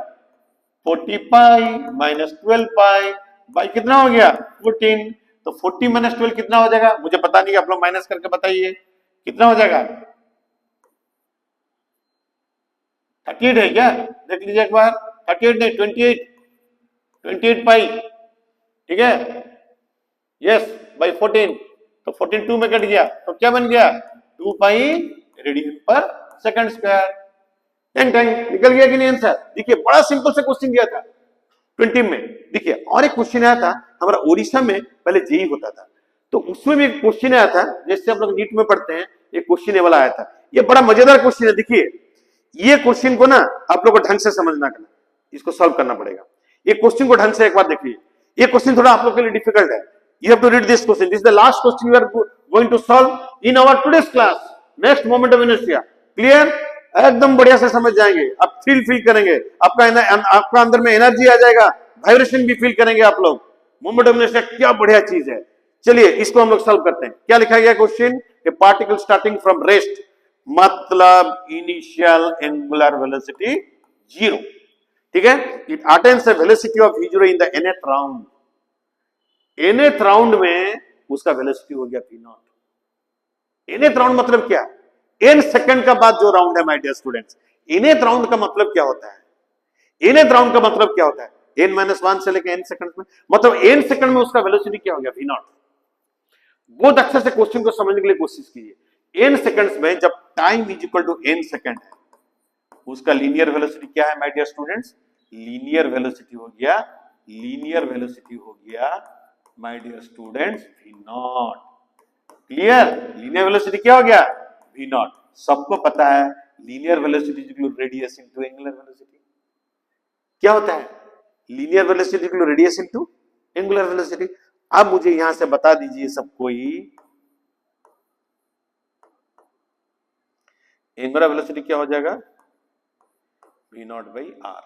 40 पाई माइनस 12 पाई बाई कितना हो गया 14। तो 40 माइनस 12 कितना हो जाएगा, मुझे पता नहीं, आप लोग माइनस करके बताइए कितना हो जाएगा। 38 है क्या, देख लीजिए एक बार, 38 नहीं 28 पाई, ठीक है, यस बाई 14। तो 14 2 में कट गया, तो क्या बन गया 2 pi radian per second square. Tang tang निकल गया कि नहीं आंसर। देखिए बड़ा सिंपल सा क्वेश्चन दिया था 20 में। देखिए और एक क्वेश्चन आया था हमारा ओडिशा में, पहले जेई होता था, तो उसमें भी एक क्वेश्चन आया था, जैसे हम लोग नीट में पढ़ते हैं एक क्वेश्चन वाला आया था। ये बड़ा मजेदार क्वेश्चन है। देखिए ये क्वेश्चन को ना आप लोग को ढंग से समझना करना, इसको सॉल्व करना पड़ेगा। ये क्वेश्चन को ढंग से एक बार देखिए, ये क्वेश्चन थोड़ा आप लोग के लिए डिफिकल्ट है। You have to read this question. This is the last question we are going to solve in our today's class. Next moment of inertia. Clear? एकदम बढ़िया से समझ जाएंगे, आप फील करेंगे, आपका अंदर में एनर्जी आ जाएगा, वाइब्रेशन भी फील करेंगे आप लोग। मोमेंट ऑफ इनर्शिया क्या बढ़िया चीज है। चलिए इसको हम लोग सॉल्व करते हैं। क्या लिखा गया question, A particle starting from rest, मतलब इनिशियल एंगुलर वेलोसिटी 0, ठीक है। It attains the velocity of v0 in the nth round. nth round में उसका वेलोसिटी हो गया v0। nth राउंड मतलब क्या, n सेकंड का बाद जो राउंड है my dear students. nth round का मतलब क्या होता है, nth राउंड का मतलब क्या होता है, n-1 से लेकर n सेकंड में, मतलब n सेकंड में उसका वेलोसिटी क्या हो गया v0। बहुत अच्छे से क्वेश्चन को समझने के लिए कोशिश कीजिए। n सेकंड्स में जब time is equal to n second है, उसका लीनियर वेलोसिटी क्या है my dear students, linear velocity हो गया, लीनियर वेलोसिटी हो गया my dear students v0। Clear, linear velocity क्या हो गया v0। सबको पता है linear velocity equal radius into angular velocity. क्या होता है linear velocity equal radius into angular velocity. अब मुझे यहां से बता दीजिए सब कोई, एंगुलर वेलोसिटी क्या हो जाएगा v0 by r।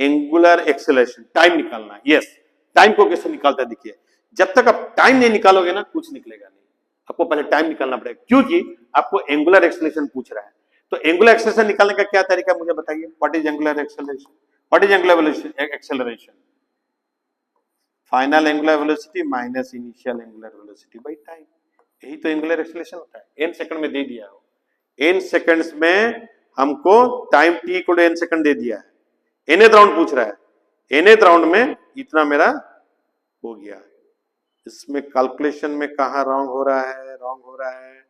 Angular acceleration, time निकालना है। यस, टाइम को कैसे निकालते हैं देखिए, जब तक आप टाइम नहीं निकालोगे ना कुछ निकलेगा नहीं, आपको पहले टाइम निकालना पड़ेगा, क्योंकि आपको एंगुलर एक्सेलरेशन पूछ रहा है। तो एंगुलर एक्सेलरेशन निकालने का क्या तरीका है मुझे बताइए। What is angular acceleration? What is angular acceleration? Final angular velocity minus initial angular velocity by time, यही तो एंगुलर एक्सेलरेशन होता है। एन सेकंड में दे दिया हो, एन सेकंड्स में हमको time T equal to N second दे दिया है, nth राउंड पूछ रहा है, nth राउंड में इतना मेरा हो गया। इसमें कैलकुलेशन में कहां रॉन्ग हो रहा है? रॉन्ग हो रहा है,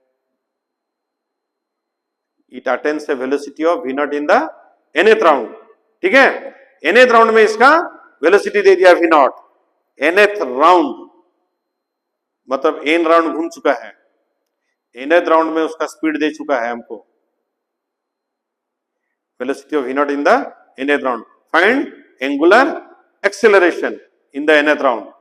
it attains A velocity of v not in the nth round, ठीक है। nth राउंड में इसका वेलोसिटी दे दिया v नॉट, nth राउंड मतलब n राउंड घूम चुका है, nth राउंड में उसका स्पीड दे चुका है हमको, velocity of v not in the nth round. Find angular acceleration in the nth round.